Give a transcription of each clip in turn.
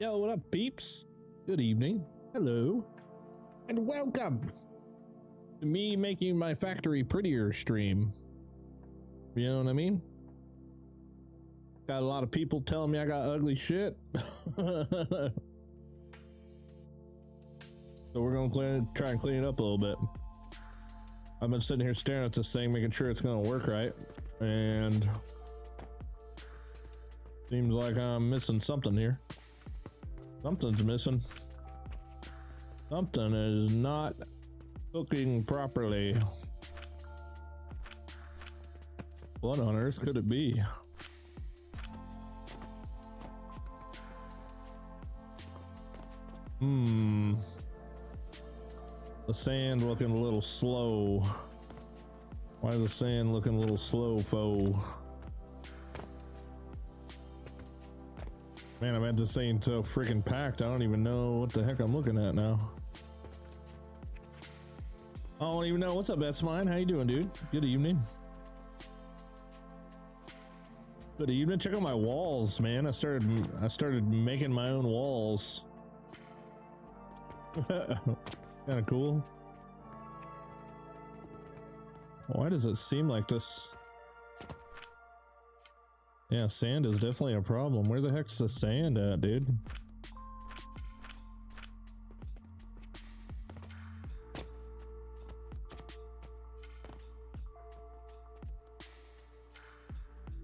Yo, what up, peeps? Good evening. Hello. And welcome to me making my factory prettier stream. You know what I mean? Got a lot of people telling me I got ugly shit. So we're gonna try and clean it up a little bit. I've been sitting here staring at this thing, making sure it's gonna work right. And seems like I'm missing something here. Something's missing. Something is not cooking properly. What on earth could it be? The sand looking a little slow. Why is the sand looking a little slow, foe? Man, I'm at this thing so freaking packed, I don't even know what the heck I'm looking at now. I don't even know. What's up, that's mine? How you doing, dude? Good evening. Good evening. Check out my walls, man. I started making my own walls. Kind of cool. Why does it seem like this? Yeah, sand is definitely a problem. Where the heck's the sand at, dude?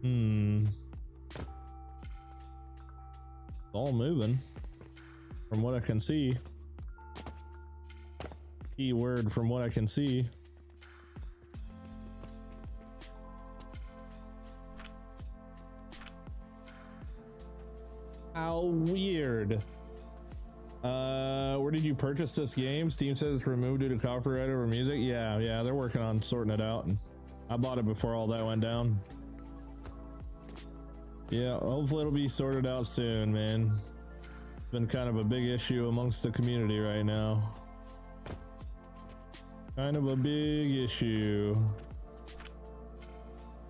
It's all moving from what I can see. Keyword from what I can see. How weird. Where did you purchase this game? Steam says it's removed due to copyright over music. Yeah, they're working on sorting it out. And I bought it before all that went down. Yeah, hopefully it'll be sorted out soon, man. It's been kind of a big issue amongst the community right now. Kind of a big issue.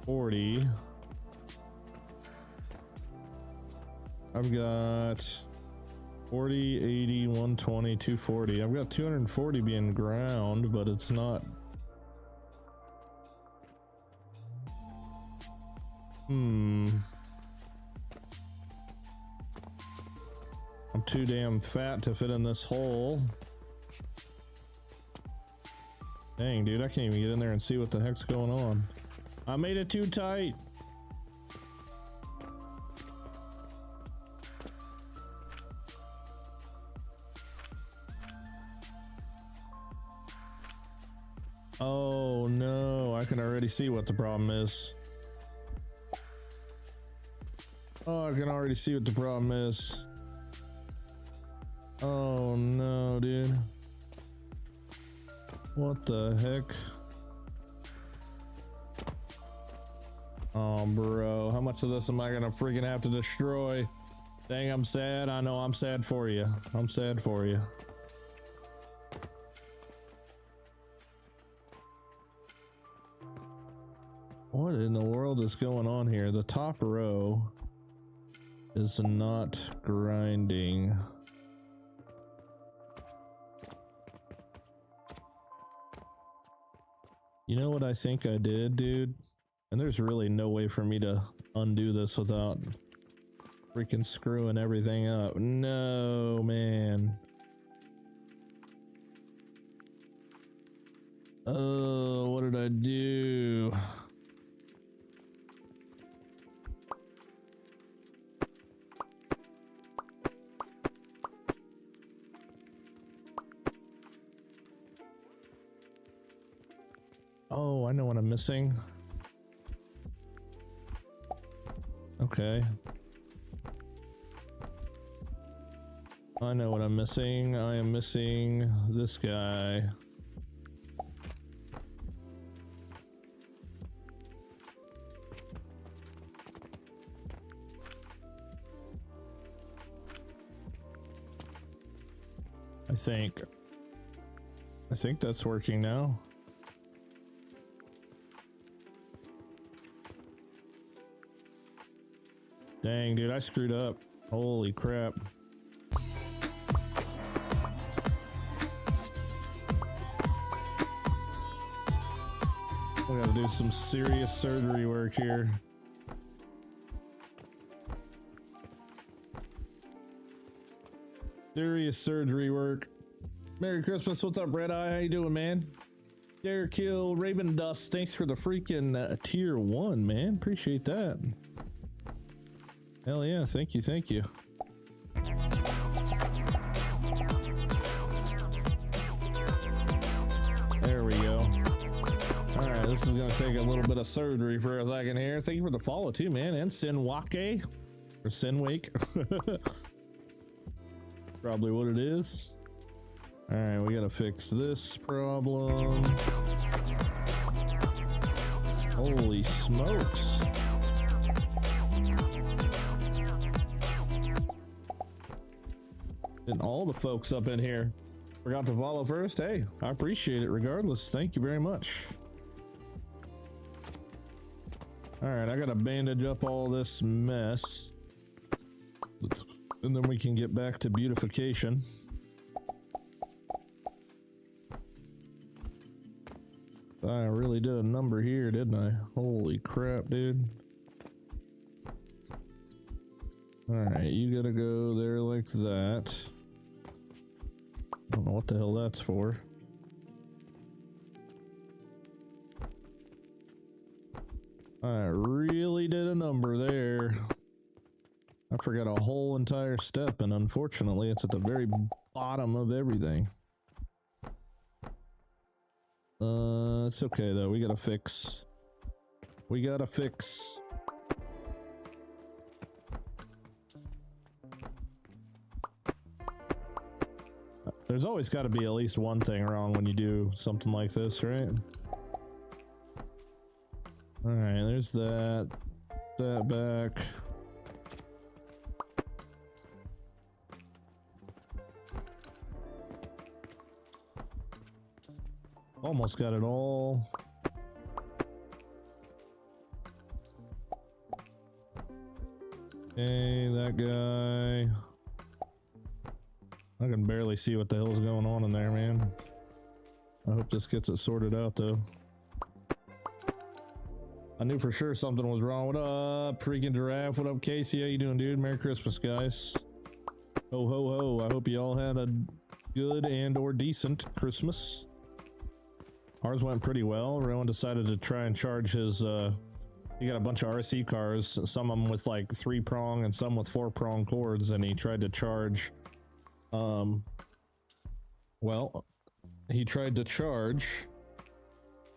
40. I've got 40, 80, 120, 240. I've got 240 being ground, but it's not. I'm too damn fat to fit in this hole. Dang, dude, I can't even get in there and see what the heck's going on. I made it too tight. Oh no, I can already see what the problem is. Oh, I can already see what the problem is. Oh no, dude. What the heck? Oh, bro, how much of this am I gonna freaking have to destroy? Dang, I'm sad. I know I'm sad for you. I'm sad for you. What in the world is going on here? The top row is not grinding. You know what I think I did, dude? And there's really no way for me to undo this without freaking screwing everything up. No, man. Oh, what did I do? Oh, I know what I'm missing. Okay. I know what I'm missing. I am missing this guy. I think that's working now. Dang, dude, I screwed up. Holy crap. We gotta do some serious surgery work here. Serious surgery work. Merry Christmas. What's up, Red Eye? How you doing, man? Dare Kill, Raven Dust. Thanks for the freaking tier 1, man. Appreciate that. Hell yeah. Thank you. Thank you. There we go. All right. This is going to take a little bit of surgery for a second here. Thank you for the follow too, man. And Sinwake or Sinwake. Probably what it is. All right, we gotta fix this problem. Holy smokes. And all the folks up in here forgot to follow first. Hey, I appreciate it regardless. Thank you very much. All right, I gotta bandage up all this mess. And then we can get back to beautification. I really did a number here, didn't I? Holy crap, dude. Alright, you gotta go there like that. I don't know what the hell that's for. I really did a number there. I forgot a whole entire step, and unfortunately, it's at the very bottom of everything. It's okay though. We gotta fix. We gotta fix. There's always got to be at least one thing wrong when you do something like this, right? All right, there's that. That back. Almost got it all. Okay, that guy. I can barely see what the hell's going on in there, man. I hope this gets it sorted out, though. I knew for sure something was wrong. What up, freaking giraffe? What up, Casey? How you doing, dude? Merry Christmas, guys. Ho, ho, ho. I hope you all had a good and or decent Christmas. Ours went pretty well. Rowan decided to try and charge his, he got a bunch of RC cars, some of them with like 3-prong and some with 4-prong cords, and he tried to charge, well, he tried to charge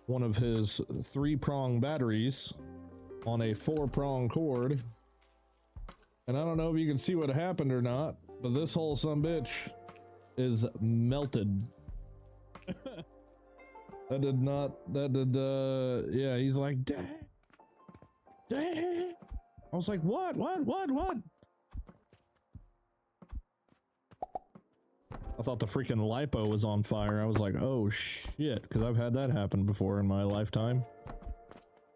one of his 3-prong batteries on a 4-prong cord, and I don't know if you can see what happened or not, but this whole sumbitch is melted. That did not, yeah, he's like, dang. I was like, what? I thought the freaking lipo was on fire. I was like, oh shit, because I've had that happen before in my lifetime.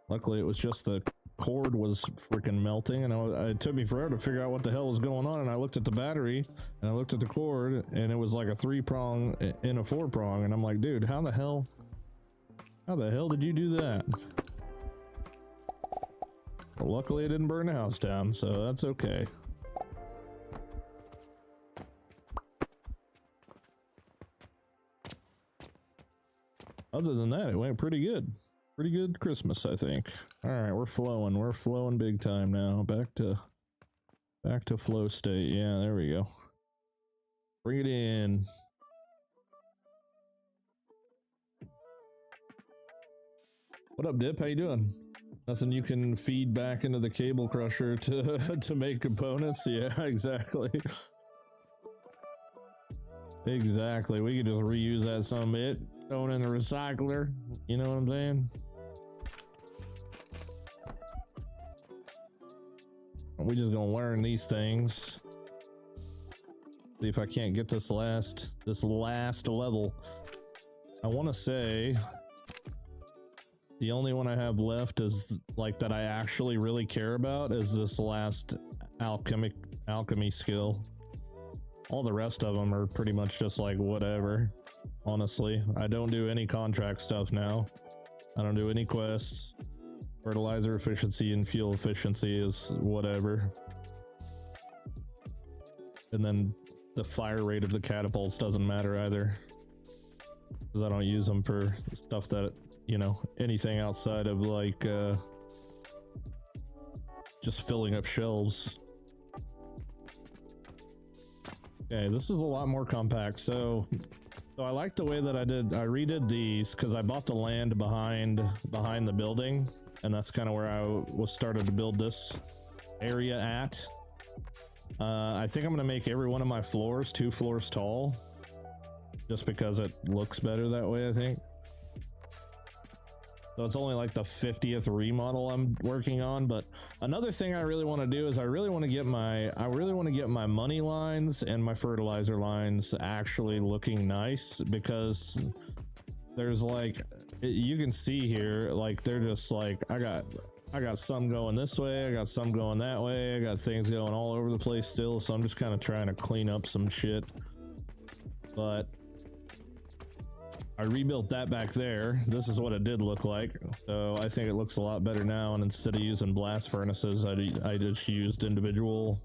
Luckily, it was just the cord was freaking melting, and it took me forever to figure out what the hell was going on, and I looked at the battery, and I looked at the cord, and it was like a 3-prong and a 4-prong, and I'm like, dude, how the hell did you do that? Well, luckily it didn't burn the house down, so that's okay. Other than that, it went pretty good. Pretty good Christmas, I think. All right, we're flowing big time now. Back to flow state. Yeah, there we go. Bring it in. What up, Dip? How you doing? Nothing you can feed back into the cable crusher to make components? Yeah, exactly. Exactly. We could just reuse that some bit. Throw it in the recycler. You know what I'm saying? We just gonna learn these things. See if I can't get this last level. I want to say the only one I have left is like that I actually really care about is this last alchemy skill. All the rest of them are pretty much just like whatever. Honestly, I don't do any contract stuff now. I don't do any quests. Fertilizer efficiency and fuel efficiency is whatever. And then the fire rate of the catapults doesn't matter either, because I don't use them for stuff that, you know, anything outside of like just filling up shelves. Okay, this is a lot more compact. So I like the way that I redid these because I bought the land behind the building, and that's kind of where I was started to build this area at. I think I'm gonna make every one of my floors 2 floors tall, just because it looks better that way, I think. So it's only like the 50th remodel I'm working on. But another thing I really want to do is I really want to get my money lines and my fertilizer lines actually looking nice, because there's like, you can see here, like they're just like, I got some going this way, I got some going that way, I got things going all over the place still, so I'm just kind of trying to clean up some shit. But I rebuilt that back there. This is what it did look like. So I think it looks a lot better now, and instead of using blast furnaces, I just used individual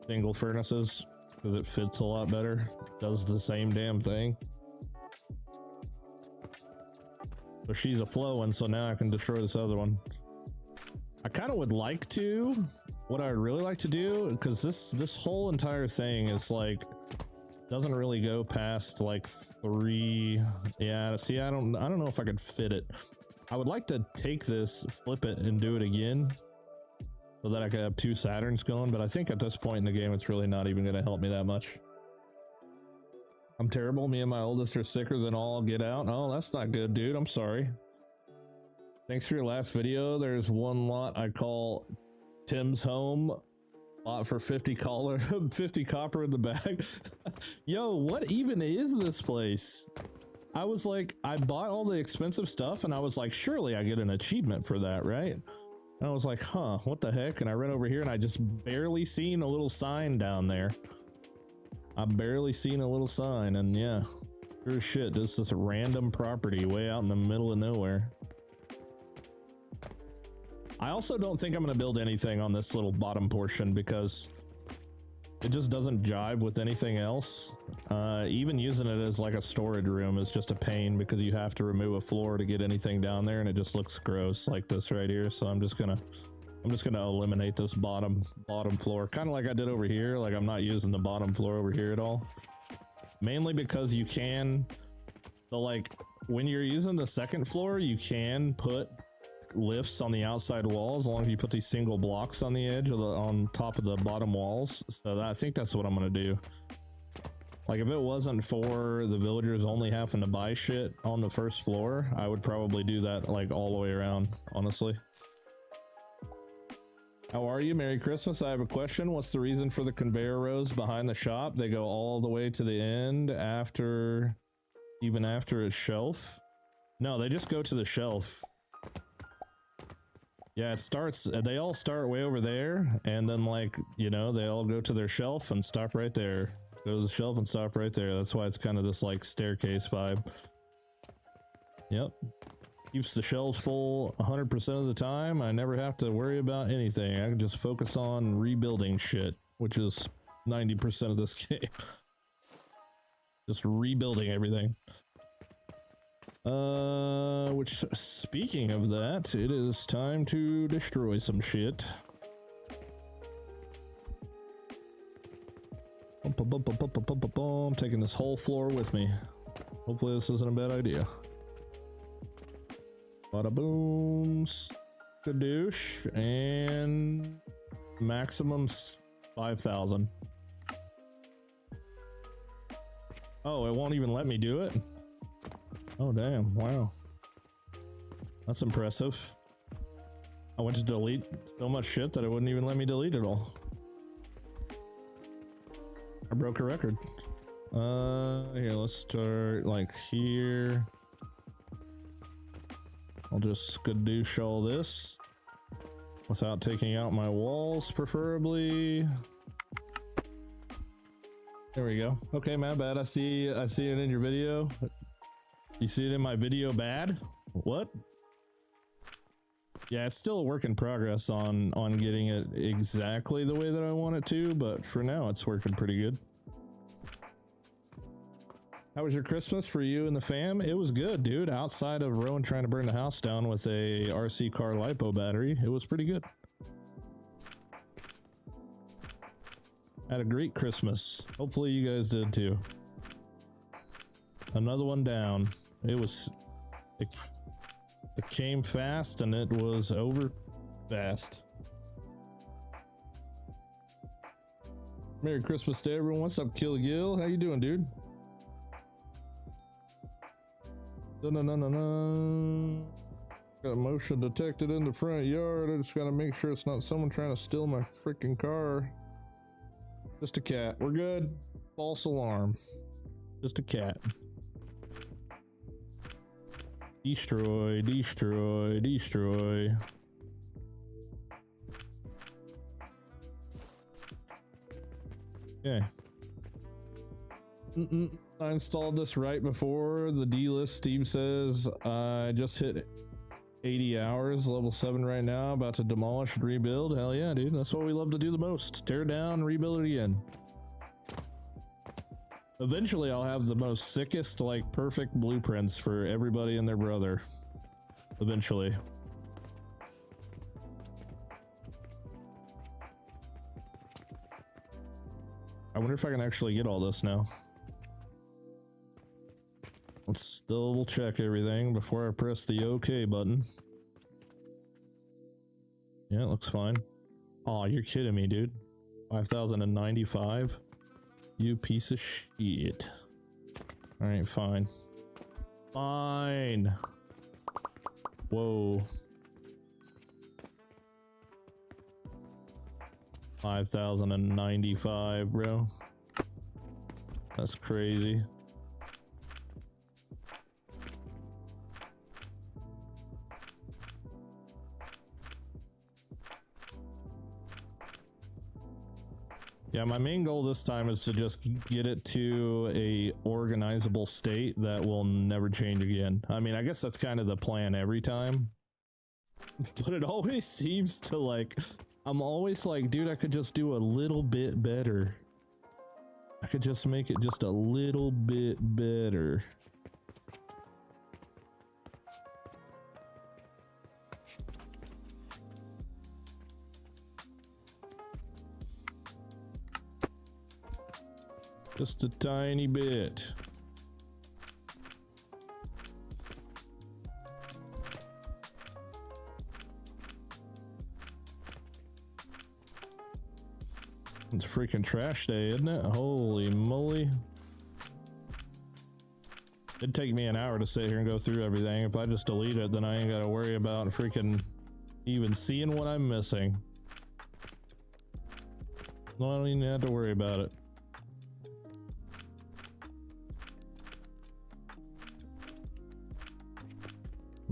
single furnaces because it fits a lot better. It does the same damn thing. So she's a flowing, so now I can destroy this other one. I kind of would like to, what I'd really like to do, because this whole entire thing is like, doesn't really go past like 3. Yeah, see, I don't know if I could fit it. I would like to take this, flip it, and do it again so that I could have 2 Saturns going, but I think at this point in the game it's really not even going to help me that much. I'm terrible. Me and my oldest are sicker than all get out. Oh, that's not good, dude. I'm sorry. Thanks for your last video. There's one lot I call Tim's Home. Bought for 50 copper in the bag. Yo, what even is this place? I was like, I bought all the expensive stuff and I was like, surely I get an achievement for that, right? And I was like, huh, what the heck? And I ran over here and I just barely seen a little sign down there. I barely seen a little sign, and yeah, sure as shit, this is a random property way out in the middle of nowhere. I also don't think I'm going to build anything on this little bottom portion because it just doesn't jive with anything else. Even using it as like a storage room is just a pain because you have to remove a floor to get anything down there, and it just looks gross like this right here. So I'm just gonna eliminate this bottom floor, kind of like I did over here. Like, I'm not using the bottom floor over here at all, mainly because you can, so like when you're using the second floor, you can put lifts on the outside walls, as long as you put these single blocks on the edge of on top of the bottom walls. So I think that's what I'm gonna do. Like, if it wasn't for the villagers only having to buy shit on the first floor, I would probably do that like all the way around, honestly. How are you? Merry Christmas. I have a question. What's the reason for the conveyor rows behind the shop? They go all the way to the end even after its shelf? No, they just go to the shelf. Yeah, they all start way over there, and then, like, you know, they all go to their shelf and stop right there. Go to the shelf and stop right there. That's why it's kind of this like staircase vibe. Yep. Keeps the shelves full 100% of the time. I never have to worry about anything. I can just focus on rebuilding shit, which is 90% of this game. Just rebuilding everything. Which, speaking of that, it is time to destroy some shit. I'm taking this whole floor with me. Hopefully this isn't a bad idea. Bada booms. Kadoosh. And maximum 5,000. Oh, it won't even let me do it? Oh, damn. Wow. That's impressive. I went to delete so much shit that it wouldn't even let me delete it all. I broke a record. Here, let's start like here. I'll just skadoosh all this without taking out my walls, preferably. There we go. Okay, my bad. I see it in your video. You see it in my video bad? What? Yeah, it's still a work in progress on getting it exactly the way that I want it to, but for now it's working pretty good. How was your Christmas for you and the fam? It was good, dude. Outside of Rowan trying to burn the house down with a RC car LiPo battery, it was pretty good. Had a great Christmas. Hopefully you guys did too. Another one down. It came fast and it was over fast. Merry Christmas to everyone. What's up, Kill Gill? How you doing, dude? No. Got motion detected in the front yard. I just gotta make sure it's not someone trying to steal my freaking car. Just a cat. We're good. False alarm. Just a cat. Destroy, destroy, destroy. Okay. I installed this right before the D-list. Steve says I just hit 80 hours, level 7 right now, about to demolish and rebuild. Hell yeah, dude. That's what we love to do the most. Tear down, rebuild it again. Eventually I'll have the most sickest, like, perfect blueprints for everybody and their brother. Eventually. I wonder if I can actually get all this now. Let's double check everything before I press the OK button. Yeah, it looks fine. Oh, you're kidding me, dude. 5,095? You piece of shit. Alright, fine. Fine. Whoa. 5,095, bro. That's crazy. Yeah, my main goal this time is to just get it to a organizable state that will never change again. I mean, I guess that's kind of the plan every time. But it always seems to, like, I'm always like, dude, I could just do a little bit better. I could just make it just a little bit better. Just a tiny bit. It's freaking trash day, isn't it? Holy moly. It'd take me an hour to sit here and go through everything. If I just delete it, then I ain't gotta worry about freaking even seeing what I'm missing. No, I don't even have to worry about it.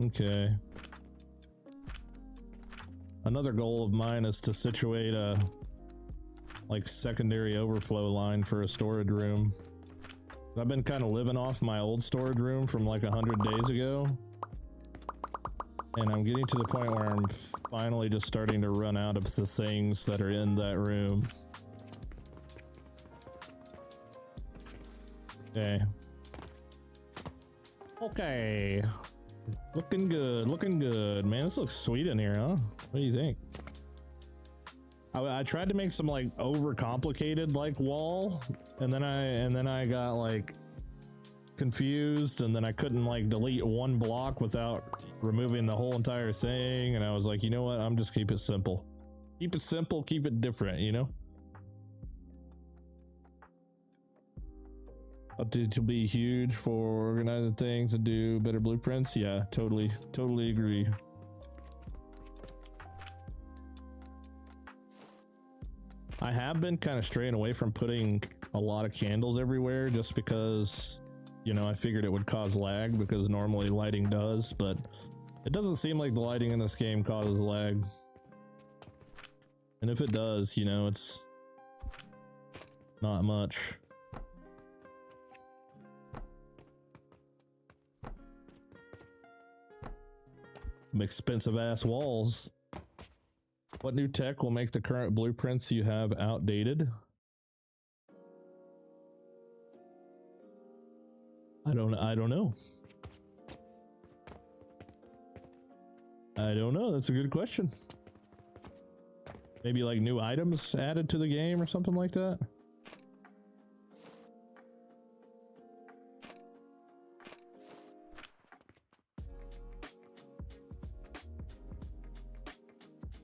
Okay. Another goal of mine is to situate a like secondary overflow line for a storage room. I've been kind of living off my old storage room from like 100 days ago, and I'm getting to the point where I'm finally just starting to run out of the things that are in that room. Okay. Looking good, man. This looks sweet in here, huh? What do you think? I tried to make some like overcomplicated like wall, and then I got like confused, and then I couldn't like delete one block without removing the whole entire thing, and I was like, you know what? I'm just keep it simple. Keep it simple, keep it different, you know? To be huge for organizing things and do better blueprints. Yeah, totally agree. I have been kind of straying away from putting a lot of candles everywhere just because, you know, I figured it would cause lag because normally lighting does, but it doesn't seem like the lighting in this game causes lag. And if it does, you know, it's not much. Some expensive ass walls. What new tech will make the current blueprints you have outdated? I don't know. I don't know. That's a good question. Maybe like new items added to the game or something like that.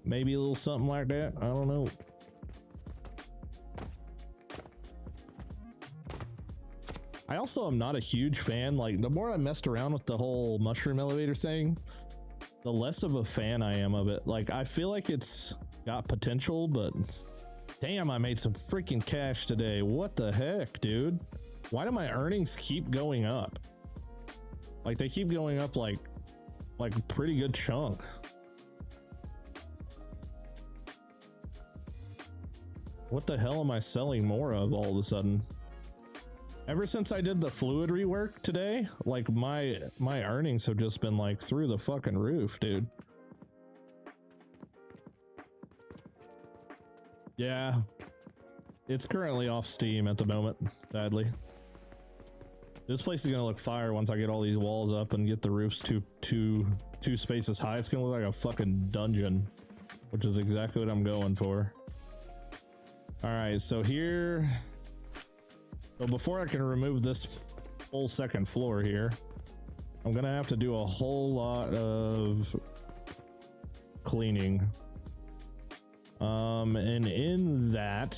Maybe a little something like that. I don't know. I also am not a huge fan. Like, the more I messed around with the whole mushroom elevator thing, the less of a fan I am of it. Like, I feel like it's got potential, but damn, I made some freaking cash today. What the heck, dude? Why do my earnings keep going up? Like, they keep going up like a pretty good chunk. What the hell am I selling more of all of a sudden? Ever since I did the fluid rework today, like my earnings have just been like through the fucking roof, dude. Yeah, it's currently off Steam at the moment, sadly. This place is gonna look fire once I get all these walls up and get the roofs two spaces high. It's gonna look like a fucking dungeon, which is exactly what I'm going for. All right, so here, so before I can remove this whole second floor here, I'm gonna have to do a whole lot of cleaning. And in that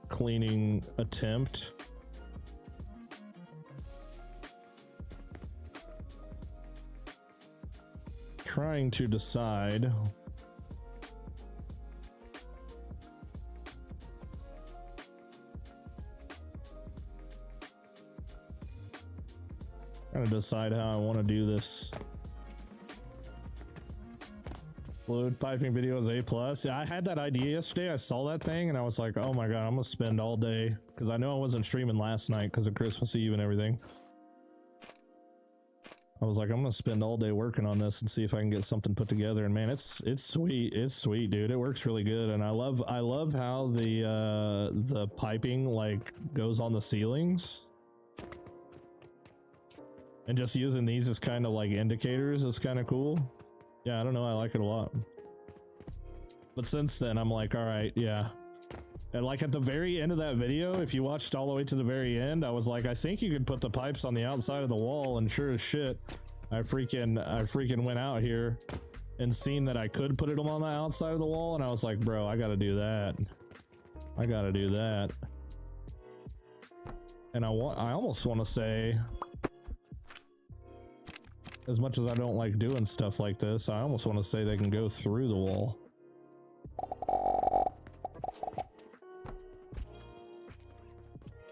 cleaning attempt, trying to decide decide how I want to do this. Fluid piping video is A+. Yeah, I had that idea yesterday. I saw that thing and I was like, oh my god, I'm gonna spend all day, because I know I wasn't streaming last night because of Christmas Eve and everything. I was like, I'm gonna spend all day working on this and see if I can get something put together. And man, it's sweet. It's sweet, dude. It works really good. And I love how the piping like goes on the ceilings. And just using these as kind of like indicators is kind of cool. Yeah, I don't know. I like it a lot. But since then, I'm like, all right, yeah. And like at the very end of that video, if you watched all the way to the very end, I was like, I think you could put the pipes on the outside of the wall. And sure as shit, I freaking went out here and seen that I could put them on the outside of the wall. And I was like, bro, I got to do that. I got to do that. And I almost want to say, as much as I don't like doing stuff like this, I almost want to say they can go through the wall.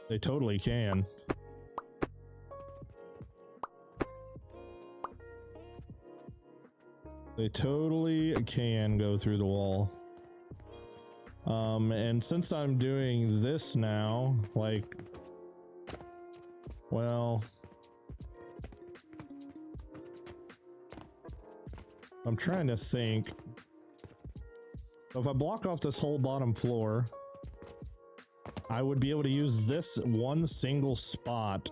They totally can. They totally can go through the wall. And since I'm doing this now, like, well, I'm trying to think. So if I block off this whole bottom floor, I would be able to use this one single spot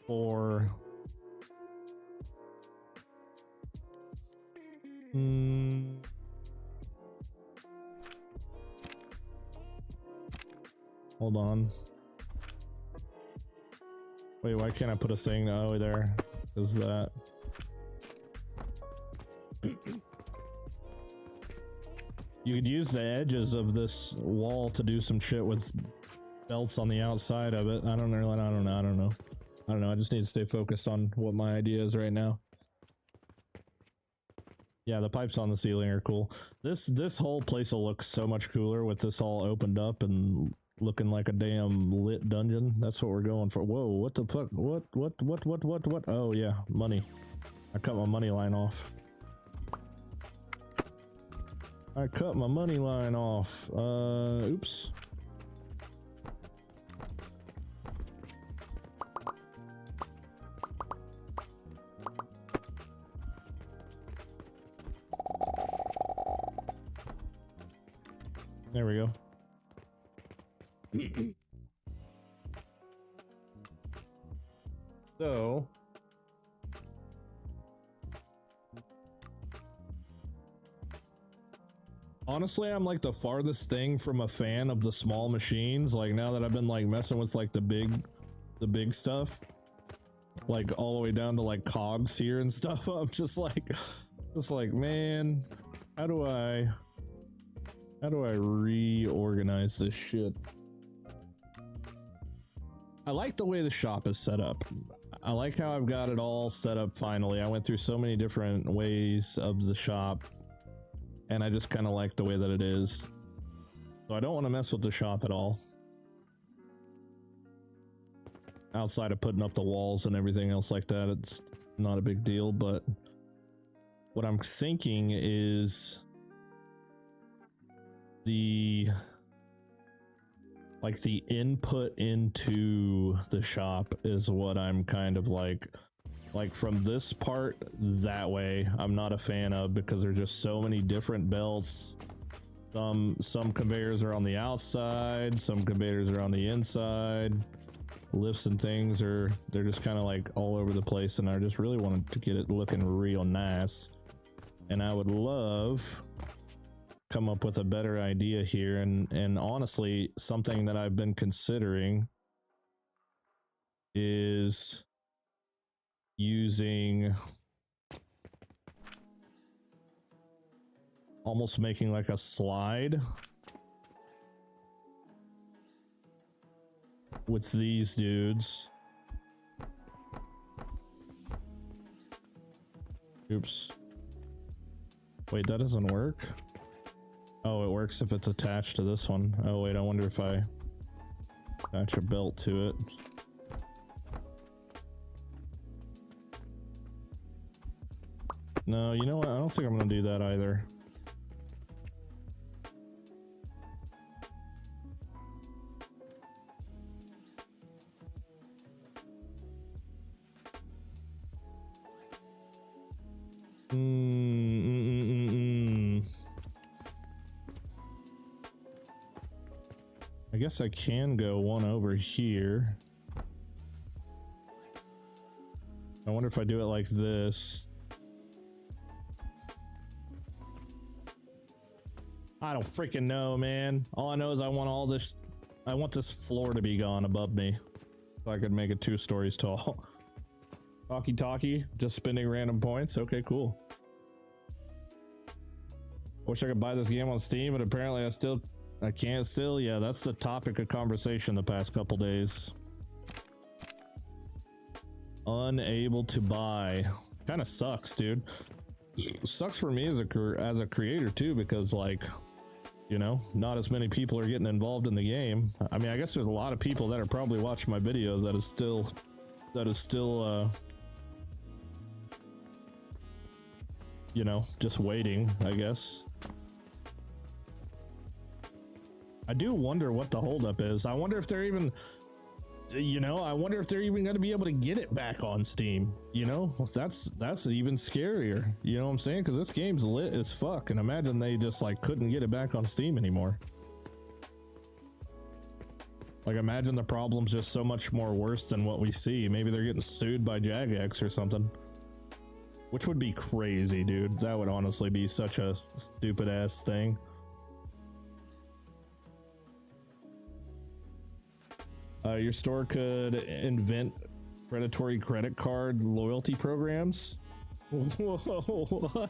for hold on. Wait, why can't I put a thing? Oh, there is that. You could use the edges of this wall to do some shit with belts on the outside of it. I don't know. I just need to stay focused on what my idea is right now. Yeah, the pipes on the ceiling are cool. This whole place will look so much cooler with this all opened up and looking like a damn lit dungeon. That's what we're going for. Whoa, what the fuck? What? Oh yeah, money. I cut my money line off. I cut my money line off. Oops. There we go. So honestly, I'm like the farthest thing from a fan of the small machines. Like now that I've been like messing with like the big stuff, like all the way down to like cogs here and stuff, I'm just like man, how do I reorganize this shit? I like the way the shop is set up. I like how I've got it all set up finally. I went through so many different ways of the shop, and I just kind of like the way that it is. So I don't want to mess with the shop at all. Outside of putting up the walls and everything else like that, it's not a big deal, but what I'm thinking is the input into the shop is what I'm kind of like from this part that way I'm not a fan of, because there's just so many different belts. Some conveyors are on the outside, some conveyors are on the inside. Lifts and things they're just kind of like all over the place, and I just really wanted to get it looking real nice. And I would love come up with a better idea here, and honestly something that I've been considering is using almost making like a slide with these dudes. Oops. Wait, that doesn't work. Oh, it works if it's attached to this one. Oh wait, I wonder if I attach a belt to it. No, you know what? I don't think I'm gonna do that either. I guess I can go one over here. I wonder if I do it like this. I don't freaking know, man. All I know is I want this floor to be gone above me, so I could make it 2 stories tall. Talkie, just spending random points. Okay, cool. Wish I could buy this game on Steam, but apparently I can't still. Yeah, that's the topic of conversation the past couple days. Unable to buy. Kind of sucks, dude. Sucks for me as a creator too, because like, you know, not as many people are getting involved in the game. I mean, I guess there's a lot of people that are probably watching my videos that is still you know, just waiting, I guess. I do wonder what the holdup is. I wonder if they're even, you know, I wonder if they're even going to be able to get it back on Steam. You know, that's even scarier. You know what I'm saying? Because this game's lit as fuck, and imagine they just like couldn't get it back on Steam anymore. Like, imagine the problem's just so much more worse than what we see. Maybe they're getting sued by Jagex or something, which would be crazy, dude. That would honestly be such a stupid ass thing. Your store could invent predatory credit card loyalty programs. Whoa, what?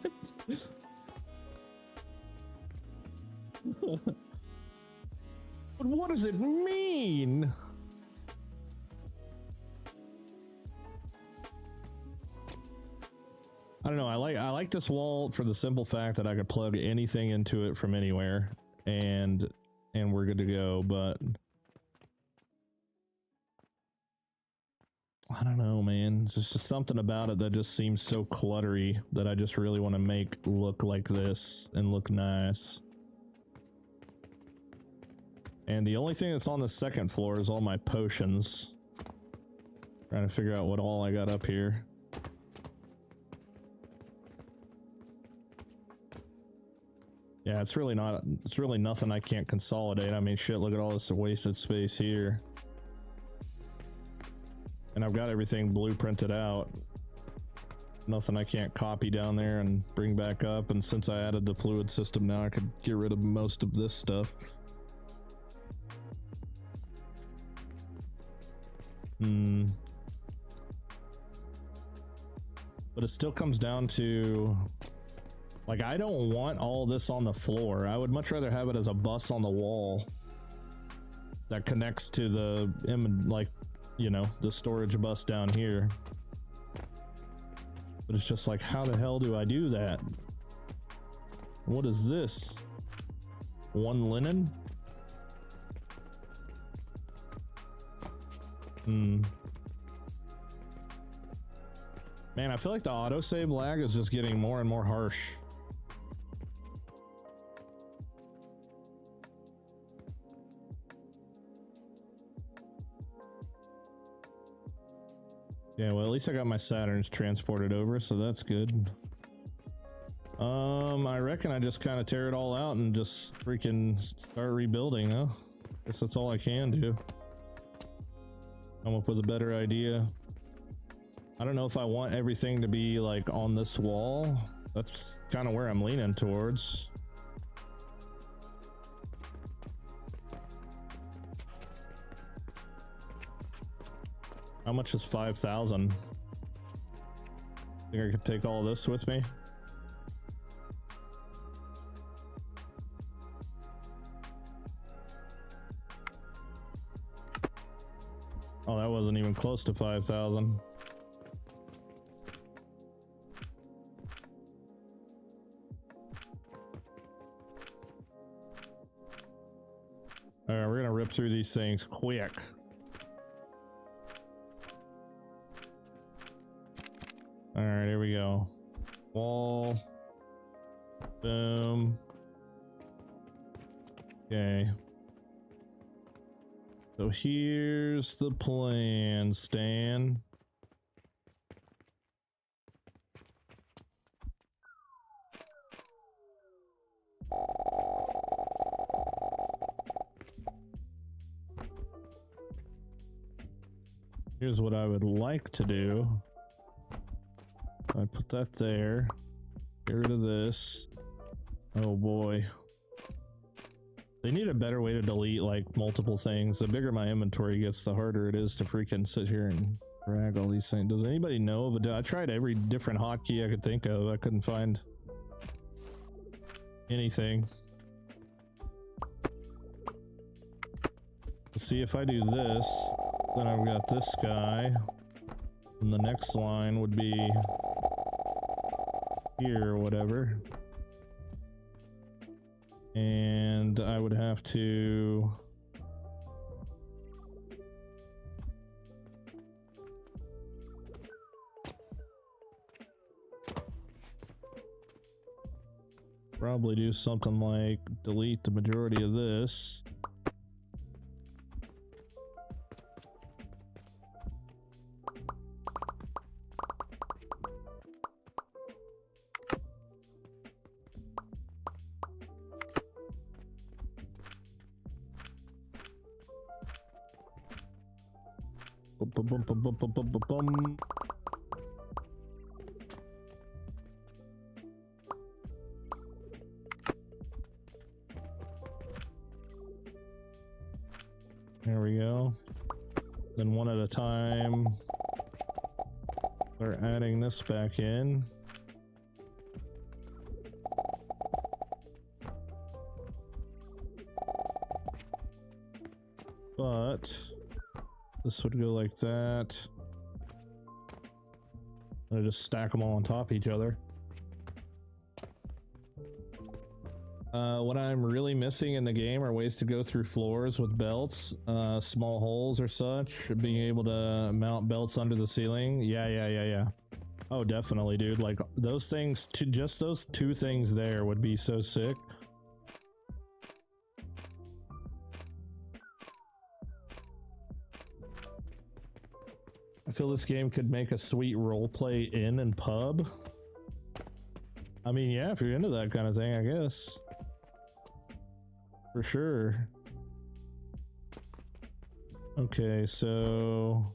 But what does it mean? I don't know. I like this wall for the simple fact that I could plug anything into it from anywhere, and we're good to go. But I don't know, man. It's just something about it that just seems so cluttery that I just really want to make look like this and look nice. And the only thing that's on the second floor is all my potions. Trying to figure out what all I got up here. Yeah, it's really nothing I can't consolidate. I mean, shit, look at all this wasted space here. And I've got everything blueprinted out. Nothing I can't copy down there and bring back up. And since I added the fluid system, now I could get rid of most of this stuff. But it still comes down to, like, I don't want all this on the floor. I would much rather have it as a bus on the wall that connects to the, like, you know, the storage bus down here. But it's just like, how the hell do I do that? What is this? One linen? Man, I feel like the autosave lag is just getting more and more harsh. Yeah, well, at least I got my Saturns transported over, so that's good. I reckon I just kind of tear it all out and just freaking start rebuilding, huh? Guess that's all I can do. Come up with a better idea. I don't know if I want everything to be like on this wall. That's kind of where I'm leaning towards. How much is 5,000? Think I could take all this with me? Oh, that wasn't even close to 5,000. All right, we're gonna rip through these things quick. All right, here we go. Wall. Boom. Okay. So here's the plan, Stan. Here's what I would like to do. I put that there. Get rid of this. Oh boy. They need a better way to delete like multiple things. The bigger my inventory gets, the harder it is to freaking sit here and drag all these things. Does anybody know? But I tried every different hotkey I could think of. I couldn't find anything. Let's see if I do this, then I've got this guy, and the next line would be here or whatever. And I would have to probably do something like delete the majority of this. Bum. There we go. Then one at a time. Start adding this back in. But this would go like that. I just stack them all on top of each other. What I'm really missing in the game are ways to go through floors with belts, small holes or such, being able to mount belts under the ceiling. Yeah. Oh, definitely, dude. Like those things, just those two things there would be so sick. I feel this game could make a sweet roleplay inn and pub. I mean, yeah, if you're into that kind of thing, I guess. For sure. Okay, so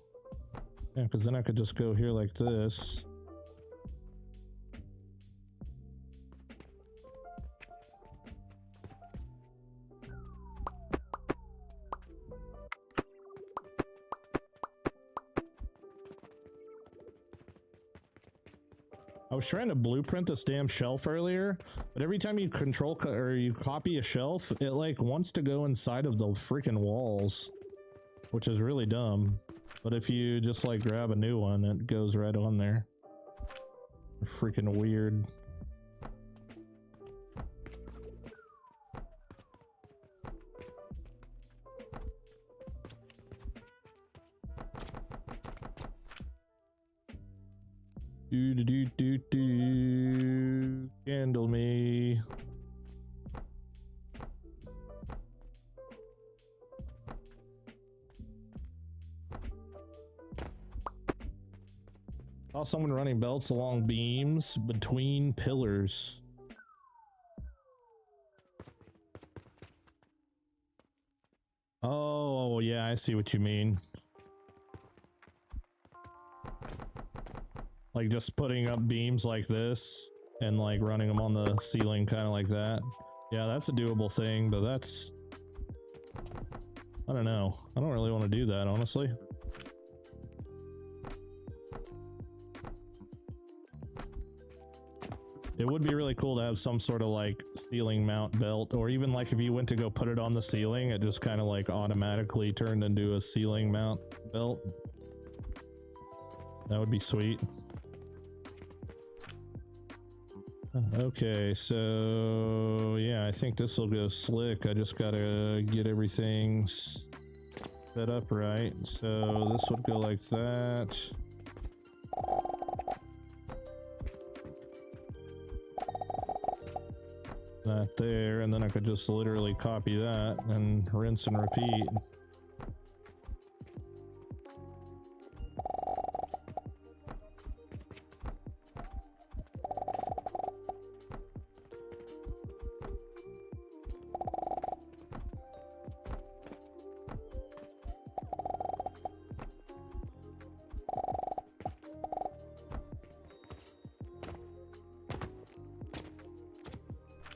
yeah, because then I could just go here like this. I was trying to blueprint this damn shelf earlier, but every time you control or you copy a shelf, it like wants to go inside of the freaking walls, which is really dumb. But if you just like grab a new one, it goes right on there. Freaking weird. Candle me. Saw someone running belts along beams between pillars. Oh, yeah, I see what you mean. Like just putting up beams like this and like running them on the ceiling kind of like that. Yeah, that's a doable thing, but that's... I don't know. I don't really want to do that, honestly. It would be really cool to have some sort of like ceiling mount belt, or even like if you went to go put it on the ceiling, it just kind of like automatically turned into a ceiling mount belt. That would be sweet. Okay, so yeah, I think this will go slick. I just gotta get everything set up right. So this would go like that. That there, and then I could just literally copy that and rinse and repeat.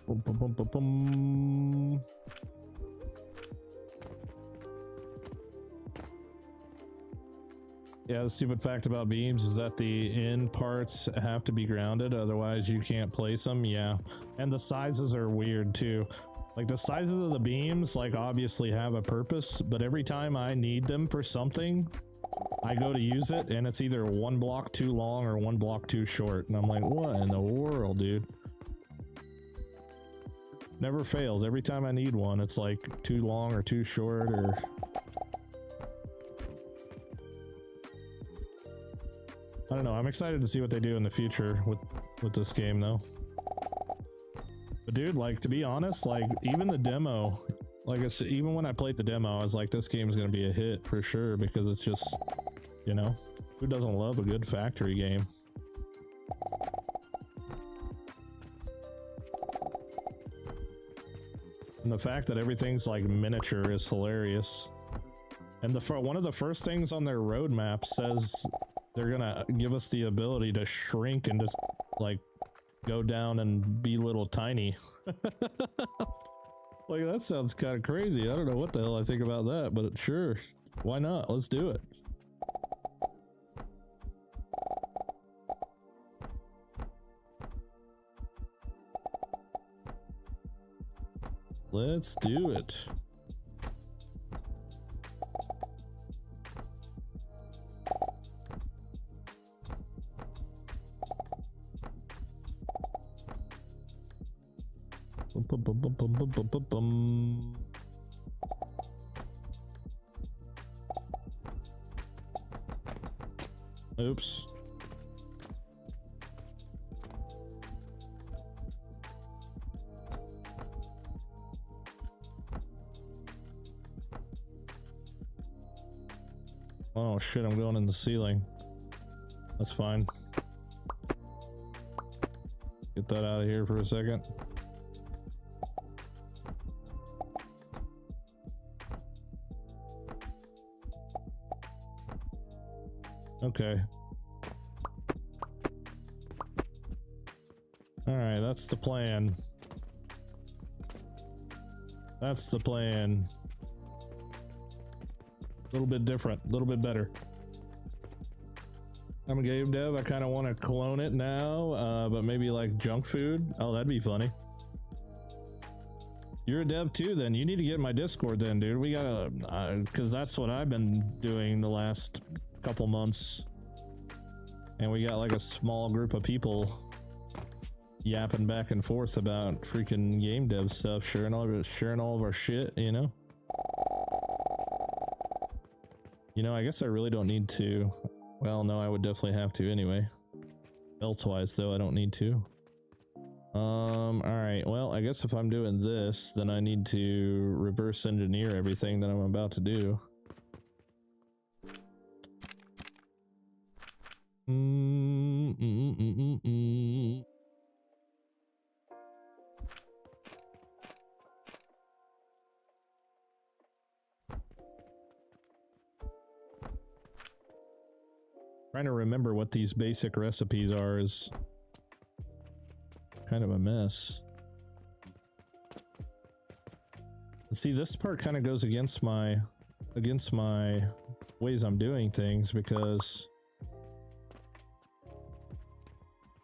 Boom, boom, boom, boom, boom. Yeah, the stupid fact about beams is that the end parts have to be grounded, otherwise you can't place them. Yeah, and the sizes are weird too. Like the sizes of the beams like obviously have a purpose, but every time I need them for something, I go to use it and it's either one block too long or one block too short, and I'm like, what in the world, dude? Never fails. Every time I need one, it's like too long or too short, or... I don't know. I'm excited to see what they do in the future with this game, though. But dude, like, to be honest, like, even the demo, like I said, even when I played the demo, I was like, this game's gonna be a hit for sure, because it's just, you know, who doesn't love a good factory game? And the fact that everything's like miniature is hilarious. And one of the first things on their roadmap says they're gonna give us the ability to shrink and just like go down and be little tiny. Like, that sounds kind of crazy. I don't know what the hell I think about that, but sure, why not? Let's do it. Let's do it. Bum, bum, bum, bum, bum, bum, bum, bum. Oops. Oh shit, I'm going in the ceiling. That's fine. Get that out of here for a second. okay. Alright, that's the plan. That's the plan. A little bit different, a little bit better. I'm a game dev. I kind of want to clone it now, but maybe like junk food. Oh, that'd be funny. You're a dev too, then. You need to get in my Discord then, dude. We gotta, because that's what I've been doing the last couple months. And we got like a small group of people yapping back and forth about freaking game dev stuff, sharing all of our shit, you know? You know, I guess I really don't need to. Well, no, I would definitely have to anyway. Belt-wise, though, I don't need to. Alright, well, I guess if I'm doing this, then I need to reverse engineer everything that I'm about to do. Trying to remember what these basic recipes are is kind of a mess. See, this part kind of goes against my ways I'm doing things, because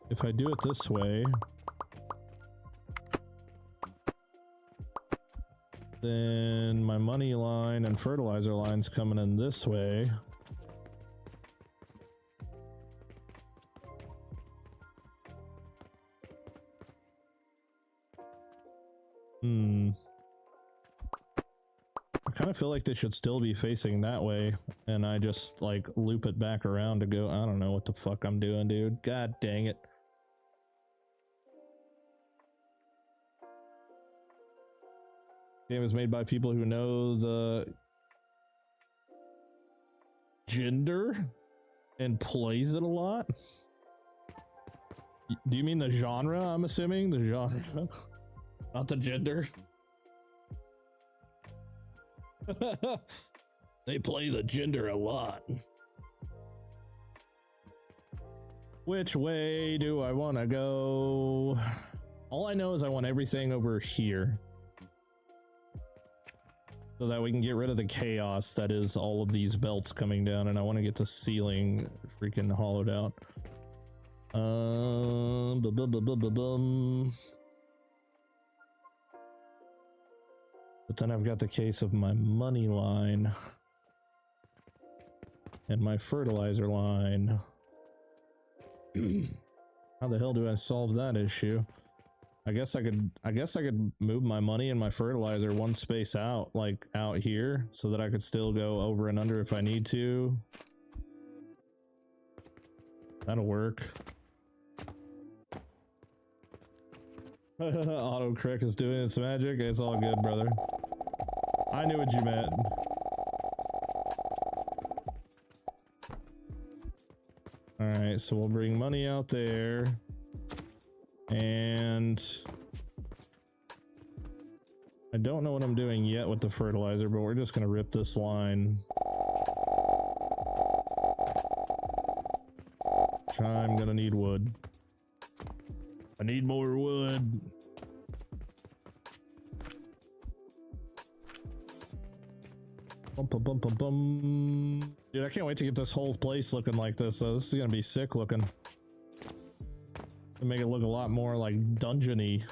if I do it this way, then my money line and fertilizer line's coming in this way. I kind of feel like they should still be facing that way, and I just like loop it back around to go. I don't know what the fuck I'm doing, dude. God dang it. Game is made by people who know the gender and plays it a lot. Do you mean the genre? I'm assuming the genre, not the gender. They play the gender a lot. Which way do I want to go? All I know is I want everything over here, so that we can get rid of the chaos that is all of these belts coming down, and I want to get the ceiling freaking hollowed out. But then I've got the case of my money line and my fertilizer line. How the hell do I solve that issue? I guess I could move my money and my fertilizer one space out, like out here, so that I could still go over and under if I need to. That'll work. Autocorrect is doing its magic. It's all good, brother. I knew what you meant. Alright, so we'll bring money out there. And I don't know what I'm doing yet with the fertilizer, but we're just gonna rip this line. I'm gonna need wood. I need more wood. Bum, bum, bum, bum, bum. Dude, I can't wait to get this whole place looking like this. This is gonna be sick looking. And make it look a lot more like dungeony.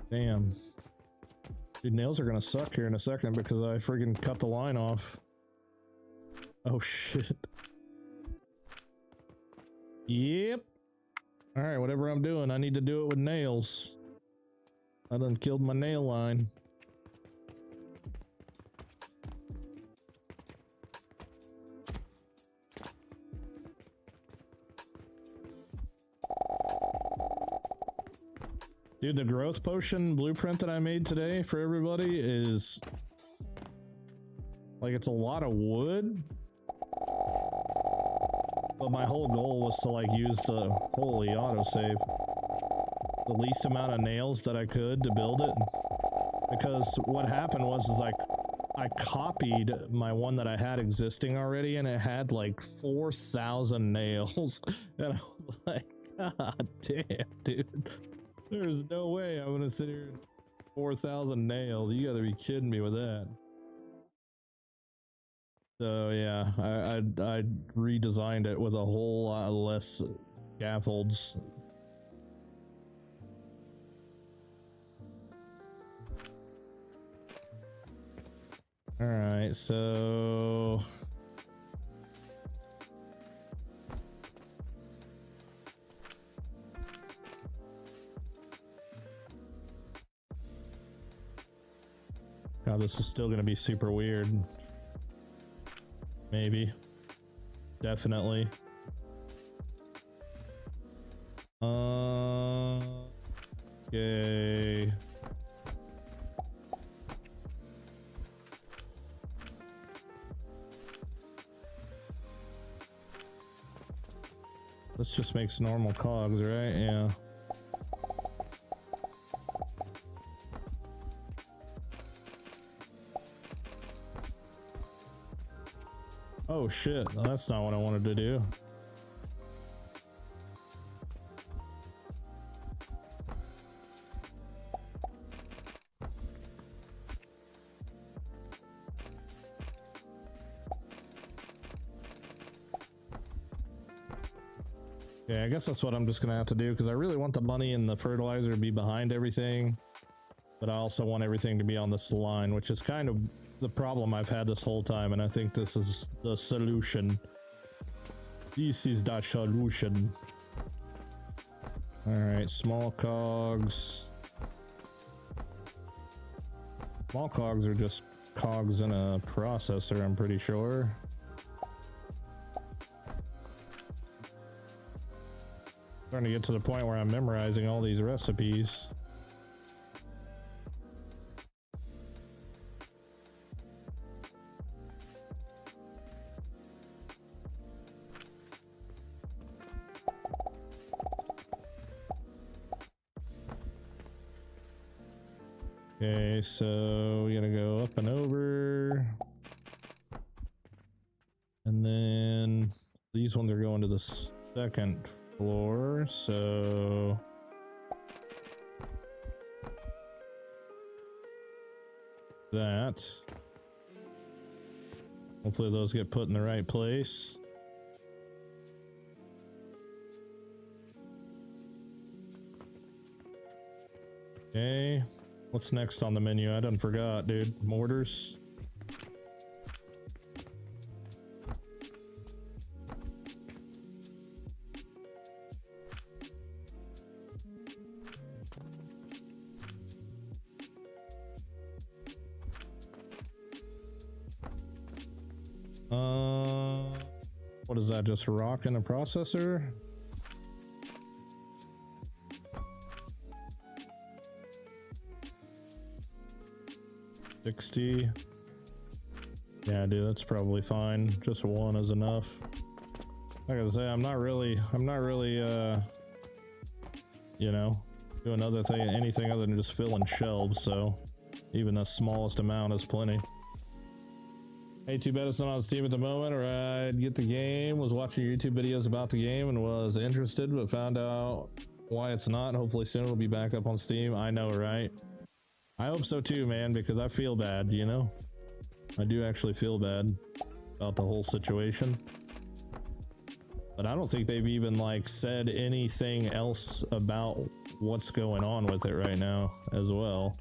Damn. Dude, nails are gonna suck here in a second because I freaking cut the line off. Oh shit. Yep. Alright, whatever I'm doing, I need to do it with nails. I done killed my nail line. Dude, the growth potion blueprint that I made today for everybody is like, it's a lot of wood, But my whole goal was to like use the holy autosave, the least amount of nails that I could to build it. Because what happened was is like I copied my one that I had existing already, and it had like 4,000 nails, and I was like, God damn, dude, there's no way I'm gonna sit here and 4,000 nails. You gotta be kidding me with that. So yeah, I redesigned it with a whole lot less scaffolds. All right, so God, this is still gonna be super weird. Maybe. Definitely. Okay. This just makes normal cogs, right? Yeah. Oh shit, that's not what I wanted to do. Yeah, I guess that's what I'm just gonna have to do, because I really want the money and the fertilizer to be behind everything, but I also want everything to be on this line, which is kind of the problem I've had this whole time, and I think this is the solution. This is the solution. Alright, small cogs. Small cogs are just cogs in a processor, I'm pretty sure. Starting to get to the point where I'm memorizing all these recipes. Okay, so we gotta go up and over. And then these ones are going to the second floor, so that. Hopefully those get put in the right place. Okay. What's next on the menu? I done forgot, dude. Mortars. What is that? Just rock in a processor? $60. Yeah, dude, that's probably fine. Just one is enough. Like I say, I'm not really, you know, doing anything other than just filling shelves, so even the smallest amount is plenty. Hey, too bad it's not on Steam at the moment, or I'd get the game. Was watching YouTube videos about the game and was interested, but found out why it's not. Hopefully soon it'll be back up on Steam. I know, right? I hope so too, man, because I feel bad, you know? I do actually feel bad about the whole situation. But I don't think they've even, like, said anything else about what's going on with it right now as well.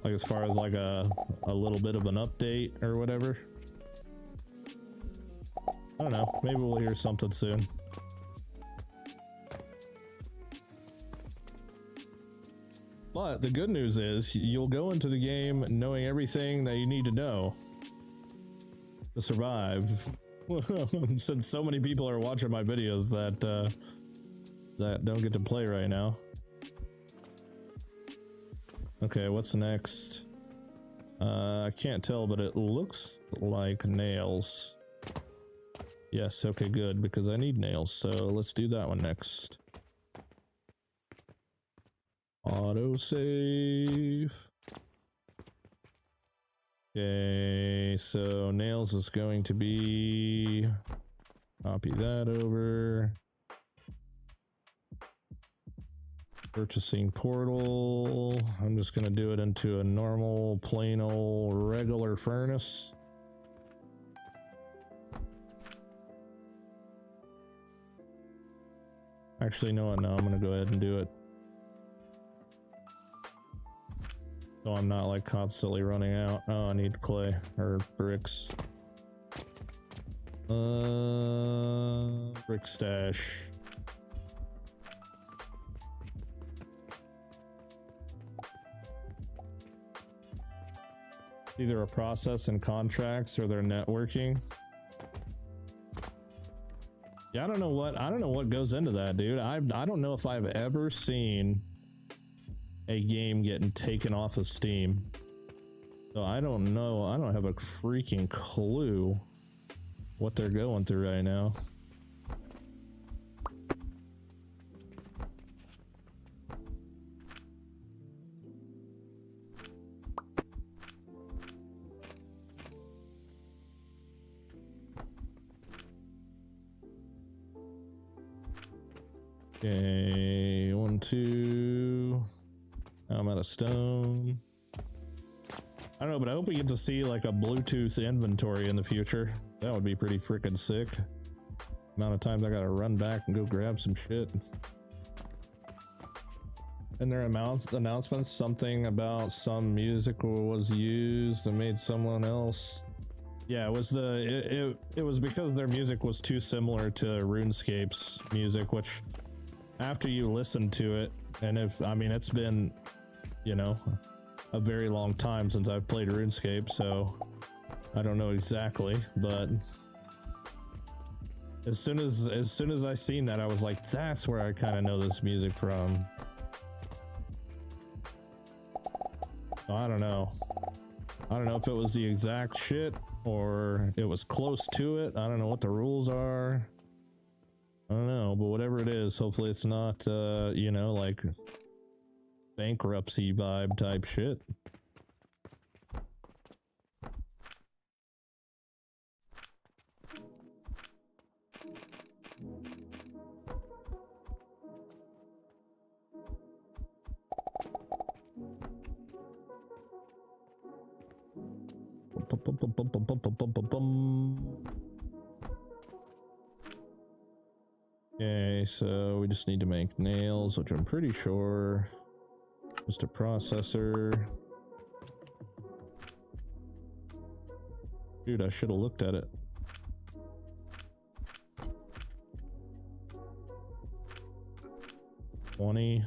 Like, as far as, like, a little bit of an update or whatever. I don't know. Maybe we'll hear something soon. But the good news is you'll go into the game knowing everything that you need to know to survive. Since so many people are watching my videos that don't get to play right now. Okay, what's next? I can't tell, but it looks like nails. Yes, okay, good, because I need nails, so let's do that one next. Autosave. Okay, so nails is going to be... Copy that over. Purchasing portal. I'm just going to do it into a normal, plain old, regular furnace. Actually, no, I'm going to go ahead and do it. So I'm not like constantly running out. Oh, I need clay or bricks. Brick stash. Either a process and contracts or their networking. Yeah, I don't know what goes into that, dude. I don't know if I've ever seen a game getting taken off of Steam. So I don't know. I don't have a freaking clue what they're going through right now. Okay, 1, 2. I'm out of stone. I don't know, but I hope we get to see like a Bluetooth inventory in the future. That would be pretty freaking sick. Amount of times I gotta run back and go grab some shit. And their announcements, something about some music was used and made someone else. Yeah, it was it was because their music was too similar to RuneScape's music, which after you listen to it, and I mean it's been, you know, a very long time since I've played RuneScape, so I don't know exactly, but as soon as I seen that, I was like, that's where I kind of know this music from. So I don't know if it was the exact shit or it was close to it. I don't know what the rules are. I don't know, but whatever it is, hopefully it's not you know, like bankruptcy vibe type shit. Okay, so we just need to make nails, which I'm pretty sure just a processor. Dude, I should have looked at it. $20.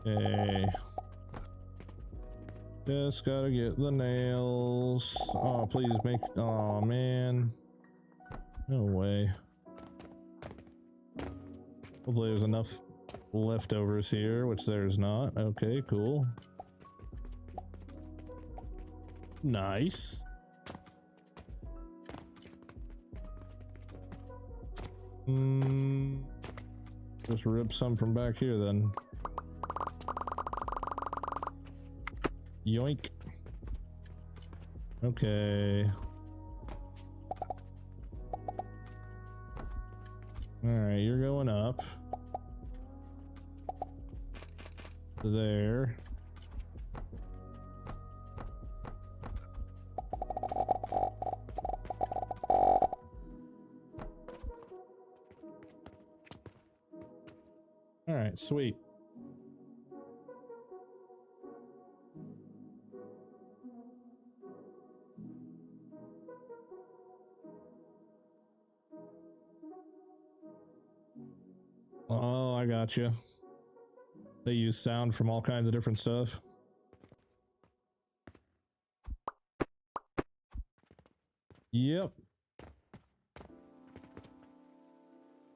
Okay. Just gotta get the nails. Oh, please make... Oh, man. No way. Hopefully there's enough leftovers here, which there's not. Okay, cool. Nice. Just rip some from back here then. Yoink. Okay. Alright, you're going up. There. Alright, sweet. Oh, I got you. They use sound from all kinds of different stuff. Yep.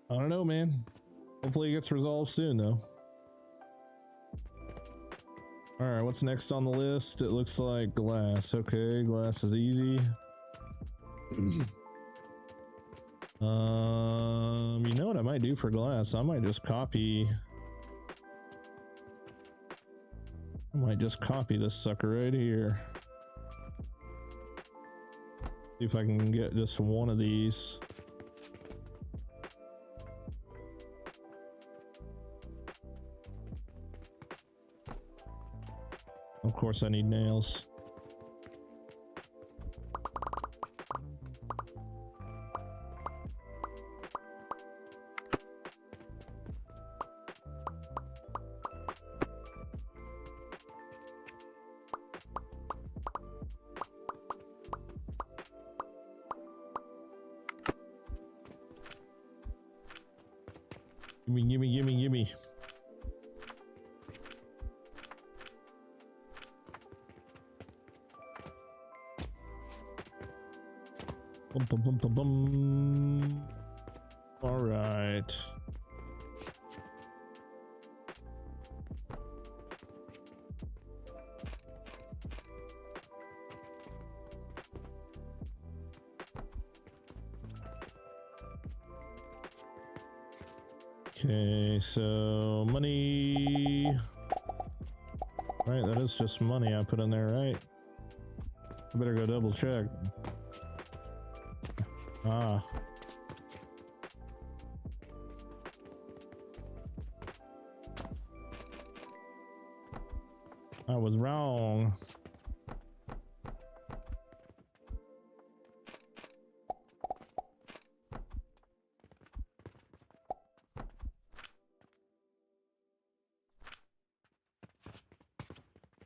I don't know, man. Hopefully it gets resolved soon, though. Alright, what's next on the list? It looks like glass. Okay, glass is easy. You know what I might do for glass? I might just copy this sucker right here. See if I can get just one of these. Of course I need nails. Gimme. Bum. All right. Okay, so money. Right, that is just money I put in there, right? I better go double check. Ah. I was wrong.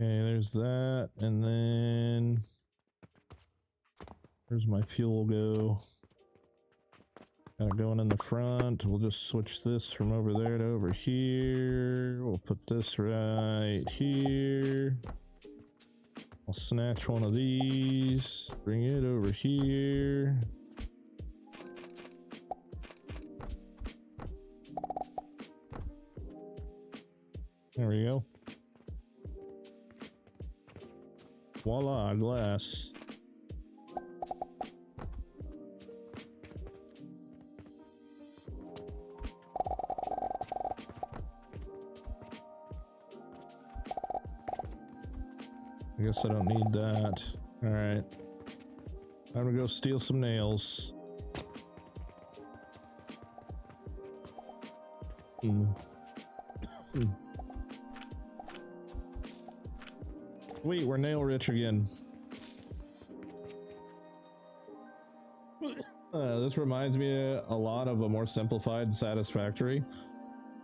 Okay, there's that, and then where's my fuel go? Got it going in the front. We'll just switch this from over there to over here. We'll put this right here. I'll snatch one of these, bring it over here. There we go. Voila, glass. I guess I don't need that. All right. I'm gonna go steal some nails. Wait, we're nail rich again. This reminds me a lot of a more simplified satisfactory.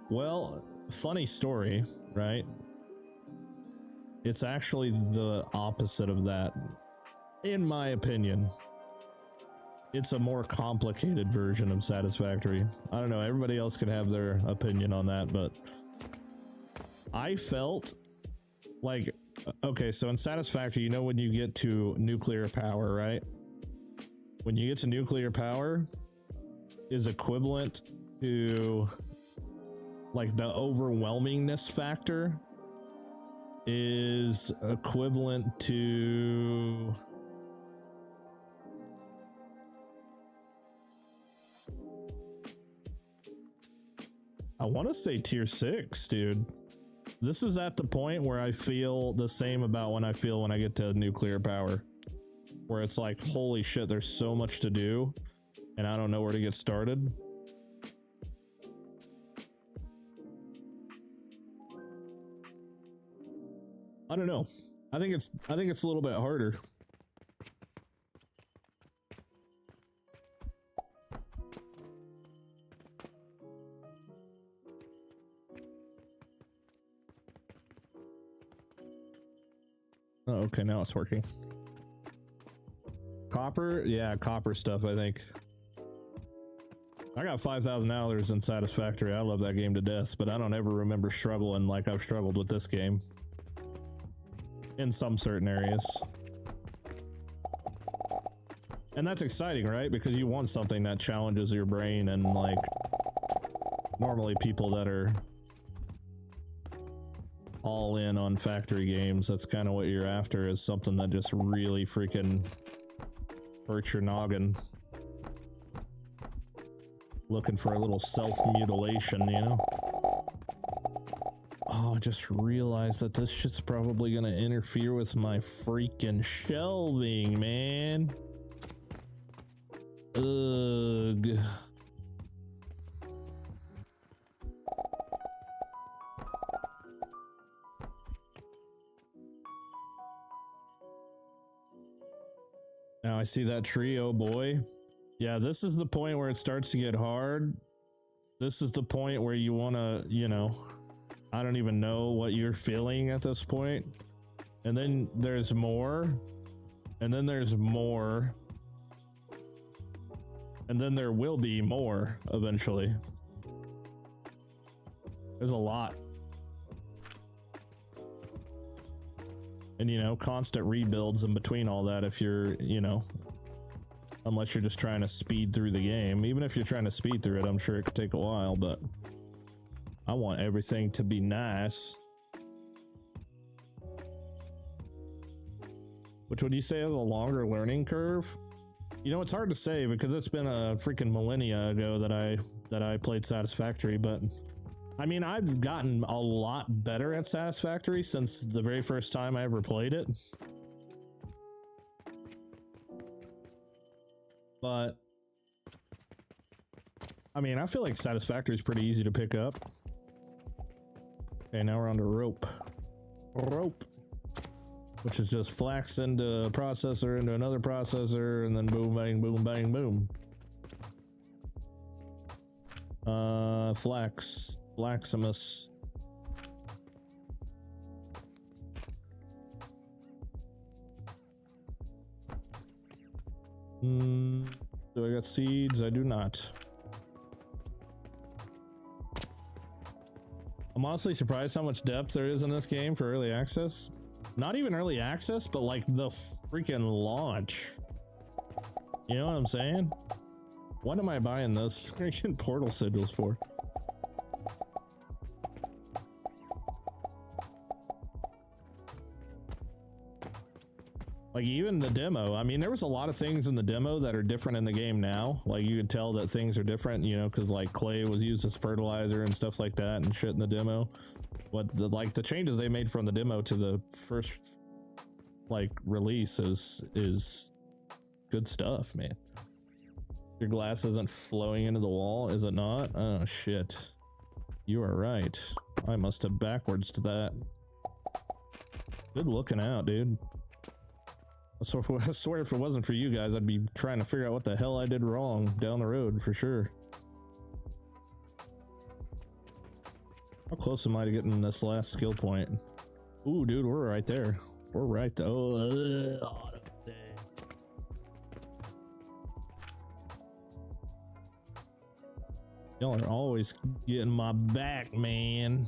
Well, funny story, right? It's actually the opposite of that, in my opinion. It's a more complicated version of satisfactory. I don't know, everybody else could have their opinion on that, but I felt like, okay, so in satisfactory, you know, when you get to nuclear power, right? When you get to nuclear power is equivalent to like the overwhelmingness factor is equivalent to I want to say tier 6, dude. This is at the point where I feel the same about when I feel when I get to nuclear power, where it's like, holy shit, there's so much to do and I don't know where to get started. I don't know. I think it's a little bit harder. Oh, okay, now it's working. Copper? Yeah, copper stuff, I think. I got 5,000 hours in Satisfactory. I love that game to death, but I don't ever remember struggling like I've struggled with this game. In some certain areas. And that's exciting, right? Because you want something that challenges your brain, and like normally people that are all in on factory games, that's kind of what you're after, is something that just really freaking hurts your noggin. Looking for a little self-mutilation, you know? Oh, I just realized that this shit's probably gonna interfere with my freaking shelving, man. Ugh. Now I see that tree, oh boy. Yeah, this is the point where it starts to get hard. This is the point where you want to, you know, I don't even know what you're feeling at this point. And then there's more. And then there's more. And then there will be more eventually. There's a lot. And, you know, constant rebuilds in between all that if you're, you know, unless you're just trying to speed through the game. Even if you're trying to speed through it, I'm sure it could take a while, but I want everything to be nice. Which would you say is a longer learning curve? You know, it's hard to say because it's been a freaking millennia ago that I played Satisfactory, but I mean, I've gotten a lot better at Satisfactory since the very first time I ever played it. But I mean, I feel like Satisfactory is pretty easy to pick up. Okay, now we're on to rope. Rope. Which is just flax into a processor, into another processor, and then boom, bang, boom, bang, boom. Flax. Flaximus. Do I got seeds? I do not. I'm honestly surprised how much depth there is in this game for early access. Not even early access, but like the freaking launch. You know what I'm saying? What am I buying those freaking portal sigils for? Like even the demo, I mean, there was a lot of things in the demo that are different in the game now. Like you could tell that things are different, you know, because like clay was used as fertilizer and stuff like that and shit in the demo. But like the changes they made from the demo to the first like release is good stuff, man. Your glass isn't flowing into the wall, is it not? Oh shit. You are right. I must have backwards to that. Good looking out, dude. I swear if it wasn't for you guys, I'd be trying to figure out what the hell I did wrong down the road for sure. How close am I to getting this last skill point? Ooh, dude, we're right there. We're right there. Oh, y'all are always getting my back, man.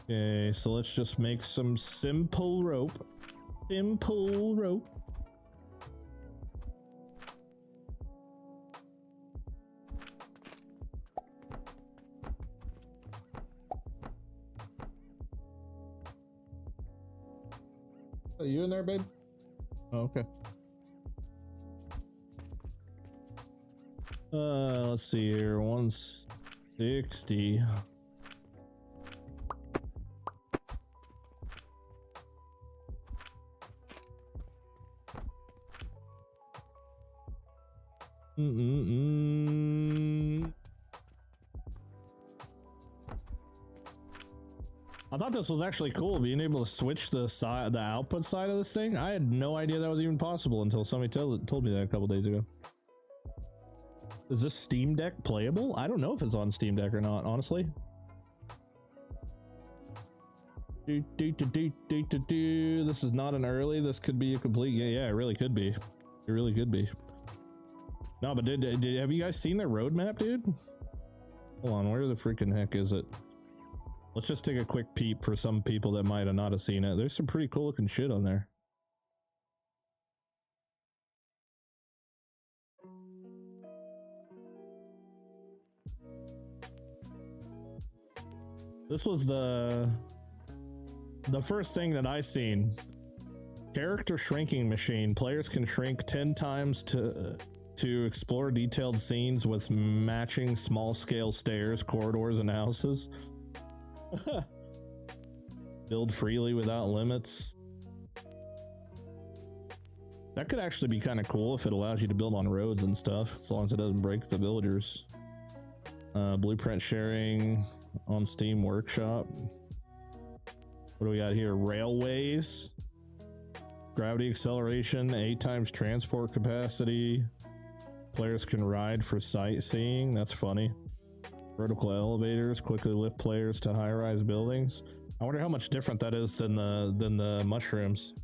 Okay, so let's just make some simple rope. Simple rope. Are you in there, babe? Oh, okay. Let's see here. 160. I thought this was actually cool, being able to switch the output side of this thing. I had no idea that was even possible until somebody told me that a couple days ago. Is this Steam Deck playable? I don't know if it's on Steam Deck or not, honestly. This is not an early. This could be a complete. Yeah, it really could be. It really could be. No, but have you guys seen their roadmap, dude? Hold on, where the freaking heck is it? Let's just take a quick peep for some people that might have not have seen it. There's some pretty cool looking shit on there. This was the first thing that I seen. Character shrinking machine. Players can shrink 10 times to explore detailed scenes with matching small scale stairs, corridors, and houses. Build freely without limits. That could actually be kind of cool if it allows you to build on roads and stuff, as long as it doesn't break the villagers. Blueprint sharing on Steam Workshop. What do we got here? Railways. Gravity acceleration, 8 times transport capacity. Players can ride for sightseeing. That's funny. Vertical elevators quickly lift players to high-rise buildings. I wonder how much different that is than the mushrooms.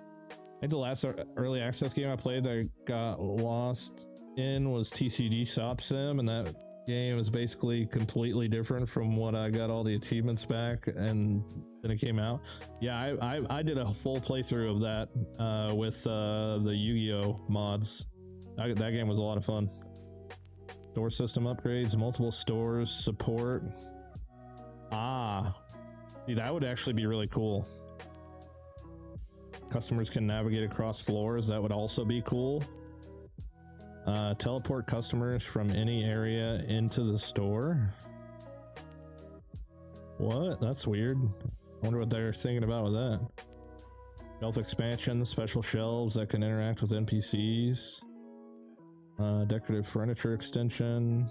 I think the last early access game I played that I got lost in was TCG Shop Sim, and that game is basically completely different from what I got all the achievements back and then it came out. Yeah, I did a full playthrough of that with the Yu-Gi-Oh mods. That game was a lot of fun. Store system upgrades, multiple stores, support. See, that would actually be really cool. Customers can navigate across floors. That would also be cool. Teleport customers from any area into the store. What? That's weird. I wonder what they're thinking about with that. Shelf expansion, special shelves that can interact with NPCs. Decorative furniture extension.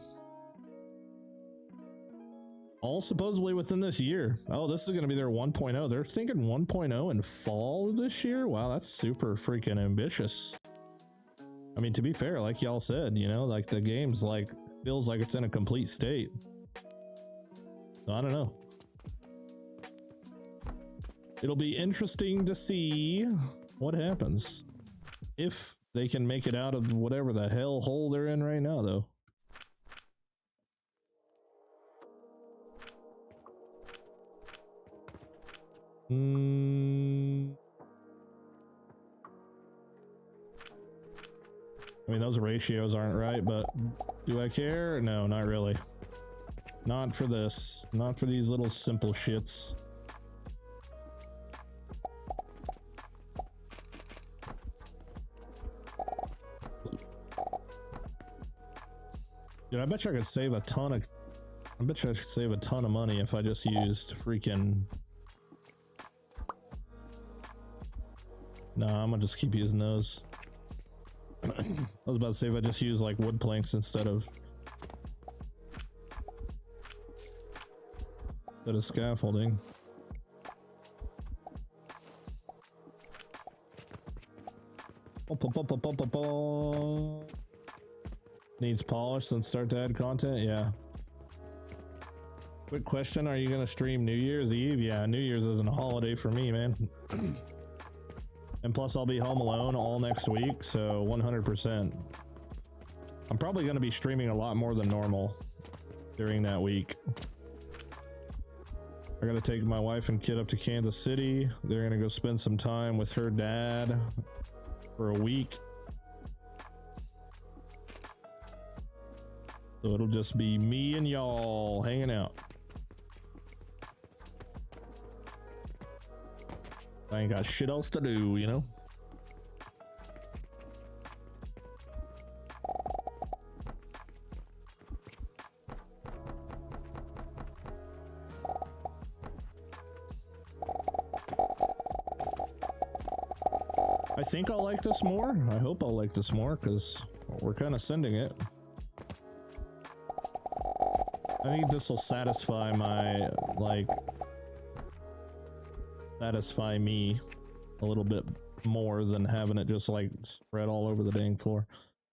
All supposedly within this year. Oh, this is going to be their 1.0. They're thinking 1.0 in fall this year? Wow, that's super freaking ambitious. I mean, to be fair, like y'all said, you know, like the game's like feels like it's in a complete state. So I don't know. It'll be interesting to see what happens if they can make it out of whatever the hell hole they're in right now, though. I mean, those ratios aren't right, but do I care? No, not really. Not for this. Not for these little simple shits. Dude, I bet you I could save a ton of... I bet you I could save a ton of money if I just used freaking... Nah, I'm gonna just keep using those. I was about to say if I just use like wood planks instead of scaffolding. Needs polish, then start to add content. Yeah. Quick question, are you gonna stream New Year's Eve? Yeah, New Year's isn't a holiday for me, man. And plus I'll be home alone all next week, so 100%. I'm probably going to be streaming a lot more than normal during that week. I got to take my wife and kid up to Kansas City. They're going to go spend some time with her dad for a week. So it'll just be me and y'all hanging out. I ain't got shit else to do, you know? I think I'll like this more. I hope I'll like this more, because we're kind of sending it. I think this will satisfy my, like... satisfy me a little bit more than having it just like spread all over the dang floor.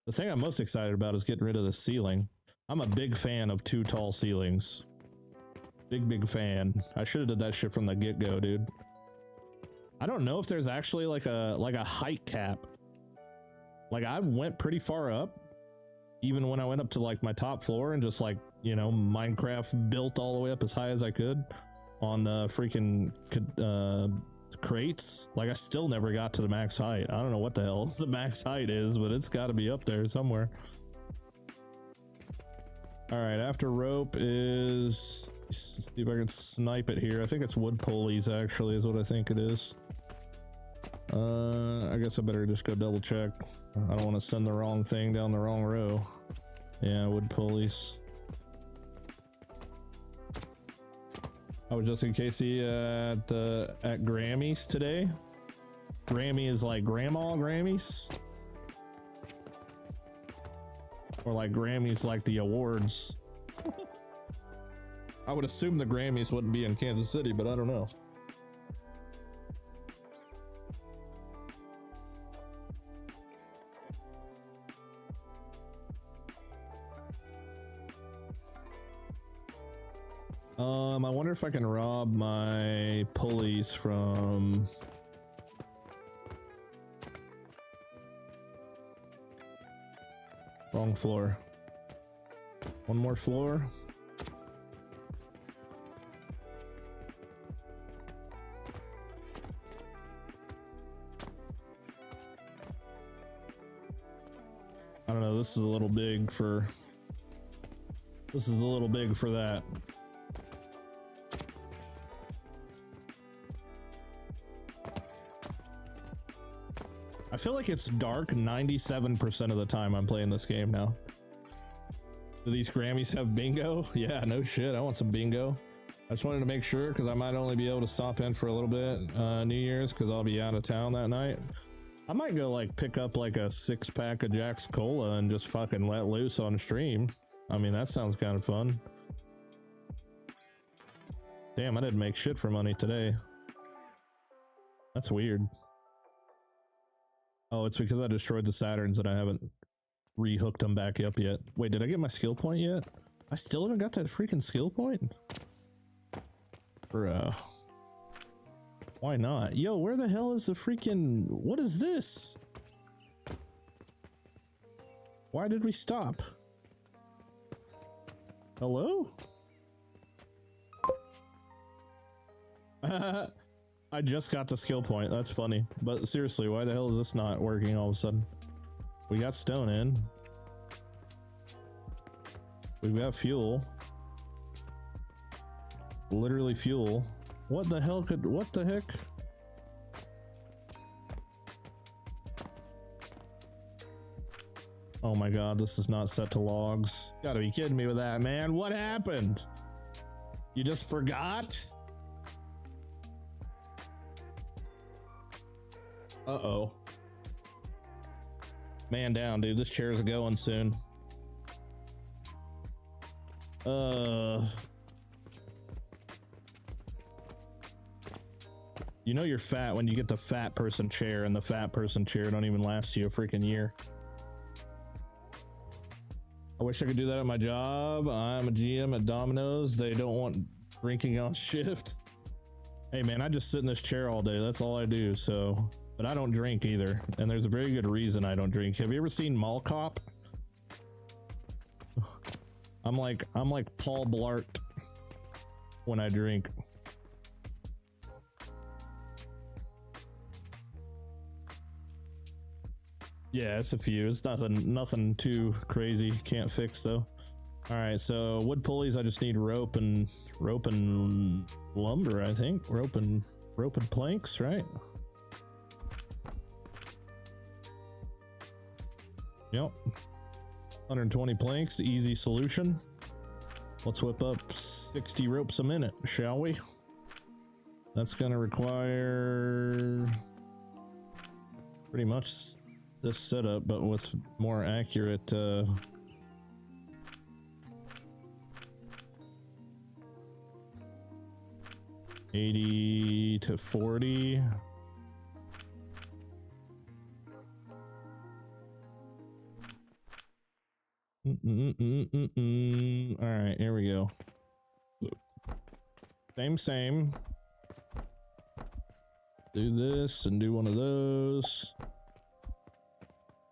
The thing I'm most excited about is getting rid of the ceiling. I'm a big fan of too tall ceilings. Big fan. I should have did that shit from the get-go, dude. I don't know if there's actually like a height cap. Like I went pretty far up, even when I went up to like my top floor and just like, you know, Minecraft built all the way up as high as I could on the freaking crates. Like I still never got to the max height. I don't know what the hell the max height is, but it's got to be up there somewhere. All right, after rope is, see if I can snipe it here. I think it's wood pulleys actually is what I think it is. I guess I better just go double check. I don't want to send the wrong thing down the wrong row. Yeah, wood pulleys. I was just in Casey at Grammys today. Grammy is like grandma Grammys, or like Grammys like the awards. I would assume the Grammys wouldn't be in Kansas City, but I don't know. I wonder if I can rob my pulleys from wrong floor. One more floor. I don't know, this is a little big for that. I feel like it's dark 97% of the time I'm playing this game now. Do these Grammys have bingo? Yeah, no shit. I want some bingo. I just wanted to make sure because I might only be able to stop in for a little bit New Year's because I'll be out of town that night. I might go like pick up like a 6-pack of Jack's Cola and just fucking let loose on stream. I mean, that sounds kind of fun. Damn, I didn't make shit for money today. That's weird. Oh, it's because I destroyed the Saturns and I haven't rehooked them back up yet. Wait, did I get my skill point yet? I still haven't got that freaking skill point? Bro. Why not? Yo, where the hell is the freaking... What is this? Why did we stop? Hello? I just got the skill point. That's funny. But seriously, why the hell is this not working all of a sudden? We got stone in. We've got fuel. Literally fuel. What the hell could... What the heck? Oh my god, this is not set to logs. You gotta be kidding me with that, man. What happened? You just forgot? Uh-oh. Man down, dude. This chair's going soon. You know you're fat when you get the fat person chair, and the fat person chair don't even last you a freaking year. I wish I could do that at my job. I'm a GM at Domino's. They don't want drinking on shift. Hey man, I just sit in this chair all day. That's all I do, so... But I don't drink either, and there's a very good reason I don't drink. Have you ever seen Mall Cop? I'm like Paul Blart when I drink. Yeah, it's a few. It's nothing too crazy. Can't fix though. All right, so wood pulleys. I just need rope and lumber. I think rope and planks, right? Yep. 120 planks, easy solution. Let's whip up 60 ropes a minute, shall we? That's gonna require pretty much this setup, but with more accurate 80 to 40. All right, here we go. Same. Do this and do one of those.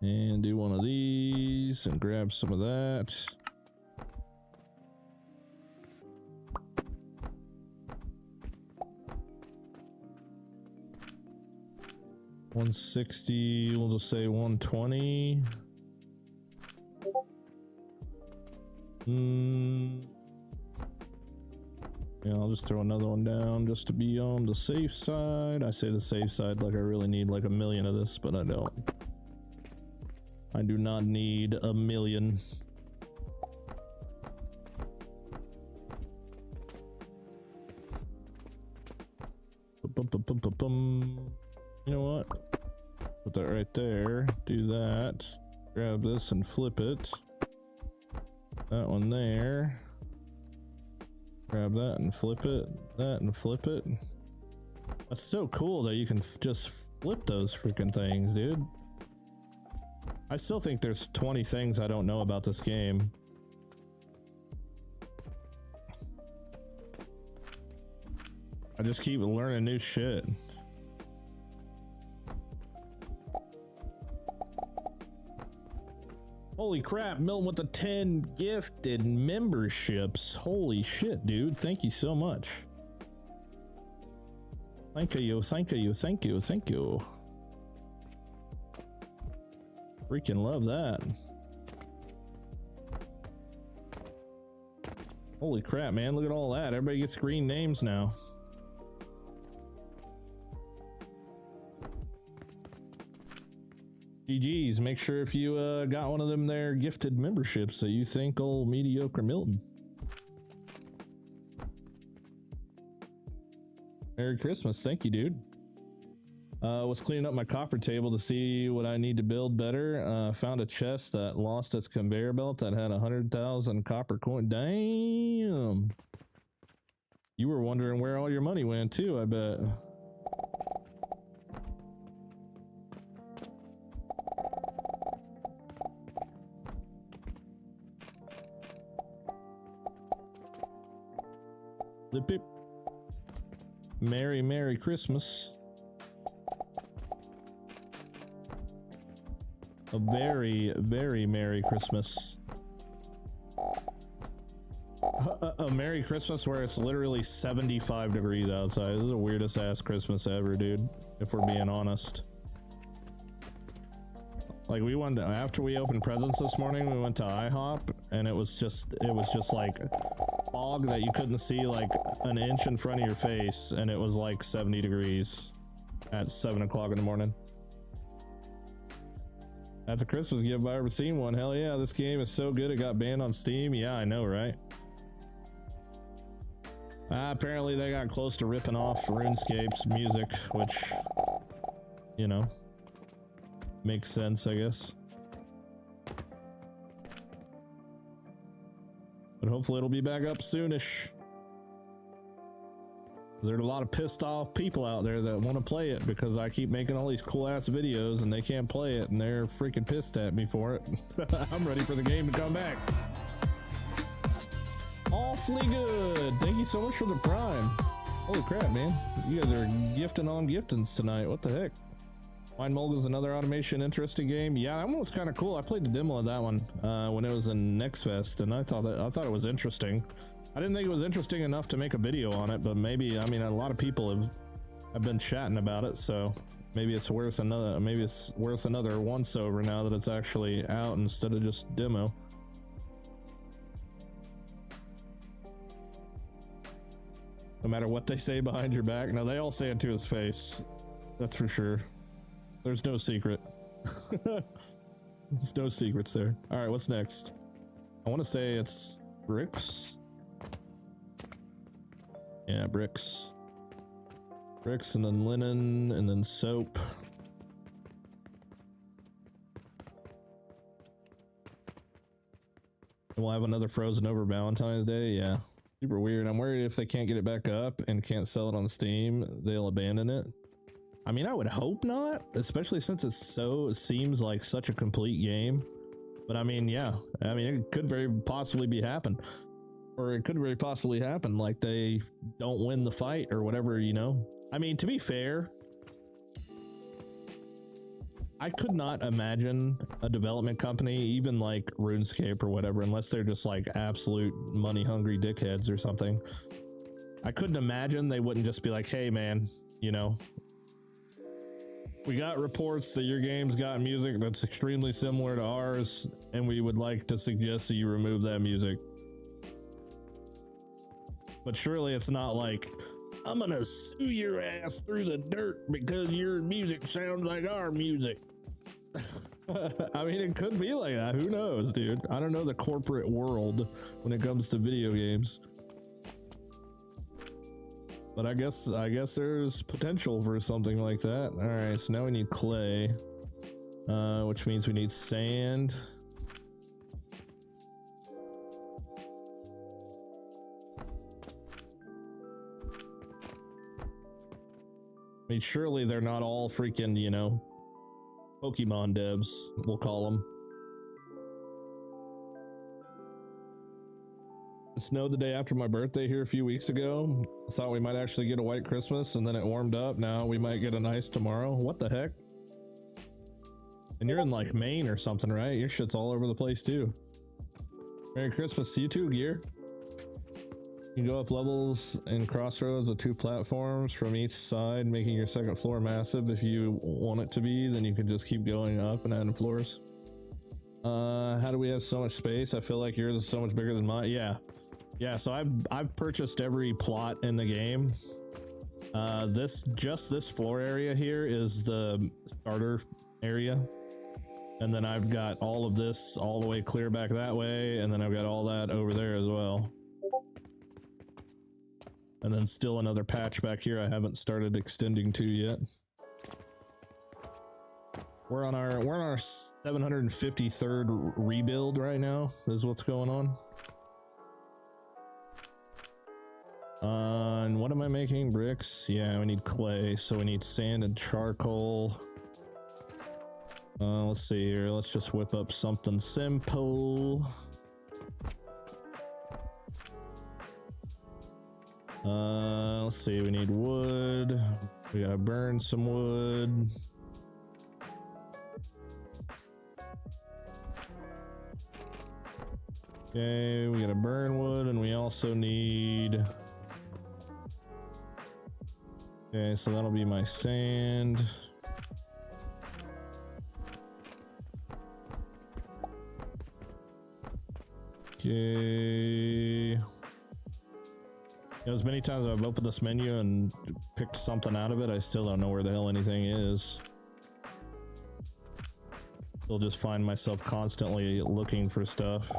And do one of these and grab some of that. $160, we'll just say 120. Yeah, I'll just throw another one down just to be on the safe side. I say the safe side like I really need like 1 million of this, but I don't. I do not need 1 million. You know what? Put that right there. Do that. Grab this and flip it. That one there. Grab that and flip it. That and flip it. That's so cool that you can just flip those freaking things, dude. I still think there's 20 things I don't know about this game. I just keep learning new shit. Holy crap, Milton with the 10 gifted memberships. Holy shit, dude. Thank you so much. Thank you. Freaking love that. Holy crap, man. Look at all that. Everybody gets green names now. GG's, make sure if you got one of them there gifted memberships that you think old mediocre Milton. Merry Christmas, thank you, dude. Was cleaning up my copper table to see what I need to build better. Found a chest that lost its conveyor belt that had 100,000 copper coin. Damn. You were wondering where all your money went too, I bet. Blip. Merry Christmas. A very Merry Christmas. A Merry Christmas where it's literally 75 degrees outside. This is the weirdest ass Christmas ever, dude, if we're being honest. Like, we went to, after we opened presents this morning, we went to IHOP and it was just like fog that you couldn't see like an inch in front of your face, and it was like 70 degrees at 7 o'clock in the morning. That's a Christmas gift if I ever seen one. Hell yeah, this game is so good it got banned on Steam. Yeah, I know, right? Apparently they got close to ripping off RuneScape's music, which, you know, makes sense, I guess. But hopefully it'll be back up soonish. There's a lot of pissed off people out there that want to play it because I keep making all these cool ass videos and they can't play it and they're freaking pissed at me for it. I'm ready for the game to come back. Awfully good. Thank you so much for the prime. Holy crap, man. You guys are gifting on giftings tonight. What the heck? Mind Mulga's another automation interesting game. Yeah, that one was kind of cool. I played the demo of that one when it was in Next Fest, and I thought it was interesting. I didn't think it was interesting enough to make a video on it, but maybe, I mean, a lot of people have been chatting about it, so maybe it's worth another once over now that it's actually out instead of just demo. No matter what they say behind your back. No, they all say it to his face. That's for sure. There's no secret. There's no secrets there. All right, what's next? I want to say it's bricks. Yeah, bricks. Bricks, and then linen, and then soap. And we'll have another frozen over Valentine's Day. Yeah, super weird. I'm worried if they can't get it back up and can't sell it on Steam, they'll abandon it. I mean, I would hope not, especially since it seems like such a complete game. But I mean, yeah, I mean, it could very possibly be happening. or it could very possibly happen, like they don't win the fight or whatever, you know. I mean, to be fair, I could not imagine a development company, even like RuneScape or whatever, unless they're just like absolute money hungry dickheads or something. I couldn't imagine they wouldn't just be like, hey man, you know, we got reports that your game's got music that's extremely similar to ours, and we would like to suggest that you remove that music. But surely it's not like, I'm gonna sue your ass through the dirt because your music sounds like our music. I mean, it could be like that. Who knows, dude? I don't know the corporate world when it comes to video games. But I guess there's potential for something like that. All right, so now we need clay, which means we need sand. I mean, surely they're not all freaking, you know, Pokemon devs, we'll call them. It snowed the day after my birthday here a few weeks ago. I thought we might actually get a white Christmas, and then it warmed up. Now we might get a nice tomorrow. What the heck? And you're in like Maine or something, right? Your shit's all over the place too. Merry Christmas to you too, Gear. You can go up levels in crossroads with 2 platforms from each side, making your second floor massive. If you want it to be, then you can just keep going up and adding floors. How do we have so much space? I feel like yours is so much bigger than mine. Yeah, so I've purchased every plot in the game. This floor area here is the starter area. And then I've got all of this all the way clear back that way, and then I've got all that over there as well. And then still another patch back here I haven't started extending to yet. We're on our 753rd rebuild right now, is what's going on. And what am I making? Bricks? Yeah, we need clay, so we need sand and charcoal. Let's see here. Let's just whip up something simple. Let's see. We need wood. We gotta burn some wood. Okay, we gotta burn wood, and we also need... Okay, so that'll be my sand. Okay. As many times as I've opened this menu and picked something out of it, I still don't know where the hell anything is. Still just find myself constantly looking for stuff.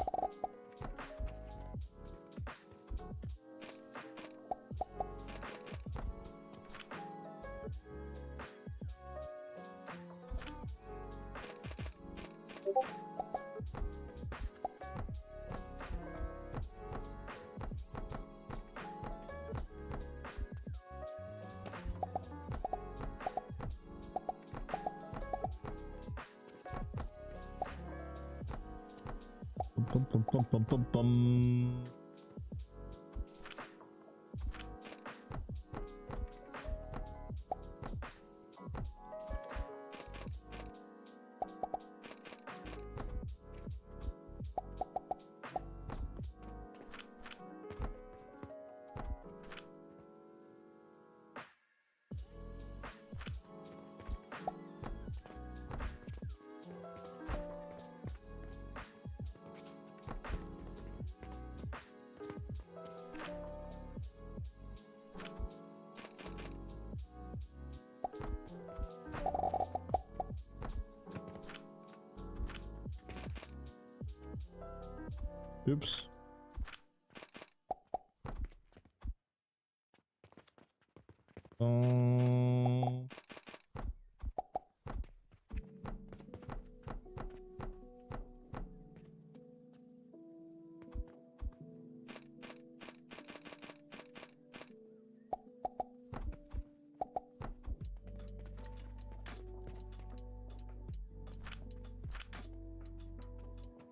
Bum. Oops.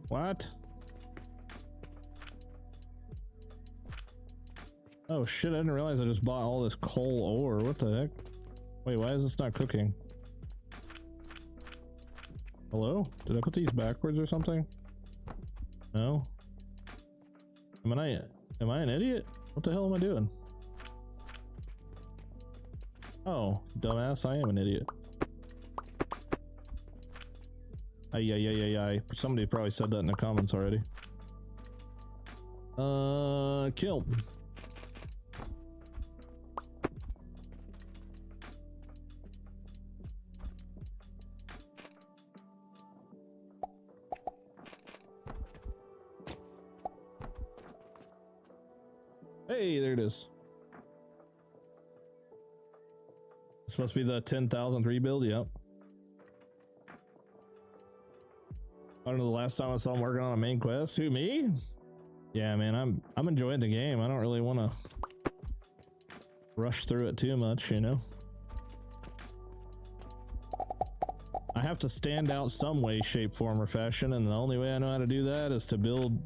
What? Oh shit, I didn't realize I just bought all this coal ore. What the heck? Wait, why is this not cooking? Hello? Did I put these backwards or something? No? Am I an idiot? What the hell am I doing? Oh, dumbass, I am an idiot. Ay. Somebody probably said that in the comments already. Kill. Hey, there it is. This must be the 10,000th rebuild, yep. I don't know the last time I saw him working on a main quest. Who, me? Yeah, man, I'm enjoying the game. I don't really want to rush through it too much, you know? I have to stand out some way, shape, form, or fashion, and the only way I know how to do that is to build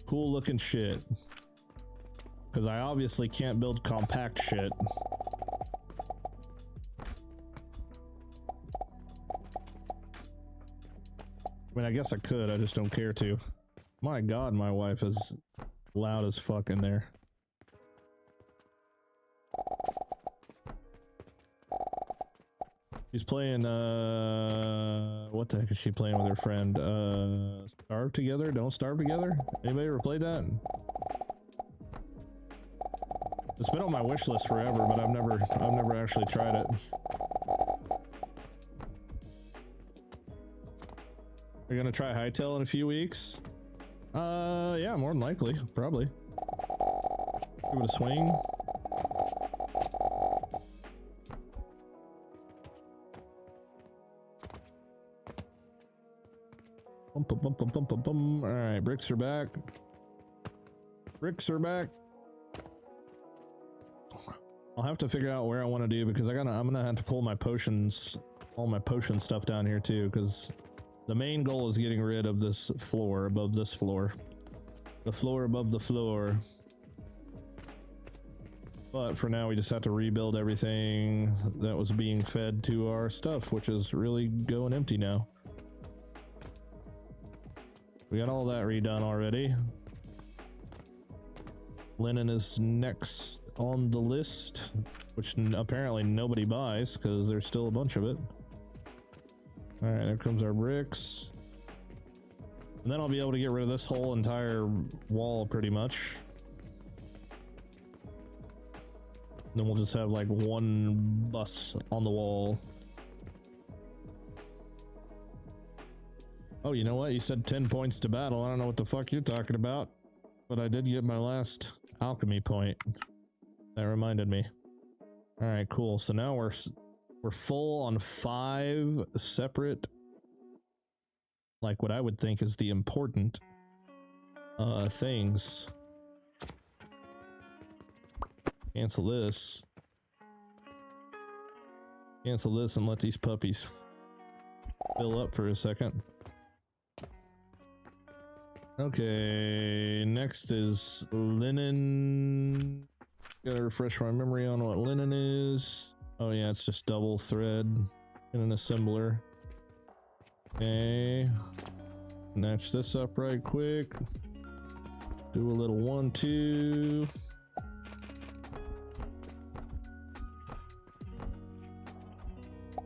cool looking shit. Because I obviously can't build compact shit. I mean, I guess I could, I just don't care to. My god, my wife is loud as fuck in there. She's playing, what the heck is she playing with her friend? Starve Together? Don't Starve Together? Anybody ever played that? It's been on my wish list forever, but I've never actually tried it. We're gonna try Hightail in a few weeks. Yeah, more than likely, probably. Give it a swing. All right, bricks are back. Bricks are back. I'll have to figure out where I want to do because I'm gonna have to pull my potions, all my potion stuff down here too, because the main goal is getting rid of this floor above this floor. The floor above the floor. But for now we just have to rebuild everything that was being fed to our stuff, which is really going empty now. We got all that redone already. Linen is next on the list, which apparently nobody buys because there's still a bunch of it. All right, there comes our bricks. And then I'll be able to get rid of this whole entire wall pretty much. And then we'll just have like one bus on the wall. Oh, you know what? You said 10 points to battle. I don't know what the fuck you're talking about, but I did get my last alchemy point. That reminded me. All right, cool. So now we're full on 5 separate, like what I would think is the important things. Cancel this. Cancel this and let these puppies fill up for a second. Okay, next is linen. Gotta refresh my memory on what linen is. Oh yeah, it's just double thread in an assembler. Okay, match this up right quick. Do a little 1, 2.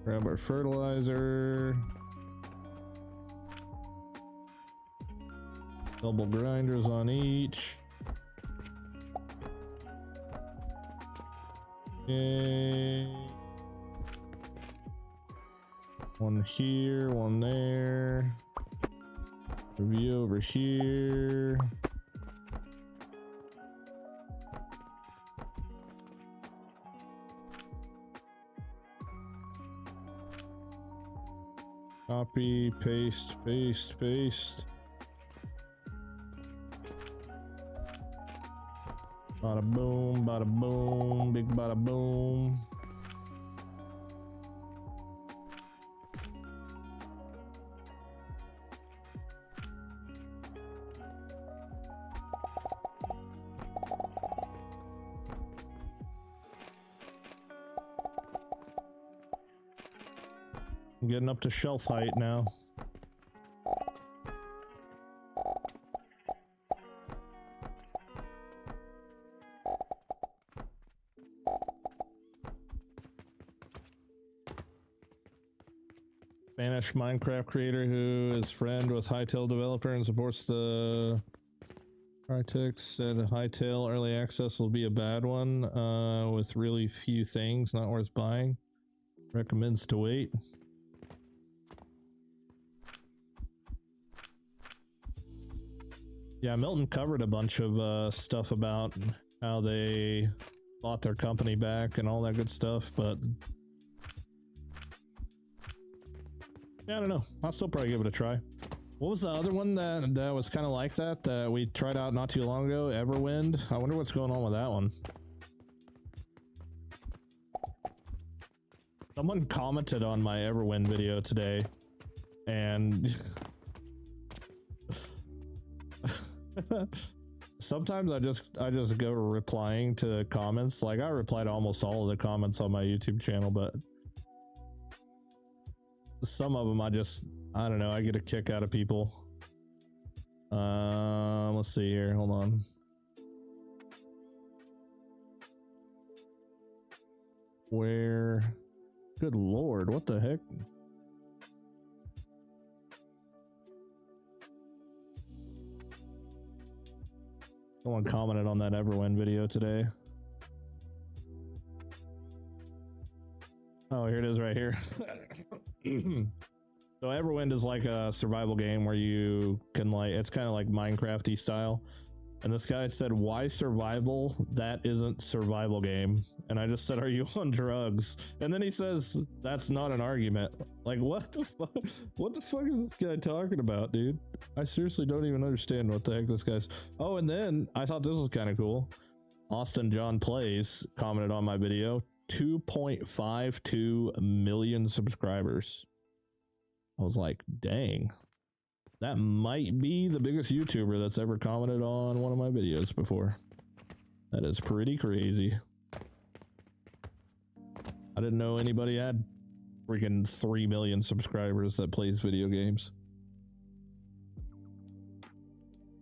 Grab our fertilizer. Double grinders on each. Okay. One here, one there. Review over here. Copy, paste, paste, paste. Bada boom, big bada boom. I'm getting up to shelf height now. Spanish Minecraft creator who is friend with Hightail developer and supports the Arctic said Hightail early access will be a bad one with really few things, not worth buying. Recommends to wait. Yeah, Milton covered a bunch of stuff about how they bought their company back and all that good stuff, but yeah, I don't know. I'll still probably give it a try. What was the other one that was kind of like that we tried out not too long ago? Everwind? I wonder what's going on with that one. Someone commented on my Everwind video today, and sometimes I just go replying to comments. Like, I reply to almost all of the comments on my YouTube channel, but some of them I don't know, I get a kick out of people. Let's see here, hold on. Where? Good lord, what the heck? Someone commented on that Everwind video today. Oh, here it is right here. So Everwind is like a survival game where you can, like, it's kind of like Minecraft-y style. And this guy said, why survival? That isn't survival game. And I just said, are you on drugs? And then he says, that's not an argument. Like, what the fuck? What the fuck is this guy talking about, dude? I seriously don't even understand what the heck this guy's. Oh, and then I thought this was kind of cool. Austin John Plays commented on my video. 2.52 million subscribers. I was like, dang. That might be the biggest YouTuber that's ever commented on one of my videos before. That is pretty crazy. I didn't know anybody had freaking 3 million subscribers that plays video games.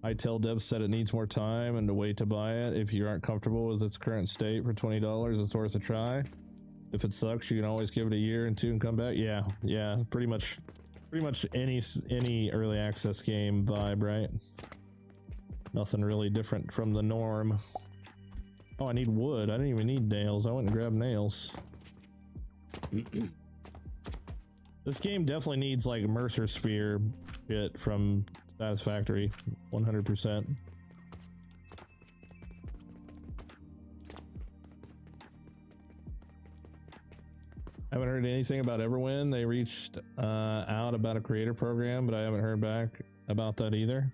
Hightail Dev said it needs more time and to wait to buy it. If you aren't comfortable with its current state for $20, it's worth a try. If it sucks, you can always give it a year and two and come back. Yeah, pretty much any early access game vibe, right? Nothing really different from the norm. Oh, I need wood. I didn't even need nails. I went and grabbed nails. This game definitely needs like Mercer Sphere shit from Satisfactory, 100%. I haven't heard anything about Everwind. They reached out about a creator program, but I haven't heard back about that either.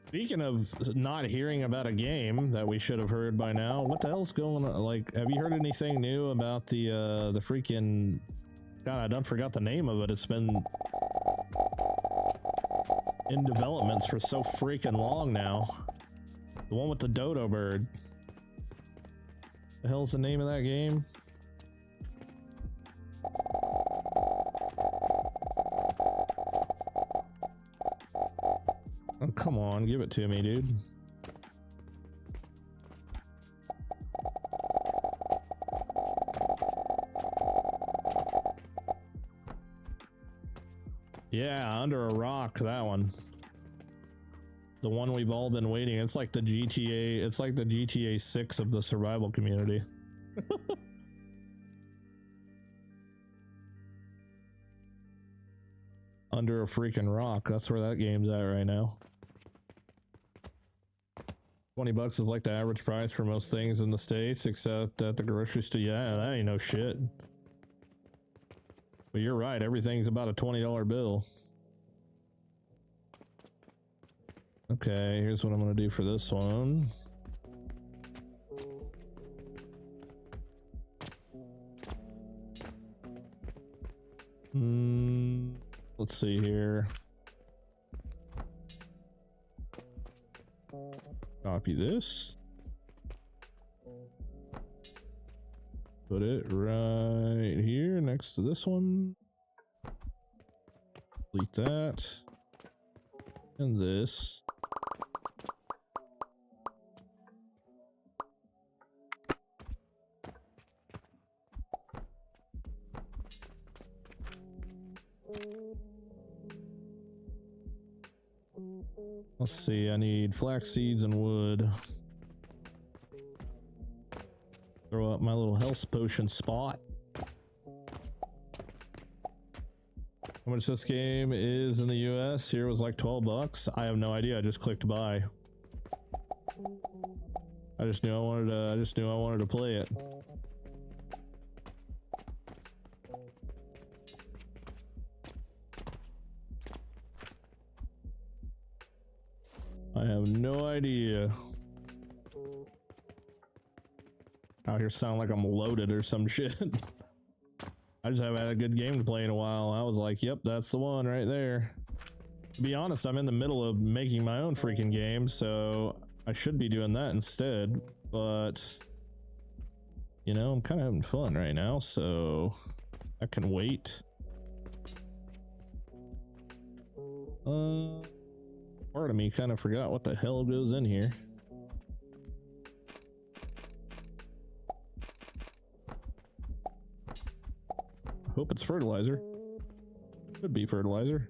Speaking of not hearing about a game that we should have heard by now, what the hell's going on? Like, have you heard anything new about the freaking... God, I done forgot the name of it. It's been in developments for so freaking long now. The one with the dodo bird. The hell's the name of that game? Oh, come on, give it to me, dude. Yeah, Under a Rock, that one. The one we've all been waiting. It's like the GTA, it's like the GTA 6 of the survival community. Under a freaking rock. That's where that game's at right now. $20 is like the average price for most things in the States, except at the grocery store. Yeah, that ain't no shit. But you're right, everything's about a $20 bill. Okay, here's what I'm gonna do for this one. Let's see here. Copy this. Put it right here next to this one. Delete that. And this. Let's see, I need flax seeds and wood. Throw up my little health potion spot. How much this game is in the US? Here was like 12 bucks. I have no idea. I just clicked buy. I just knew I wanted to play it. I have no idea. Out here sound like I'm loaded or some shit. I just haven't had a good game to play in a while. I was like, yep, that's the one right there. To be honest, I'm in the middle of making my own freaking game, so I should be doing that instead. But, you know, I'm kind of having fun right now, so I can wait. Part of me kind of forgot what the hell goes in here. Hope it's fertilizer. Could be fertilizer.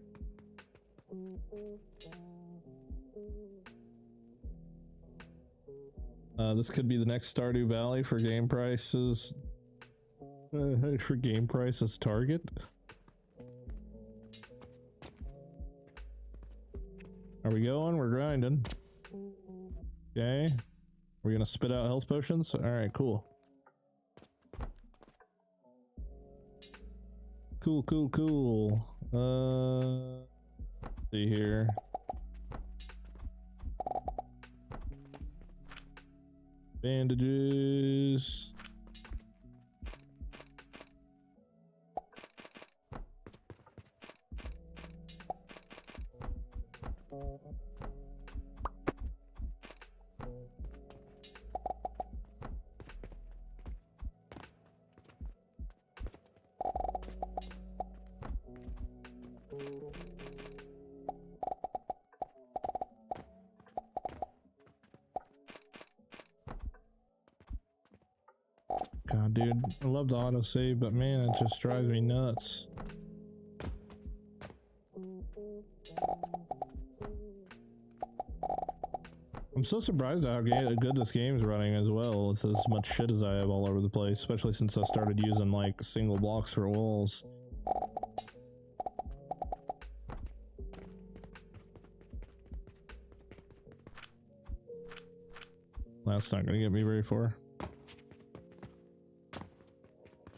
This could be the next Stardew Valley for game prices. For game prices target. Are we going? We're grinding. Okay. We're gonna spit out health potions? Alright, cool. Cool. See here. Bandages. God, dude, I love the autosave, but man, it just drives me nuts. I'm so surprised at how good this game is running as well. It's as much shit as I have all over the place, especially since I started using like single blocks for walls. That's not gonna get me very far.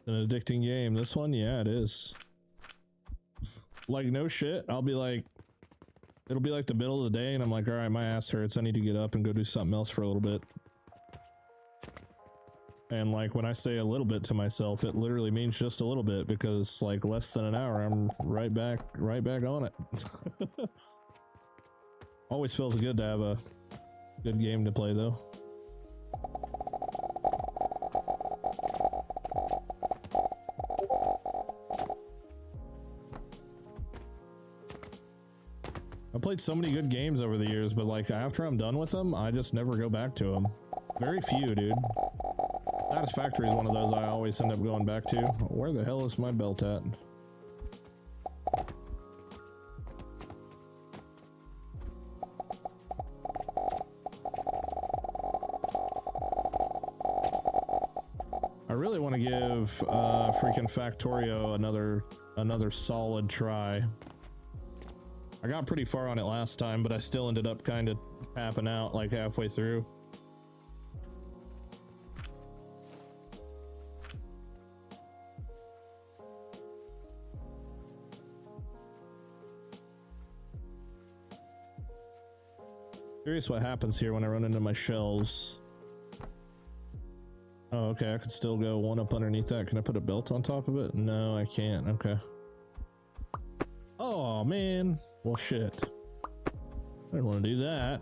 An addicting game. This one, yeah, it is. Like, no shit, I'll be like, it'll be like the middle of the day and I'm like, all right, my ass hurts, I need to get up and go do something else for a little bit. And like, when I say a little bit to myself, it literally means just a little bit, because like less than an hour I'm right back on it. Always feels good to have a good game to play though. I played so many good games over the years, but like after I'm done with them, I just never go back to them. Very few, dude. Satisfactory is one of those I always end up going back to. Where the hell is my belt at? I really want to give freaking Factorio another solid try. I got pretty far on it last time, but I still ended up kind of tapping out like halfway through. Curious what happens here when I run into my shelves. Oh, okay, I could still go one up underneath that. Can I put a belt on top of it? No, I can't. Okay. Oh, man. Well, shit. I didn't want to do that.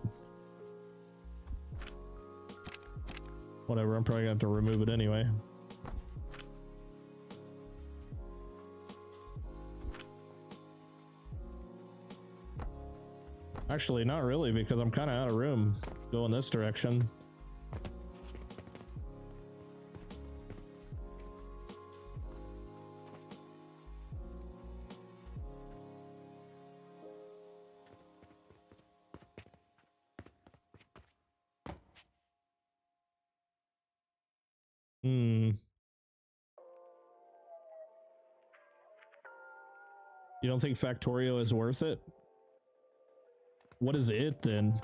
Whatever, I'm probably gonna have to remove it anyway. Actually, not really, because I'm kind of out of room going this direction. You don't think Factorio is worth it? What is it then?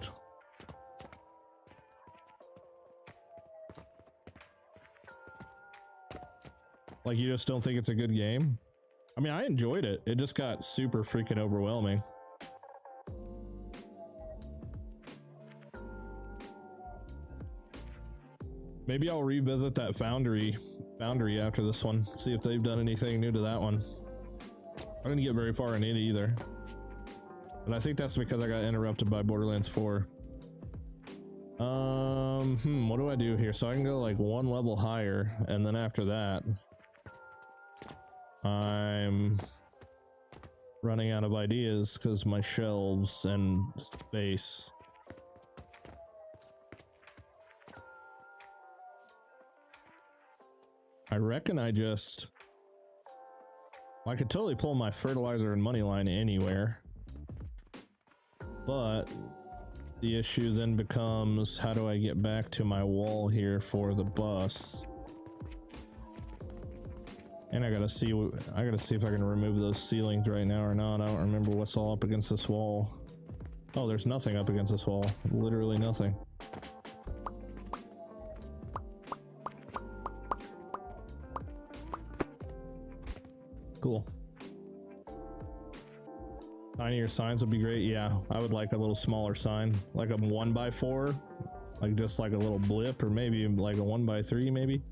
Like, you just don't think it's a good game? I mean, I enjoyed it. It just got super freaking overwhelming. Maybe I'll revisit that Foundry after this one. See if they've done anything new to that one. I didn't get very far in it either. But I think that's because I got interrupted by Borderlands 4. What do I do here? So I can go like one level higher, and then after that, I'm running out of ideas because my shelves and space. I reckon I could totally pull my fertilizer and money line anywhere. But the issue then becomes, how do I get back to my wall here for the bus? And I gotta see if I can remove those ceilings right now or not. I don't remember what's all up against this wall. Oh, there's nothing up against this wall. Literally nothing. Cool. Tinier signs would be great. Yeah, I would like a little smaller sign, like a 1x4, like just like a little blip, or maybe like a 1x3 maybe.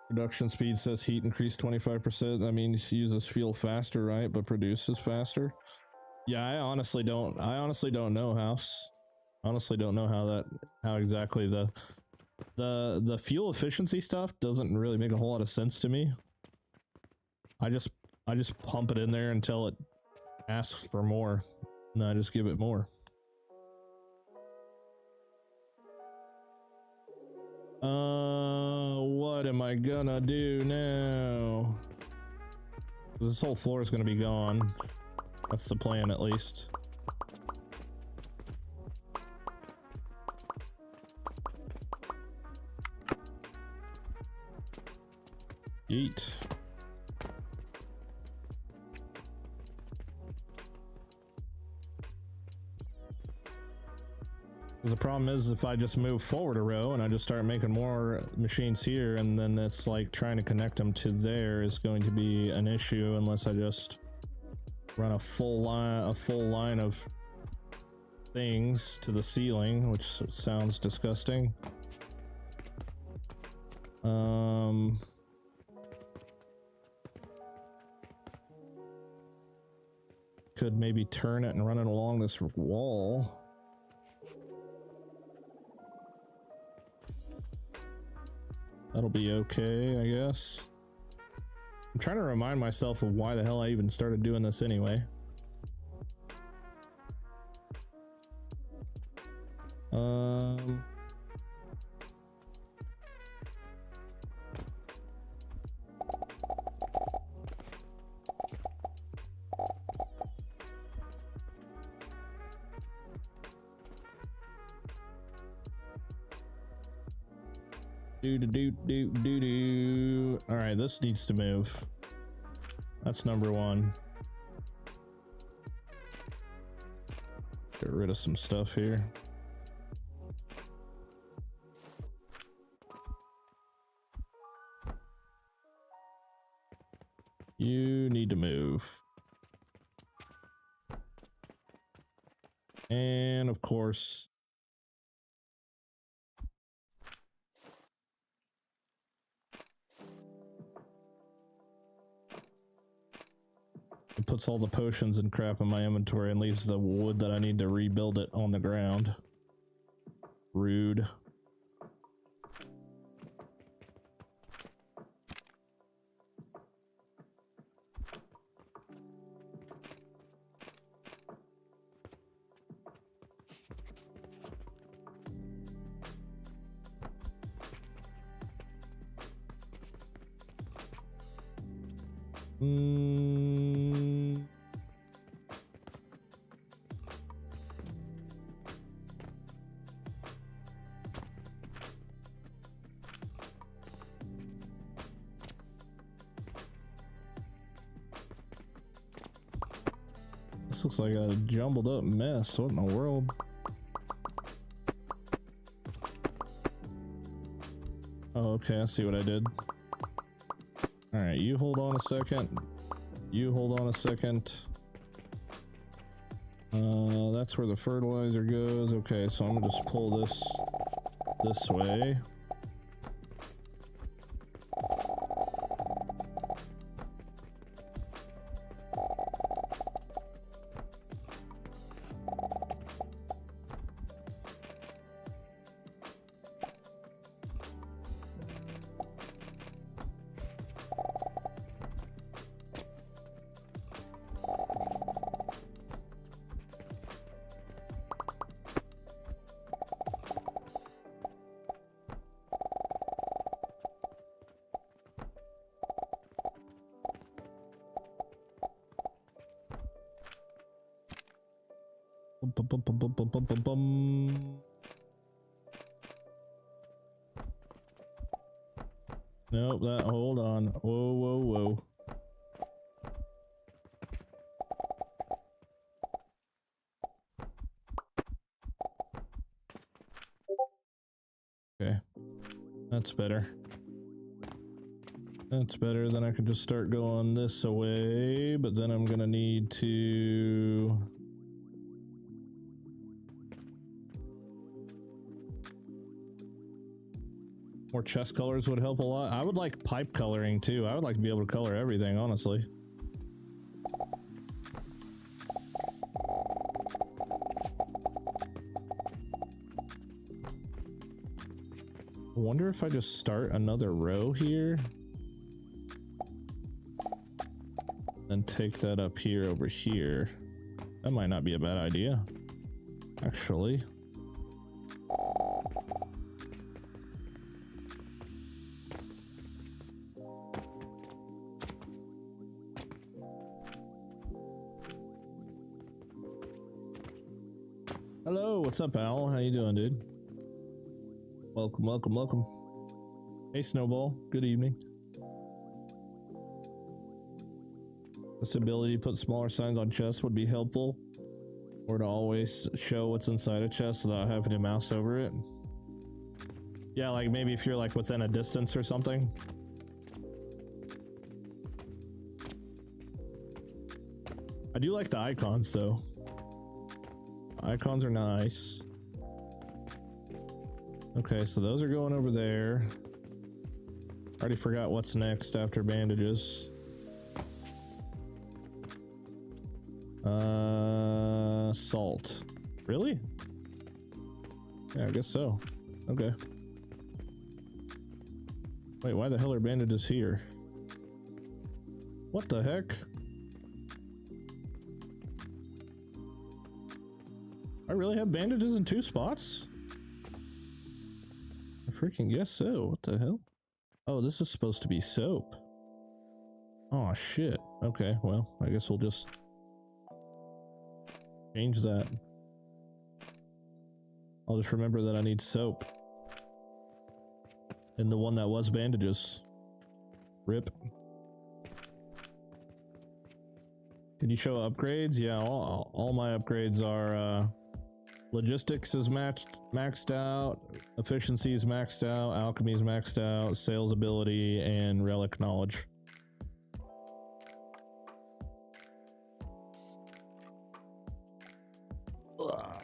Production speed says heat increased 25%. That means uses fuel faster, right? But produces faster. Yeah, I honestly don't know, House. Honestly don't know how exactly the fuel efficiency stuff doesn't really make a whole lot of sense to me. I just pump it in there until it asks for more, and I just give it more. What am I gonna do now? This whole floor is gonna be gone. That's the plan, at least. Yeet. The problem is, if I just move forward a row and I just start making more machines here, and then it's like trying to connect them to there is going to be an issue unless I just run a full line of things to the ceiling, which sounds disgusting. Could maybe turn it and run it along this wall. That'll be okay, I guess. I'm trying to remind myself of why the hell I even started doing this anyway. All right, this needs to move. That's number one. Get rid of some stuff here. You need to move. And of course, it puts all the potions and crap in my inventory and leaves the wood that I need to rebuild it on the ground. Rude. This looks like a jumbled up mess. What in the world? Oh, okay, I see what I did. Alright, you hold on a second. You hold on a second. That's where the fertilizer goes. Okay, so I'm gonna just pull this way. Nope, hold on. Whoa, whoa, whoa. Okay. That's better. That's better. Then I can just start going this away, but then I'm gonna need to... More chest colors would help a lot. I would like pipe coloring too. I would like to be able to color everything, honestly. I wonder if I just start another row here and take that up here over here. That might not be a bad idea, actually. Hello, what's up, Al? How you doing, dude? Welcome, welcome, welcome. Hey, Snowball. Good evening. This ability to put smaller signs on chests would be helpful, or to always show what's inside a chest without having to mouse over it. Yeah, like maybe if you're like within a distance or something. I do like the icons though. Icons are nice. Okay, so those are going over there. Already forgot what's next after bandages. Salt. Really? Yeah, I guess so. Okay. Wait, why the hell are bandages here? What the heck? I really have bandages in 2 spots? I freaking guess so. What the hell? Oh, this is supposed to be soap. Oh shit. Okay, well, I guess we'll just change that. I'll just remember that I need soap. And the one that was bandages. RIP. Can you show upgrades? Yeah, all my upgrades are logistics is maxed out, efficiency is maxed out, alchemy is maxed out, sales ability, and relic knowledge. Wow.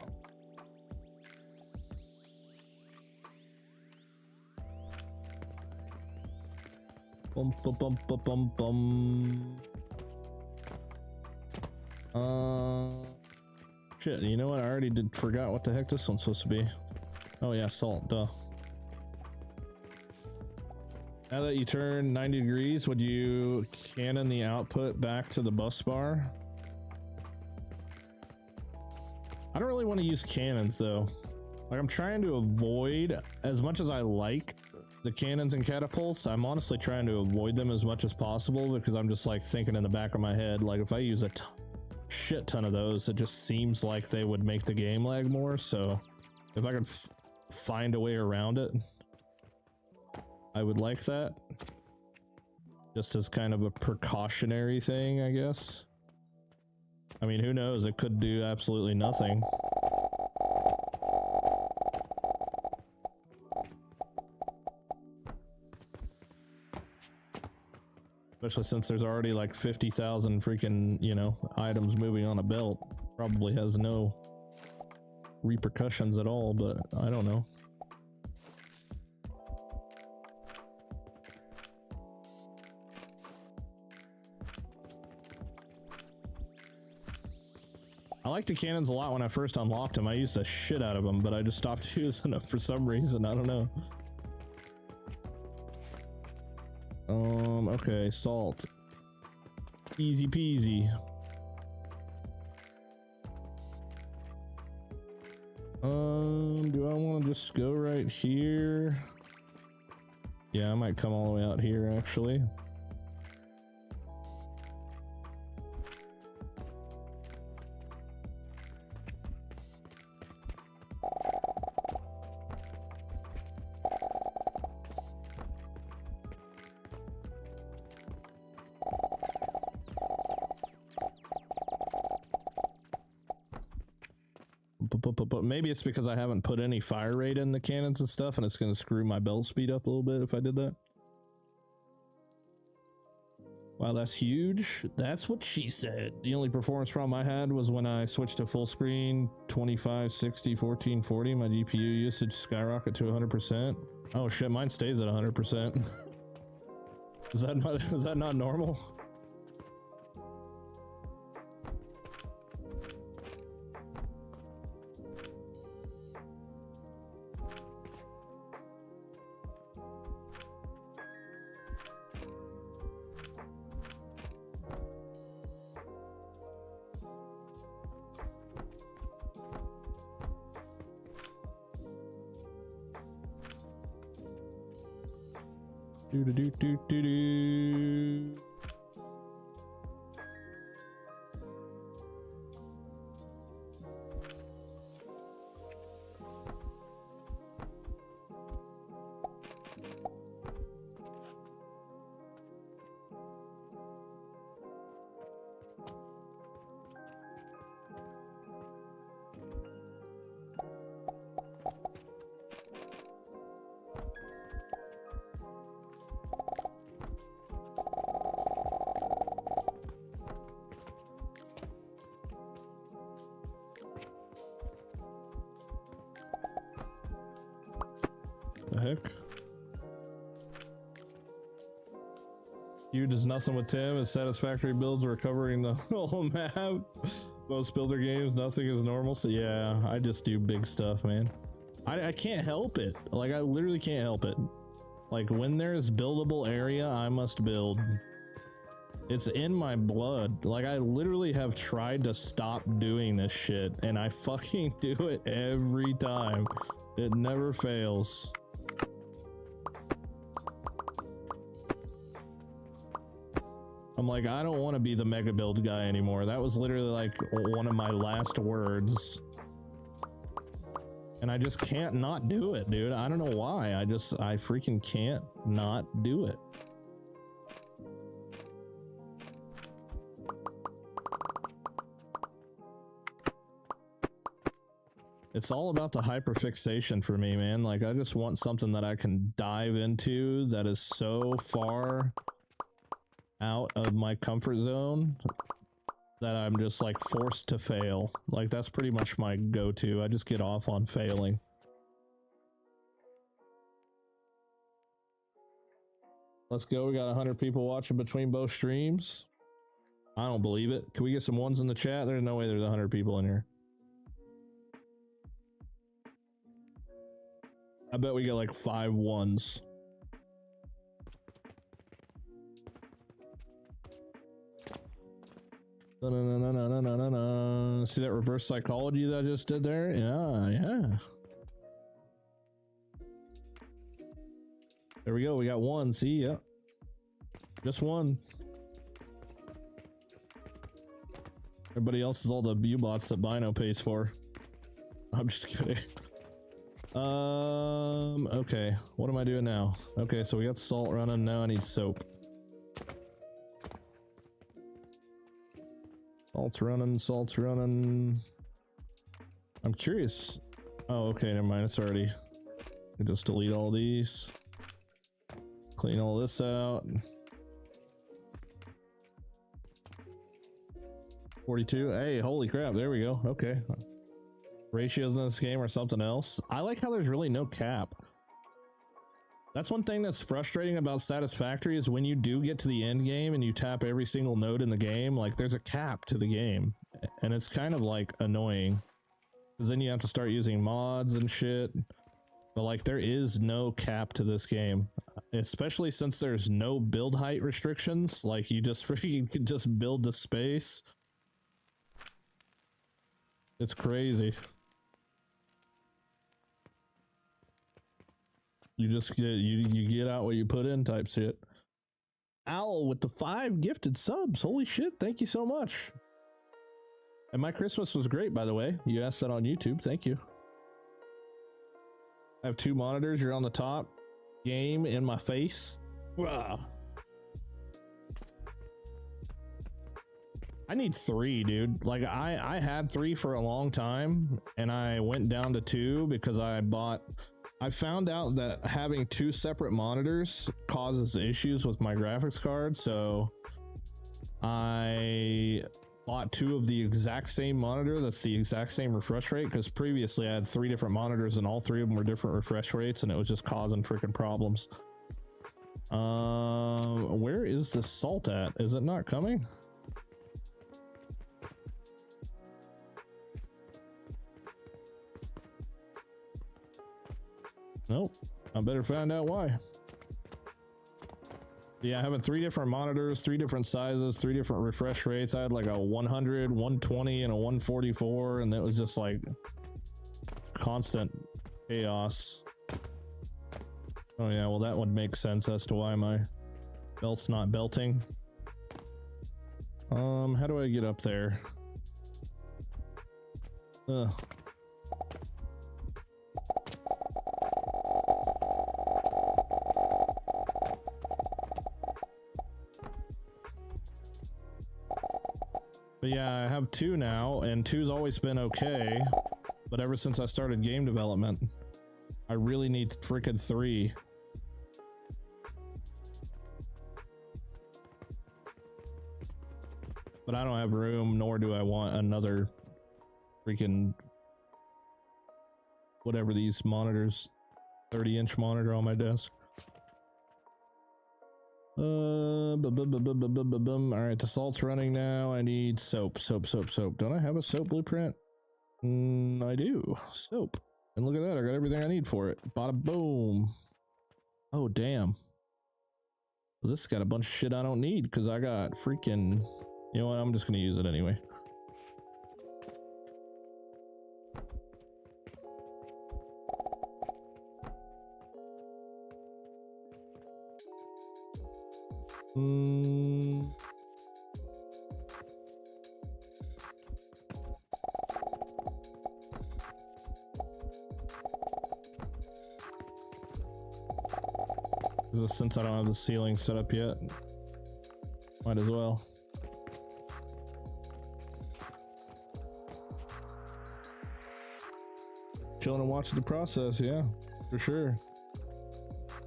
Bum bum bum bum bum bum. Shit, you know what? I already forgot what the heck this one's supposed to be. Oh yeah, salt, duh. Now that you turn 90 degrees, would you cannon the output back to the bus bar? I don't really want to use cannons though. Like, I'm trying to avoid, as much as I like the cannons and catapults, I'm honestly trying to avoid them as much as possible because I'm just like thinking in the back of my head, like if I use a shit ton of those, it just seems like they would make the game lag more. So if I could find a way around it, I would like that. Just as kind of a precautionary thing, I guess. I mean, who knows? It could do absolutely nothing. Especially since there's already like 50,000 freaking, you know, items moving on a belt. Probably has no repercussions at all, but I don't know. I liked the cannons a lot when I first unlocked them. I used the shit out of them, but I just stopped using them for some reason. I don't know. Okay, salt. Easy peasy. Do I want to just go right here? Yeah, I might come all the way out here, actually. But maybe it's because I haven't put any fire rate in the cannons and stuff, and it's going to screw my belt speed up a little bit if I did that. Wow, that's huge. That's what she said. The only performance problem I had was when I switched to full screen, 25, 60, 14, 40. My GPU usage skyrocketed to 100%. Oh shit, mine stays at 100%. Is that not normal? Do. The heck? You does nothing with Tim. His satisfactory builds are covering the whole map. Most builder games, nothing is normal. So yeah, I just do big stuff, man. I can't help it. Like, I literally can't help it. Like, when there's buildable area, I must build. It's in my blood. Like, I literally have tried to stop doing this shit, and I fucking do it every time. It never fails. I'm like, I don't want to be the mega build guy anymore. That was literally like one of my last words. And I just can't not do it, dude. I don't know why. I freaking can't not do it. It's all about the hyperfixation for me, man. Like, I just want something that I can dive into that is so far out of my comfort zone that I'm just like forced to fail. Like, that's pretty much my go-to. I just get off on failing. Let's go. We got 100 people watching between both streams. I don't believe it. Can we get some ones in the chat? There's no way there's 100 people in here. I bet we get like 5 ones. No. See that reverse psychology that I just did there? Yeah. There we go. We got one. See, yeah. Just one. Everybody else is all the U-bots that Bino pays for. I'm just kidding. Okay. What am I doing now? Okay, so we got salt running. Now I need soap. Salt's running, salt's running. I'm curious. Oh, okay, never mind. It's already. I just delete all these. Clean all this out. 42. Hey, holy crap. There we go. Okay. Ratios in this game are something else. I like how there's really no cap. That's one thing that's frustrating about Satisfactory is when you do get to the end game and you tap every single node in the game, like there's a cap to the game. And it's kind of like annoying. Because then you have to start using mods and shit. But like there is no cap to this game. Especially since there's no build height restrictions. Like you just freaking can just build the space. It's crazy. You just get you get out what you put in type shit. Owl with the 5 gifted subs. Holy shit, thank you so much. And my Christmas was great, by the way. You asked that on YouTube. Thank you. I have 2 monitors. You're on the top. Game in my face. Wow. I need 3, dude. Like I had 3 for a long time and I went down to 2 because I found out that having 2 separate monitors causes issues with my graphics card, so I bought 2 of the exact same monitor that's the exact same refresh rate, because previously I had 3 different monitors and all 3 of them were different refresh rates and it was just causing freaking problems. Where is the salt at? Is it not coming? Nope. I better find out why. Yeah, having 3 different monitors, 3 different sizes, 3 different refresh rates. I had like a 100, 120, and a 144, and it was just like constant chaos. Oh yeah, well that would make sense as to why my belt's not belting. How do I get up there? Ugh. But yeah, I have 2 now, and 2's always been okay. But ever since I started game development, I really need freaking 3. But I don't have room, nor do I want another freaking whatever these monitors, 30-inch monitor on my desk. All right, the salt's running now. I need soap. Don't I have a soap blueprint? I do. Soap. And look at that, I got everything I need for it. Bada boom. Oh damn. Well, this got a bunch of shit I don't need because I got freaking, you know what, I'm just gonna use it anyway. Since I don't have the ceiling set up yet, might as well. Chilling and watching the process, yeah, for sure.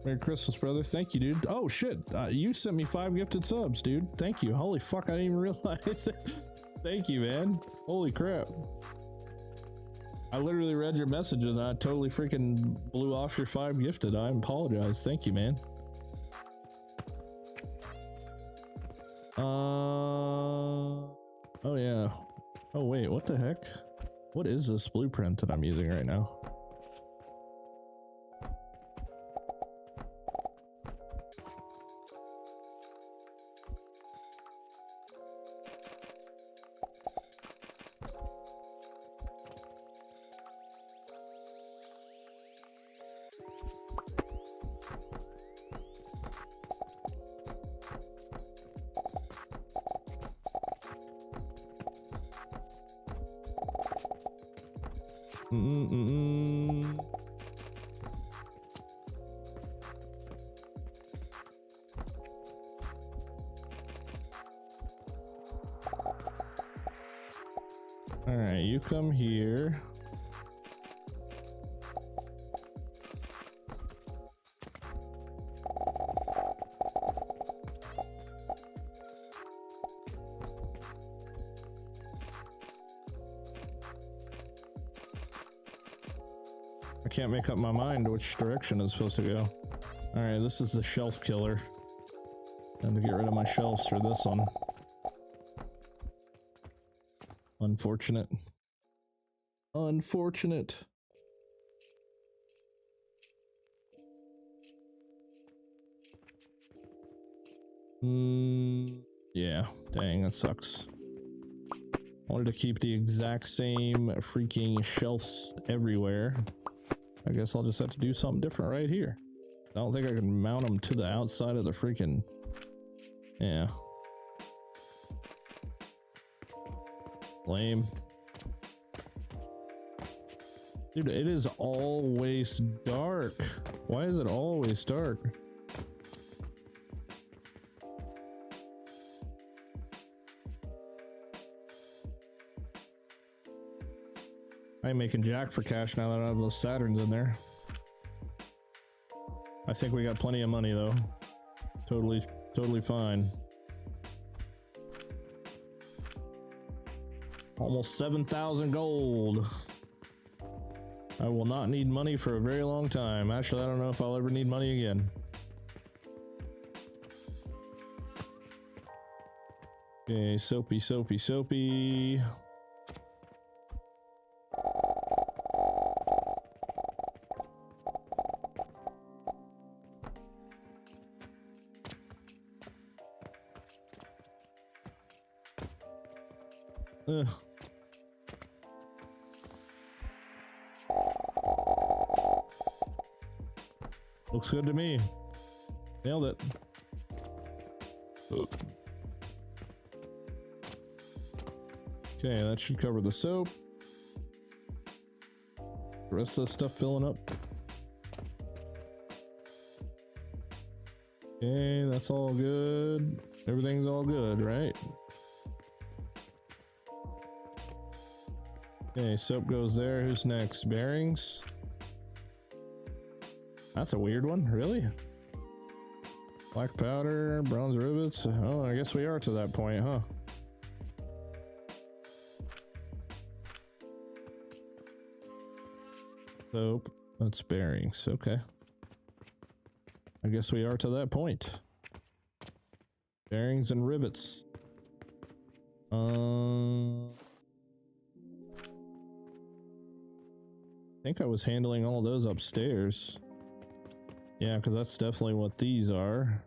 Merry Christmas, brother. Thank you, dude. Oh shit, you sent me 5 gifted subs, dude. Thank you. Holy fuck, I didn't even realize it. Thank you, man. Holy crap. I literally read your message and I totally freaking blew off your 5 gifted. I apologize. Thank you, man. Oh yeah. Oh wait, what the heck? What is this blueprint that I'm using right now? All right, you come here. I can't make up my mind which direction it's supposed to go. All right, this is the shelf killer. Time to get rid of my shelves for this one. Unfortunate. Unfortunate. Yeah, dang, that sucks. I wanted to keep the exact same freaking shelves everywhere. I guess I'll just have to do something different right here. I don't think I can mount them to the outside of the freaking... Yeah. Lame. Dude, it is always dark. Why is it always dark? I'm making jack for cash now that I have those Saturns in there. I think we got plenty of money though. Totally fine. Almost 7,000 gold. I will not need money for a very long time. Actually, I don't know if I'll ever need money again. Okay, soapy. Ugh. Looks good to me. Nailed it. Okay, that should cover the soap. The rest of the stuff filling up. Okay, that's all good. Everything's all good, right? Okay, soap goes there. Who's next? Bearings? That's a weird one, really? Black powder, bronze rivets. Oh, I guess we are to that point, huh? Soap, that's bearings, okay. I guess we are to that point. Bearings and rivets. I think I was handling all those upstairs. Yeah, because that's definitely what these are.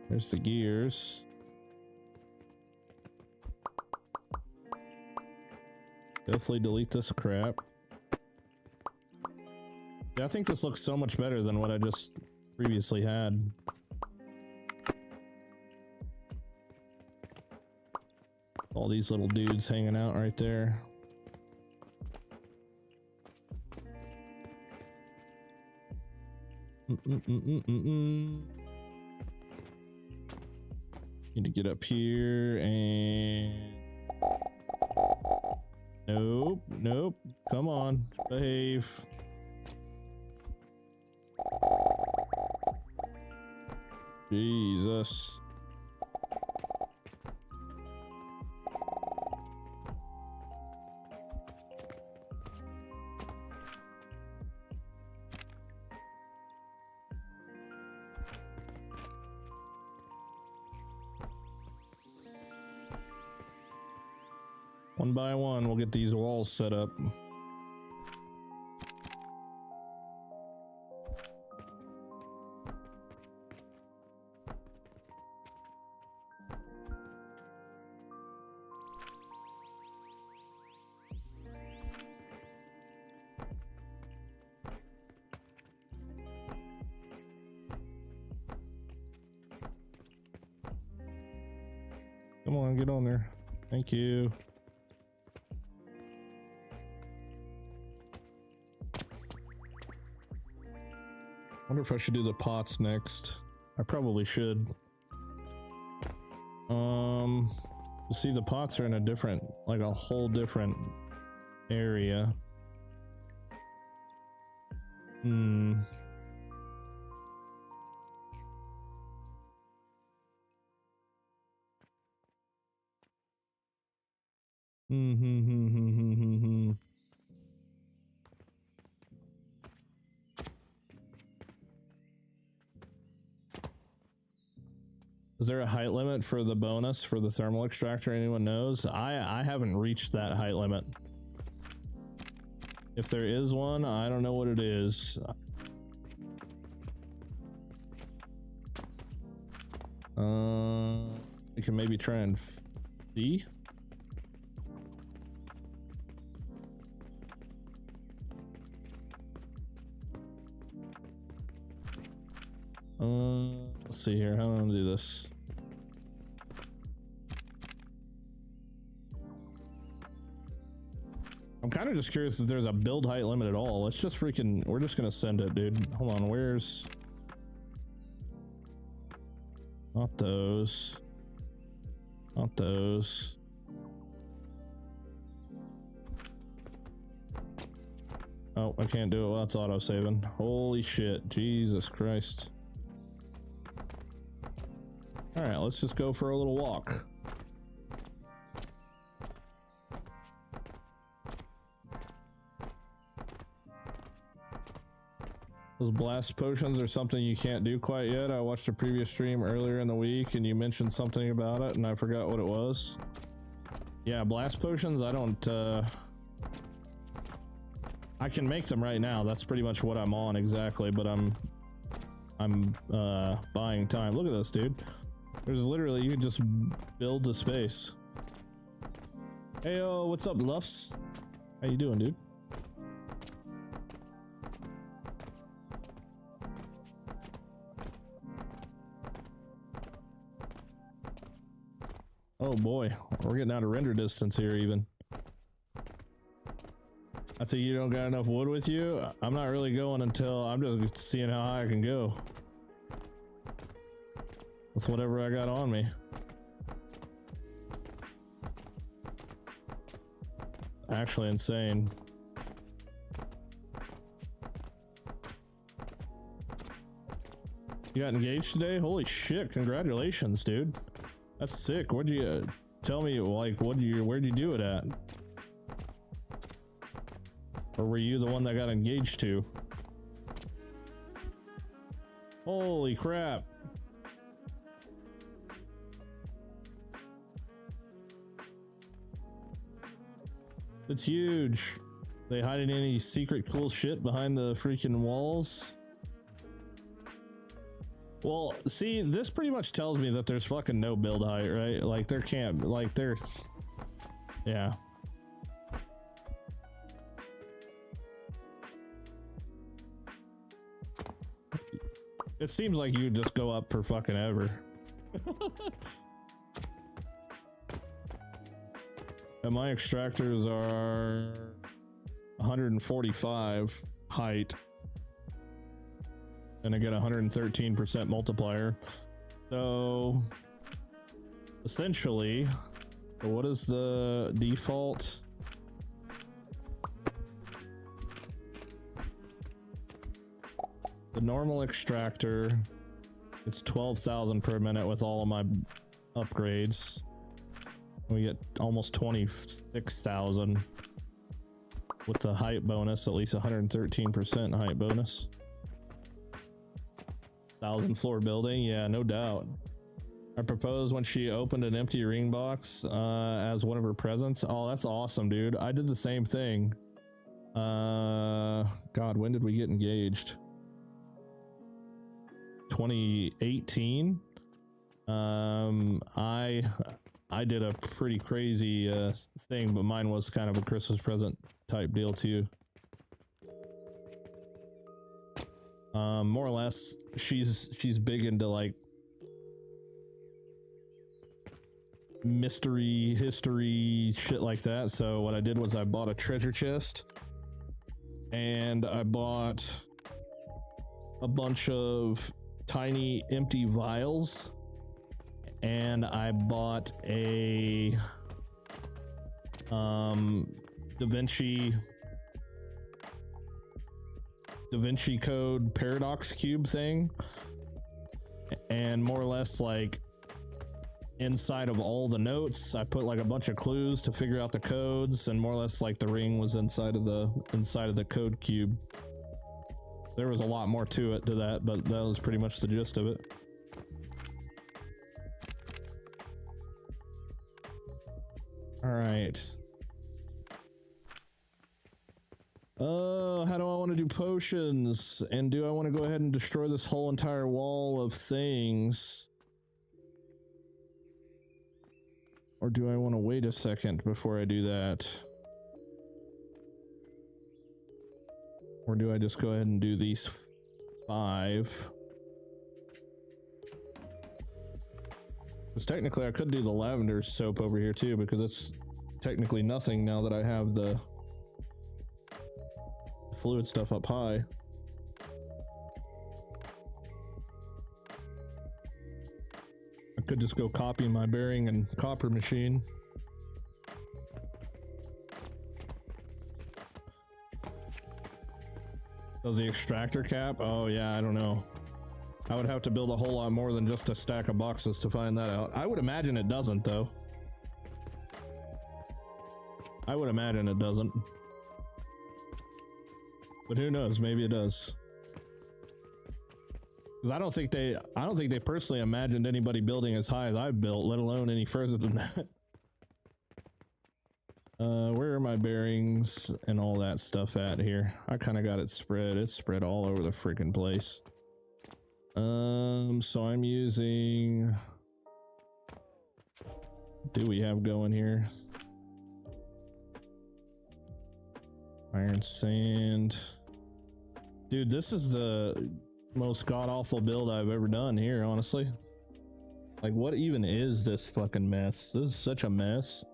There's the gears. Definitely delete this crap. Yeah, I think this looks so much better than what I just previously had. All these little dudes hanging out right there. Need to get up here and... Nope. Come on, behave. Jesus. One by one, we'll get these walls set up. Come on, get on there. Thank you. Wonder if I should do the pots next. I probably should. See, the pots are in a different, like a whole different area. Is there a height limit for the bonus for the thermal extractor? Anyone knows? I haven't reached that height limit. If there is one, I don't know what it is. We can maybe try and see. Let's see here. How am I gonna do this? I'm kind of just curious if there's a build height limit at all. Let's just freaking, we're just gonna send it, dude. Hold on, where's... Not those. Not those. Oh, I can't do it while it's auto-saving. Holy shit, Jesus Christ. Alright, let's just go for a little walk. Those blast potions are something you can't do quite yet. I watched a previous stream earlier in the week and you mentioned something about it and I forgot what it was. Yeah, blast potions, I don't, I can make them right now. That's pretty much what I'm on exactly, but I'm buying time. Look at this, dude. There's literally, you can just build the space. Hey, yo, what's up, Luffs? How you doing, dude? Oh boy, we're getting out of render distance here even. I think you don't got enough wood with you. I'm not really going until I'm just seeing how high I can go. With whatever I got on me. Actually insane. You got engaged today? Holy shit, congratulations, dude. That's sick. What'd you tell me, like, where'd you do it at? Or were you the one that got engaged to? Holy crap. It's huge. They hiding any secret cool shit behind the freaking walls? Well, see, this pretty much tells me that there's fucking no build height, right? Like, there can't, like, there's... Yeah. It seems like you just go up for fucking ever. And my extractors are 145 height. And I get 113% multiplier. So essentially, what is the default? The normal extractor, it's 12,000 per minute with all of my upgrades. We get almost 26,000 with the height bonus, at least 113% height bonus. 1,000 floor building, yeah, no doubt. I proposed when she opened an empty ring box as one of her presents. Oh, that's awesome, dude. I did the same thing. God, when did we get engaged? 2018. I did a pretty crazy thing, but mine was kind of a Christmas present type deal too. More or less, she's big into like mystery, history, shit like that. So what I did was I bought a treasure chest, and I bought a bunch of tiny empty vials, and I bought a Da Vinci Code paradox cube thing, and more or less like inside of all the notes I put like a bunch of clues to figure out the codes, and more or less like the ring was inside of the code cube. There was a lot more to it to that, but that was pretty much the gist of it. All right. How do I want to do potions? And do I want to go ahead and destroy this whole entire wall of things? Or do I want to wait a second before I do that? Or do I just go ahead and do these 5? Because technically I could do the lavender soap over here too, because it's technically nothing now that I have the fluid stuff up high. I could just go copy my bearing and copper machine. Does the extractor cap? Oh yeah, I don't know. I would have to build a whole lot more than just a stack of boxes to find that out. I would imagine it doesn't though. I would imagine it doesn't. But who knows, maybe it does. Because I don't think they personally imagined anybody building as high as I've built, let alone any further than that. Where are my bearings and all that stuff at here? I kind of got it spread. It's spread all over the freaking place. So I'm using... What do we have going here? Iron sand. Dude, this is the most god-awful build I've ever done here, honestly. Like, what even is this fucking mess? This is such a mess.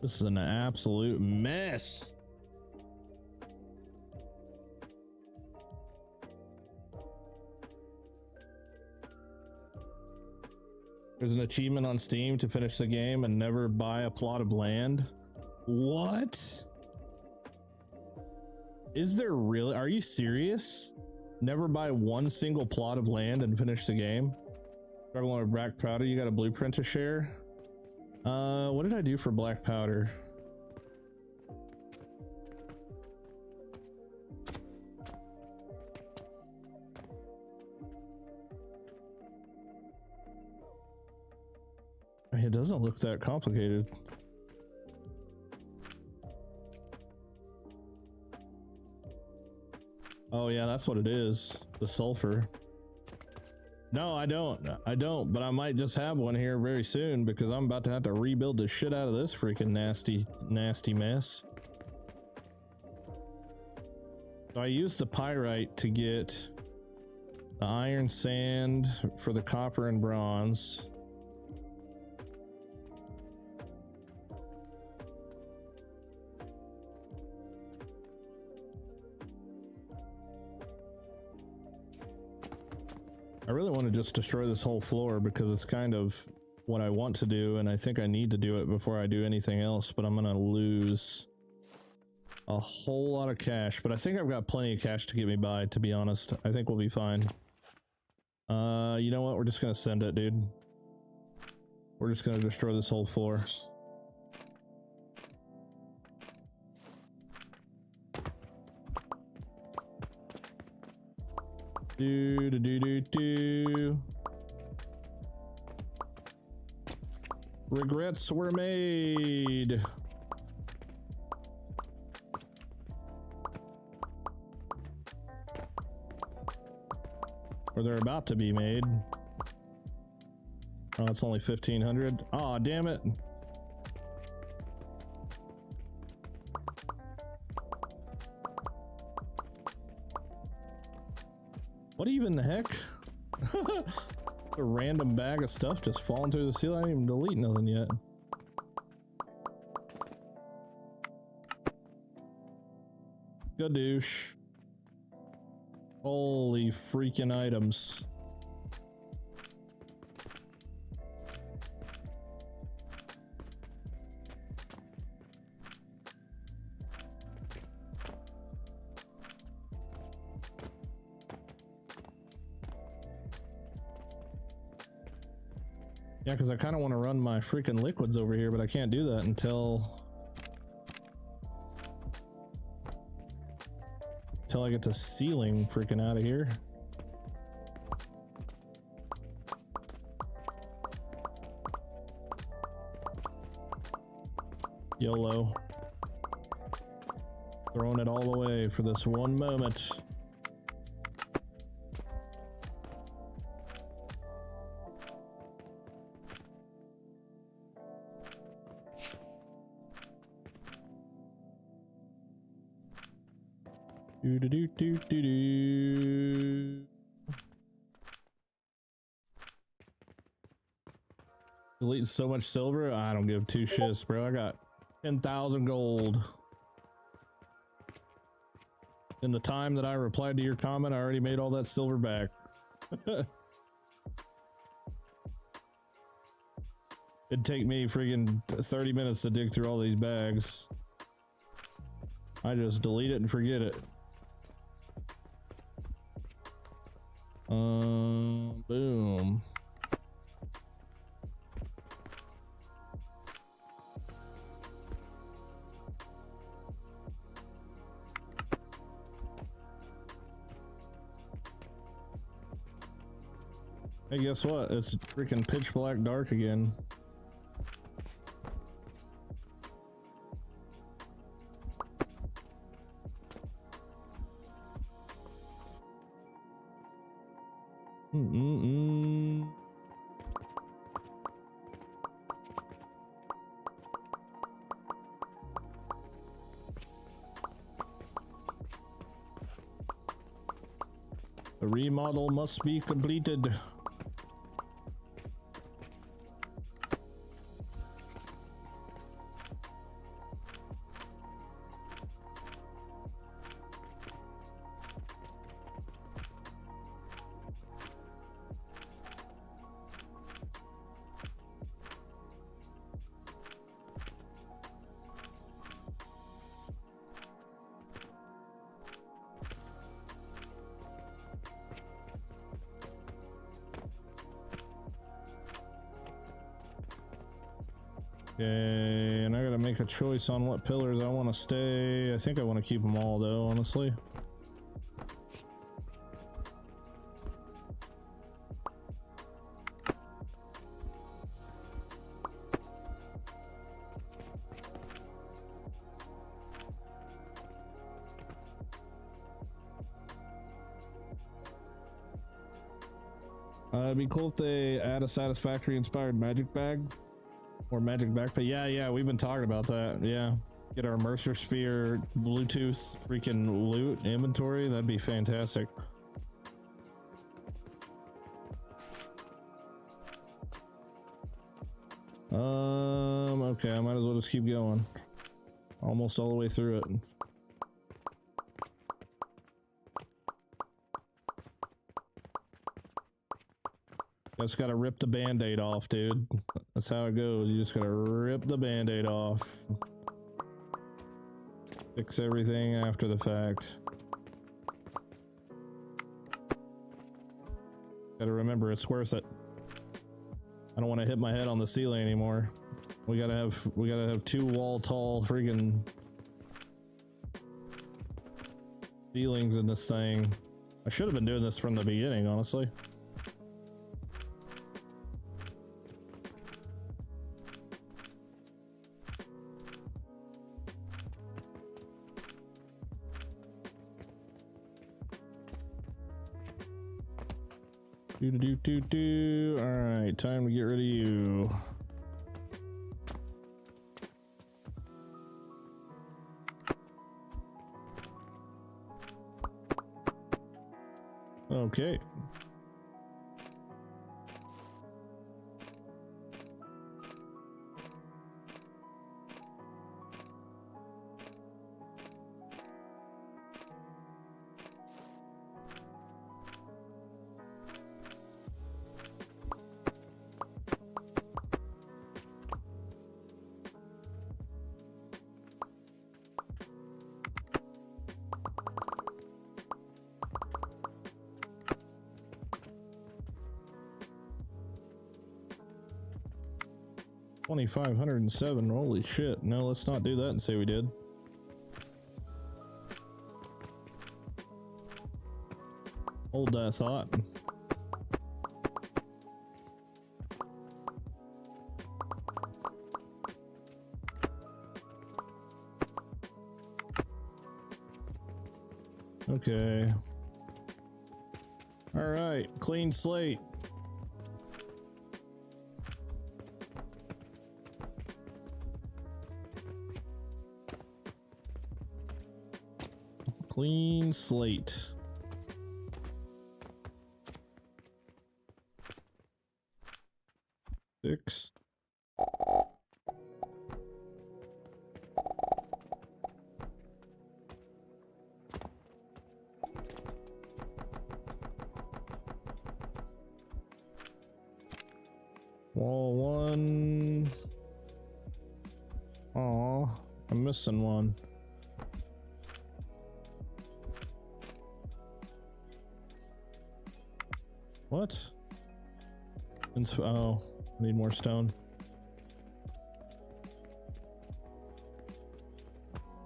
This is an absolute mess. There's an achievement on Steam to finish the game and never buy a plot of land. What? Is there really? Are you serious? Never buy one single plot of land and finish the game? Struggling with black powder, you got a blueprint to share? What did I do for black powder? It doesn't look that complicated. Oh yeah, that's what it is. The sulfur. No, I don't, but I might just have one here very soon because I'm about to have to rebuild the shit out of this freaking nasty mess. So I used the pyrite to get the iron sand for the copper and bronze. I really want to just destroy this whole floor because it's kind of what I want to do, and I think I need to do it before I do anything else, but I'm gonna lose a whole lot of cash. But I think I've got plenty of cash to get me by, to be honest. I think we'll be fine. You know what? We're just gonna send it, dude. We're just gonna destroy this whole floor. Do. Regrets were made. Or they're about to be made. Oh, it's only 1,500. Aw, damn it. What even the heck? A random bag of stuff just falling through the ceiling. I didn't even delete nothing yet. Gadoosh. Holy freaking items. Yeah, because I kind of want to run my freaking liquids over here, but I can't do that until I get the ceiling freaking out of here. YOLO. Throwing it all away for this one moment. Do do do do do do. Deleting so much silver, I don't give two shits, bro. I got 10,000 gold. In the time that I replied to your comment, I already made all that silver back. It'd take me friggin' 30 minutes to dig through all these bags. I just delete it and forget it. Boom. Hey, guess what? It's freaking pitch black dark again. The remodel must be completed. Okay, and I gotta make a choice on what pillars I want to stay. I think I want to keep them all though, honestly. It'd be cool if they add a satisfactory inspired magic bag. Or magic backpack. Yeah, we've been talking about that. Yeah. Get our Mercer Sphere Bluetooth freaking loot inventory. That'd be fantastic. Okay, I might as well just keep going. Almost all the way through it. Just gotta rip the band-aid off, dude. That's how it goes. You just gotta rip the band-aid off. Fix everything after the fact. Gotta remember, it's worth it. I don't want to hit my head on the ceiling anymore. We gotta have 2 wall tall friggin' ceilings in this thing. I should have been doing this from the beginning, honestly. Alright, time to get rid of you. Okay. 2,507. Holy shit. No, let's not do that and say we did. Hold that thought. Okay. All right, clean slate. Clean slate. Six. Wall one. Aw, I'm missing one. What? Oh, I need more stone.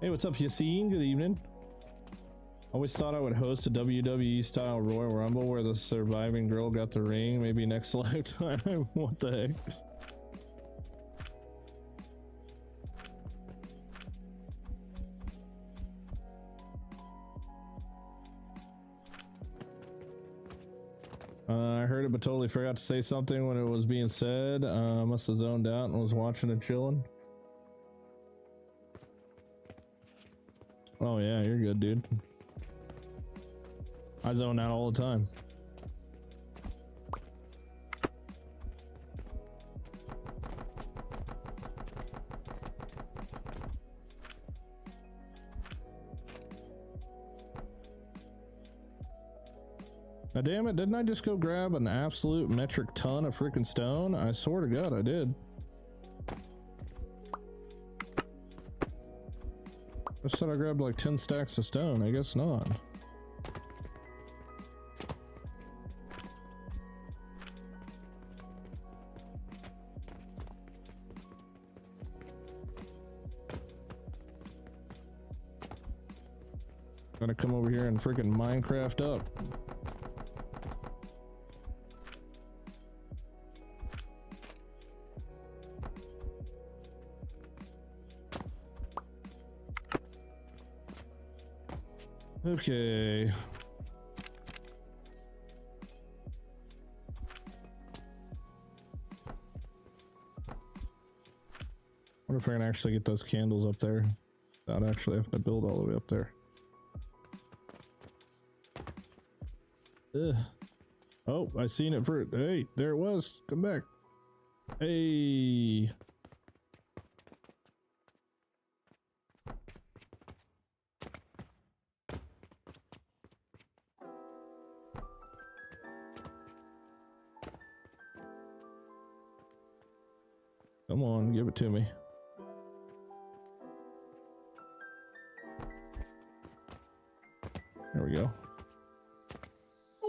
Hey, what's up, Yassine? Good evening. Always thought I would host a WWE style Royal Rumble where the surviving girl got the ring. Maybe next lifetime. What the heck? I heard it but totally forgot to say something when it was being said. Must have zoned out and was watching and chilling. Oh yeah, you're good, dude. I zone out all the time. Now damn it, didn't I just go grab an absolute metric ton of freaking stone? I swear to God I did. I said I grabbed like 10 stacks of stone. I guess not. Gotta come over here and freaking Minecraft up. Okay. Wonder if I can actually get those candles up there without actually having to build all the way up there. Ugh. Oh, I seen it for it. Hey, there it was. Come back. Hey. Come on, give it to me. There we go.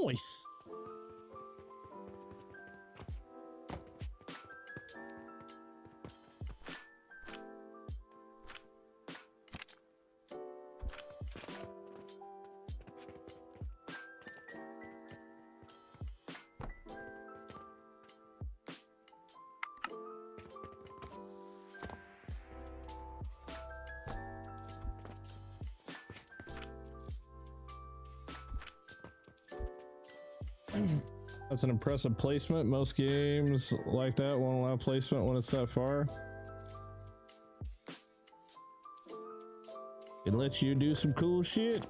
Nice. That's an impressive placement. Most games like that won't allow placement when it's that far. It lets you do some cool shit.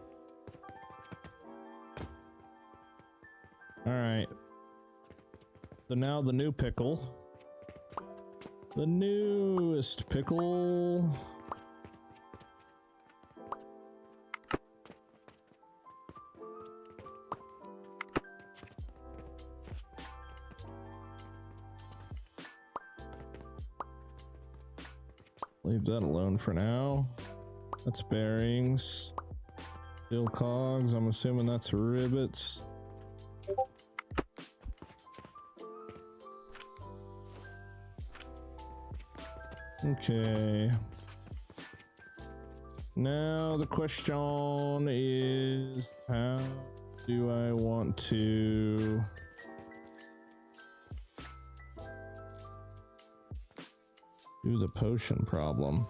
All right. So now the new pickle. The newest pickle. Leave that alone for now. That's bearings. Steel cogs. I'm assuming that's rivets. Okay. Now the question is, how do I want to do the potion problem?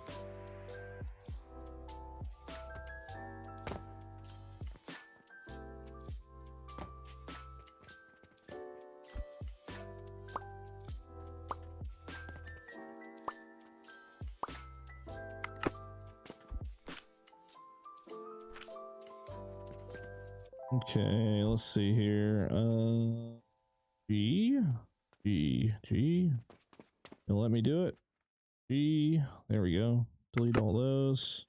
Okay, let's see here. G. You'll let me do it. G. There we go. Delete all those.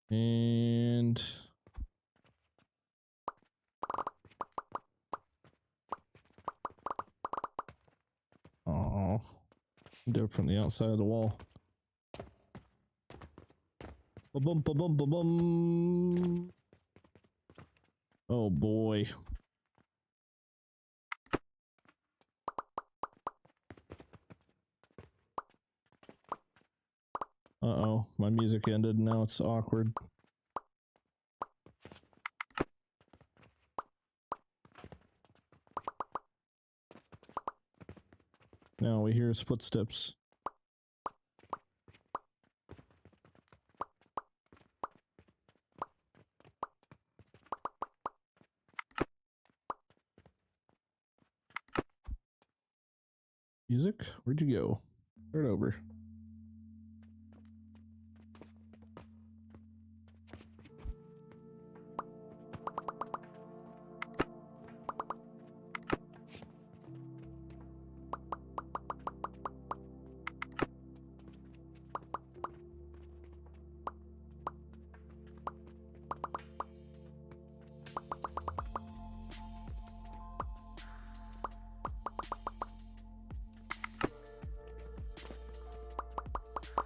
And oh, do it from the outside of the wall. Ba-bum, ba-bum, ba-bum. Oh boy. Uh-oh, my music ended. Now it's awkward. Now we hear his footsteps. Music? Where'd you go? Start over.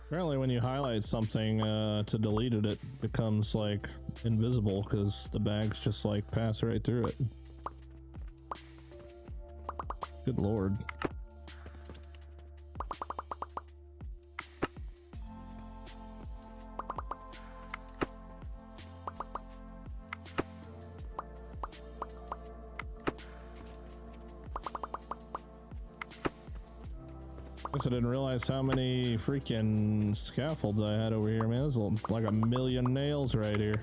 Apparently when you highlight something to delete it, it becomes like invisible because the bags just like pass right through it. Good lord. I didn't realize how many freaking scaffolds I had over here, man. There's like a million nails right here.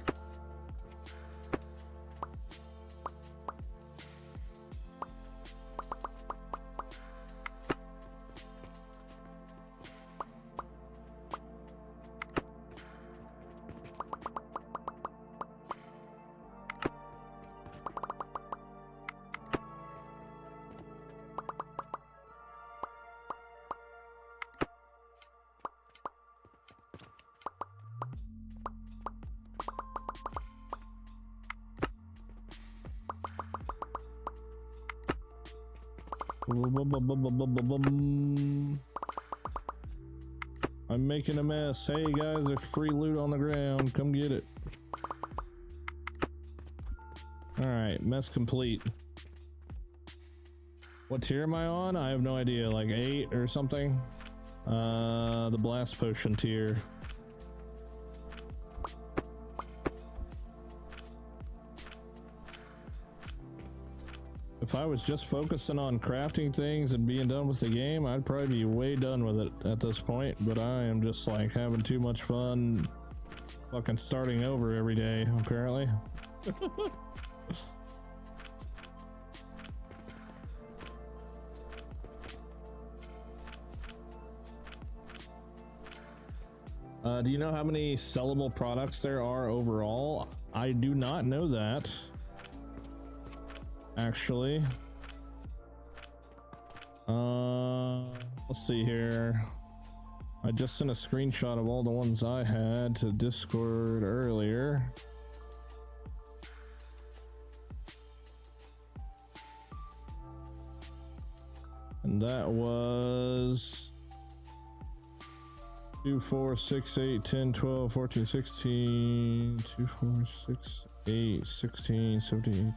I'm making a mess. Hey guys, there's free loot on the ground. Come get it. Alright, mess complete. What tier am I on? I have no idea. Like 8 or something? The blast potion tier. If I was just focusing on crafting things and being done with the game, I'd probably be way done with it at this point, but I am just like having too much fun fucking starting over every day, apparently. Do you know how many sellable products there are overall? I do not know that. Actually, let's see here. I just sent a screenshot of all the ones I had to Discord earlier. And that was 2, 4, 6, 8, 10, 12, 14, 16, 2, 4, 6, 8, 16, 17, 18.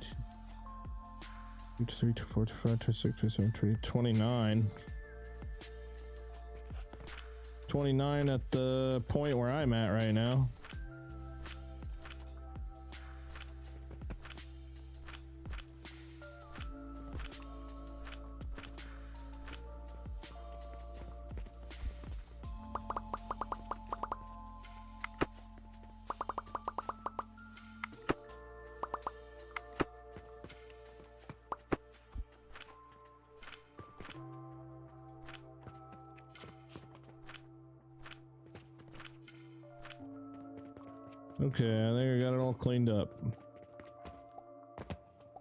23, 24, 25, 26, 27, 29. 29 at the point where I'm at right now. Okay, I think I got it all cleaned up.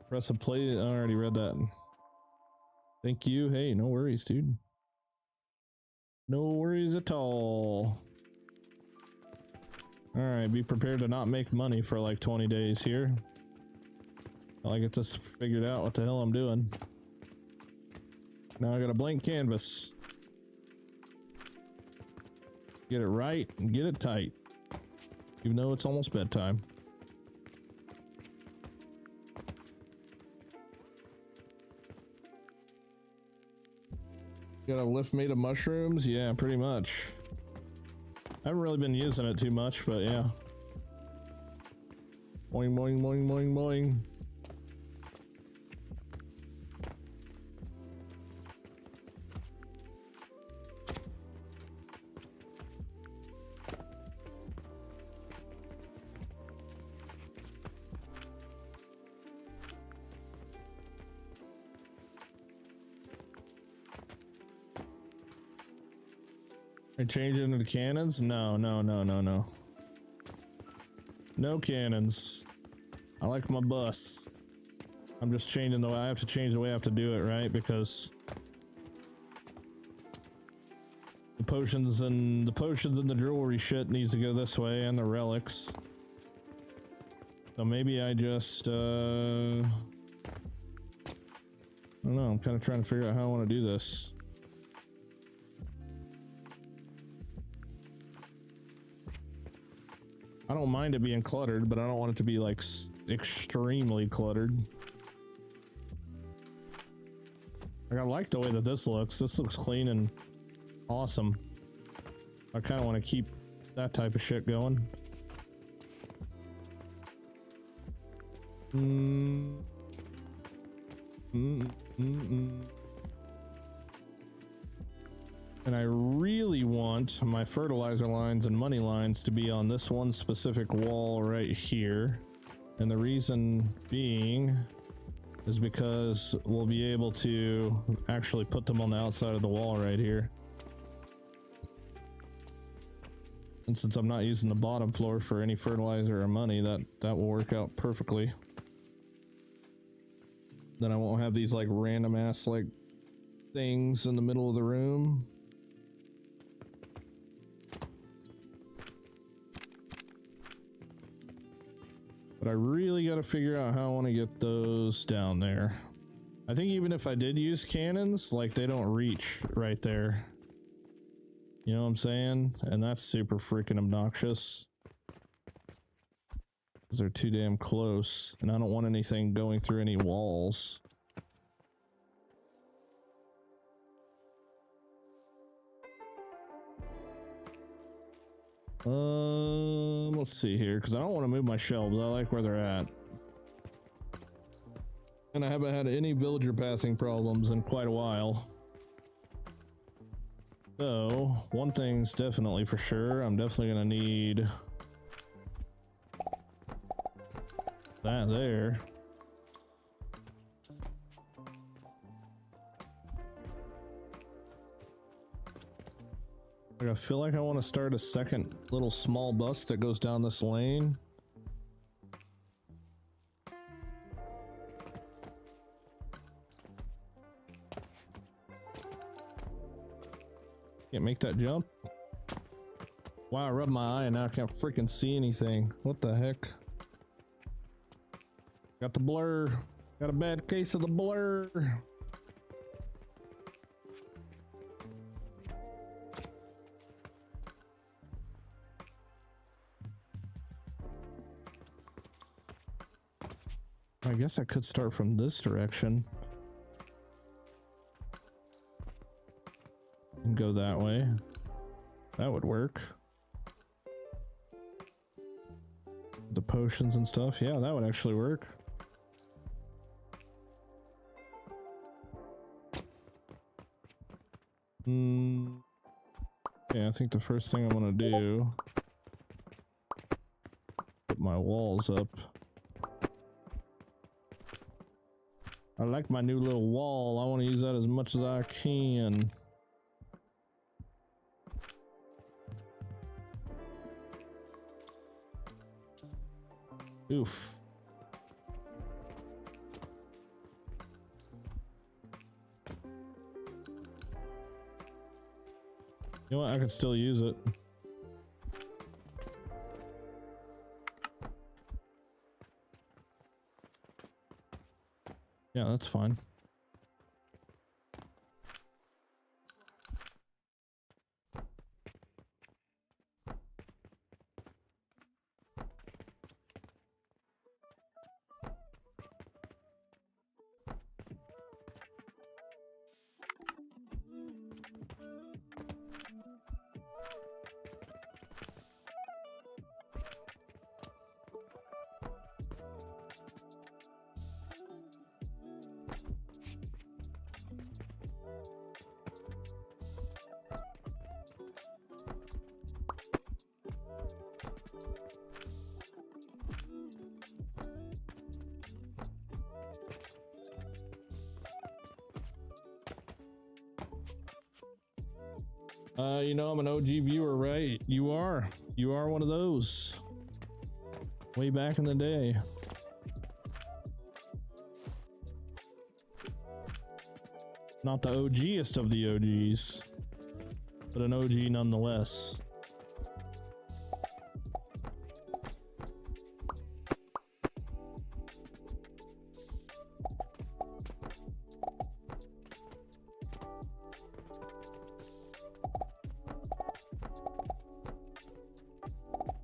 Press a play. I already read that. Thank you. Hey, no worries, dude. No worries at all. Alright, be prepared to not make money for like 20 days here. I get this figured out what the hell I'm doing. Now I got a blank canvas. Get it right and get it tight. Even though it's almost bedtime. Got a lift made of mushrooms? Yeah, pretty much. I haven't really been using it too much, but yeah. Boing, boing, boing, boing, boing. I change it into the cannons? No, no, no, no, no. No cannons. I like my bus. I'm just changing the way I have to change the way I have to do it, right? Because the potions and the jewelry shit needs to go this way, and the relics. So maybe I just I don't know, I'm kind of trying to figure out how I want to do this. I don't mind it being cluttered, but I don't want it to be like extremely cluttered. Like, I like the way that this looks. This looks clean and awesome. I kind of want to keep that type of shit going. And I really want my fertilizer lines and money lines to be on this one specific wall right here. And the reason being is because we'll be able to actually put them on the outside of the wall right here. And since I'm not using the bottom floor for any fertilizer or money, that will work out perfectly. Then I won't have these like random ass like things in the middle of the room. But I really got to figure out how I want to get those down there. I think even if I did use cannons, like they don't reach right there. You know what I'm saying? And that's super freaking obnoxious. Because they're too damn close. And I don't want anything going through any walls. Let's see here, because I don't want to move my shelves. I like where they're at. And I haven't had any villager passing problems in quite a while. So, one thing's definitely for sure. I'm definitely going to need that there. I feel like I want to start a second little small bus that goes down this lane. Can't make that jump. Wow, I rubbed my eye and now I can't freaking see anything. What the heck? Got the blur. Got a bad case of the blur. I guess I could start from this direction and go that way. That would work. The potions and stuff. Yeah, that would actually work. Yeah, I think the first thing I want to do, put my walls up. I like my new little wall. I want to use that as much as I can. Oof. You know what? I can still use it. Yeah, that's fine. You know, I'm an OG viewer, right? You are. You are one of those. Way back in the day. Not the OGest of the OGs, but an OG nonetheless.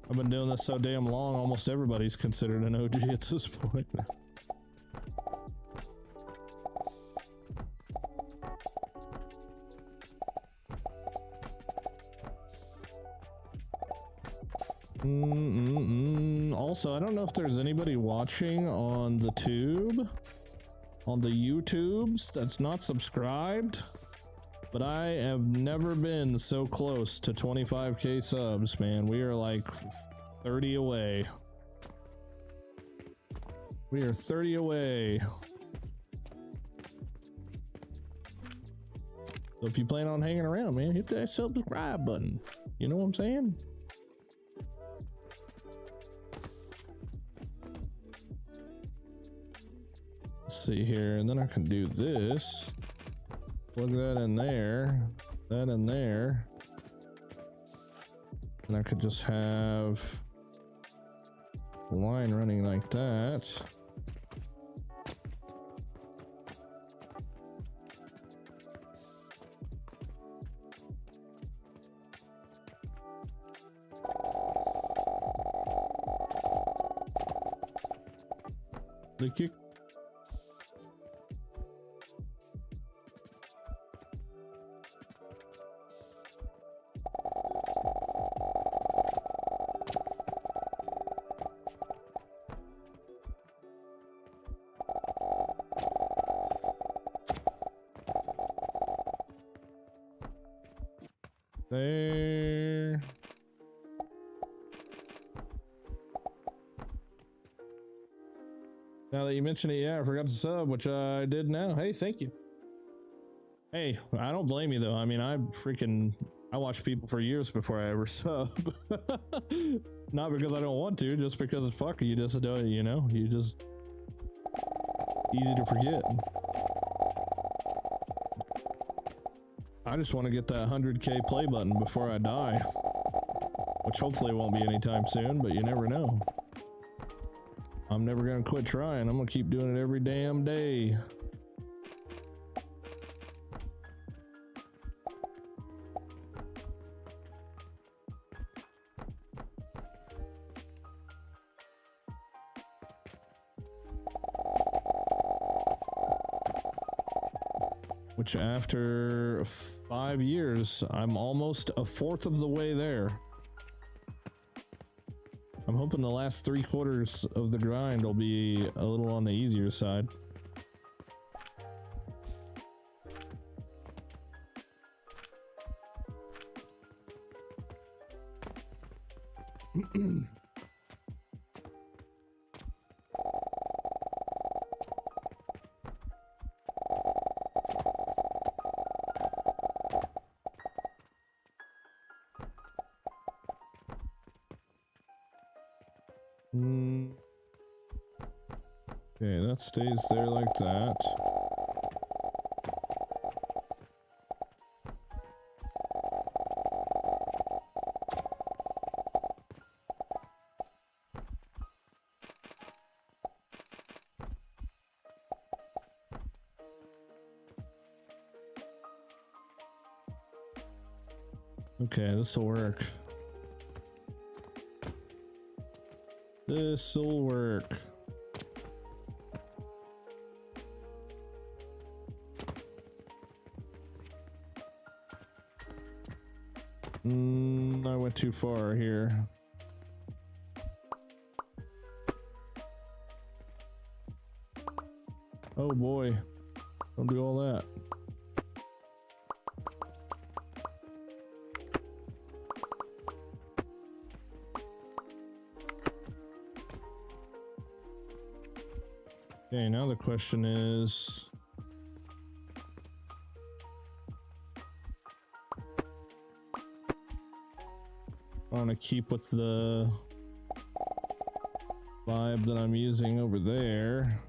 I've been doing this so damn long, almost everybody's considered an OG at this point. Also, I don't know if there's anybody watching on the tube, on the YouTubes that's not subscribed, but I have never been so close to 25k subs, man. We are like 30 away. We are 30 away. So if you plan on hanging around, man, hit that subscribe button. You know what I'm saying? Let's see here, and then I can do this. Plug that in there, that in there. And I could just have a line running like that. The kick. There. Now that you mention it, yeah, I forgot to sub, which I did now. Hey, thank you. Hey, I don't blame you though. I mean, I watched people for years before I ever sub. Not because I don't want to, just because fuck, you just don't, you know, you just easy to forget. I just want to get that 100k play button before I die, which hopefully won't be anytime soon, but you never know. I'm never gonna quit trying. I'm gonna keep doing it every damn day. which after 5 years, I'm almost a fourth of the way there. I'm hoping the last 3/4 of the grind will be a little on the easier side. Okay, that stays there like that. Okay, this will work. This'll work. I went too far here. Oh boy, don't do all that. Okay, now the question is, I want to keep with the vibe that I'm using over there.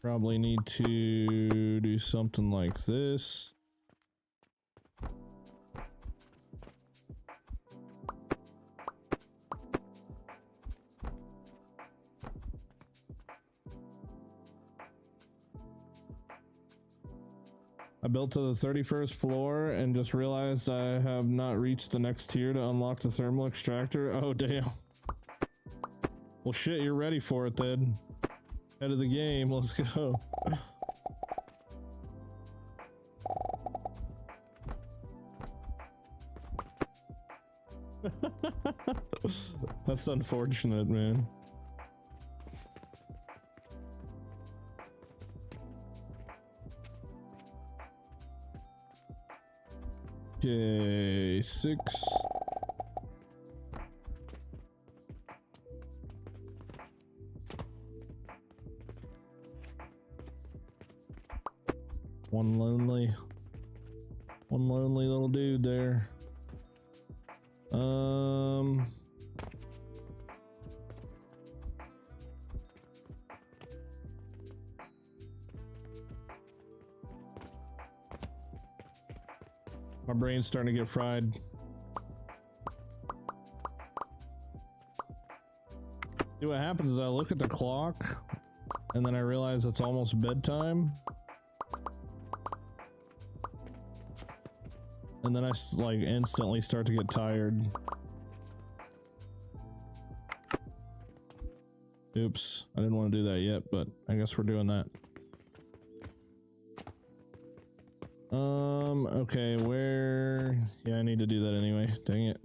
Probably need to do something like this. I built to the 31st floor and just realized I have not reached the next tier to unlock the thermal extractor. Oh, damn. Well, shit, you're ready for it then. Head of the game, let's go. That's unfortunate, man. Okay, 6. One lonely little dude there. My brain's starting to get fried. See, what happens is I look at the clock and then I realize it's almost bedtime. And then I like instantly start to get tired. Oops, I didn't want to do that yet, but I guess we're doing that. Okay, where? Yeah, I need to do that anyway. Dang it.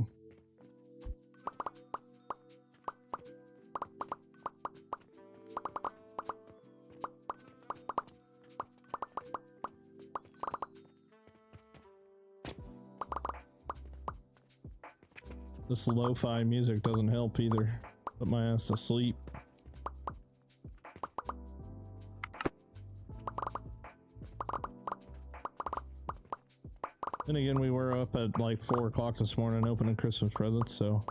This lo-fi music doesn't help either. Put my ass to sleep. Then again, we were up at like 4 o'clock this morning opening Christmas presents, so.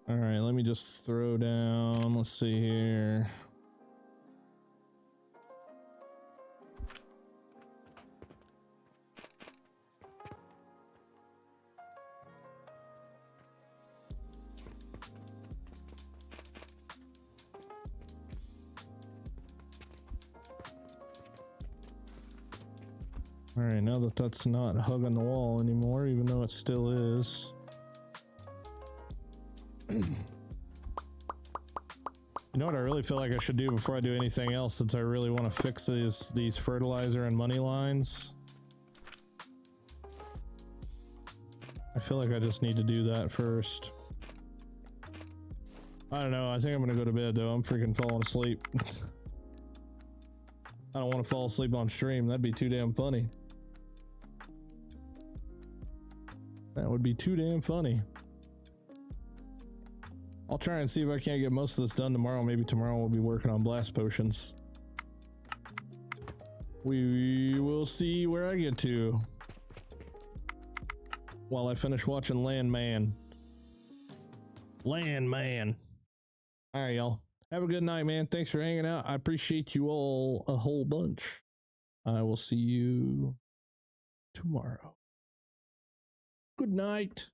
Alright, let me just throw down, let's see here. Alright, now that that's not hugging the wall anymore, even though it still is. You know what I really feel like I should do before I do anything else, since I really want to fix these fertilizer and money lines? I feel like I just need to do that first. I don't know. I think I'm gonna go to bed though. I'm freaking falling asleep. I don't want to fall asleep on stream. That'd be too damn funny. That would be too damn funny. I'll try and see if I can't get most of this done tomorrow. Maybe tomorrow we'll be working on blast potions. We will see where I get to while I finish watching Landman. Landman. All right, y'all. Have a good night, man. Thanks for hanging out. I appreciate you all a whole bunch. I will see you tomorrow. Good night.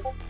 you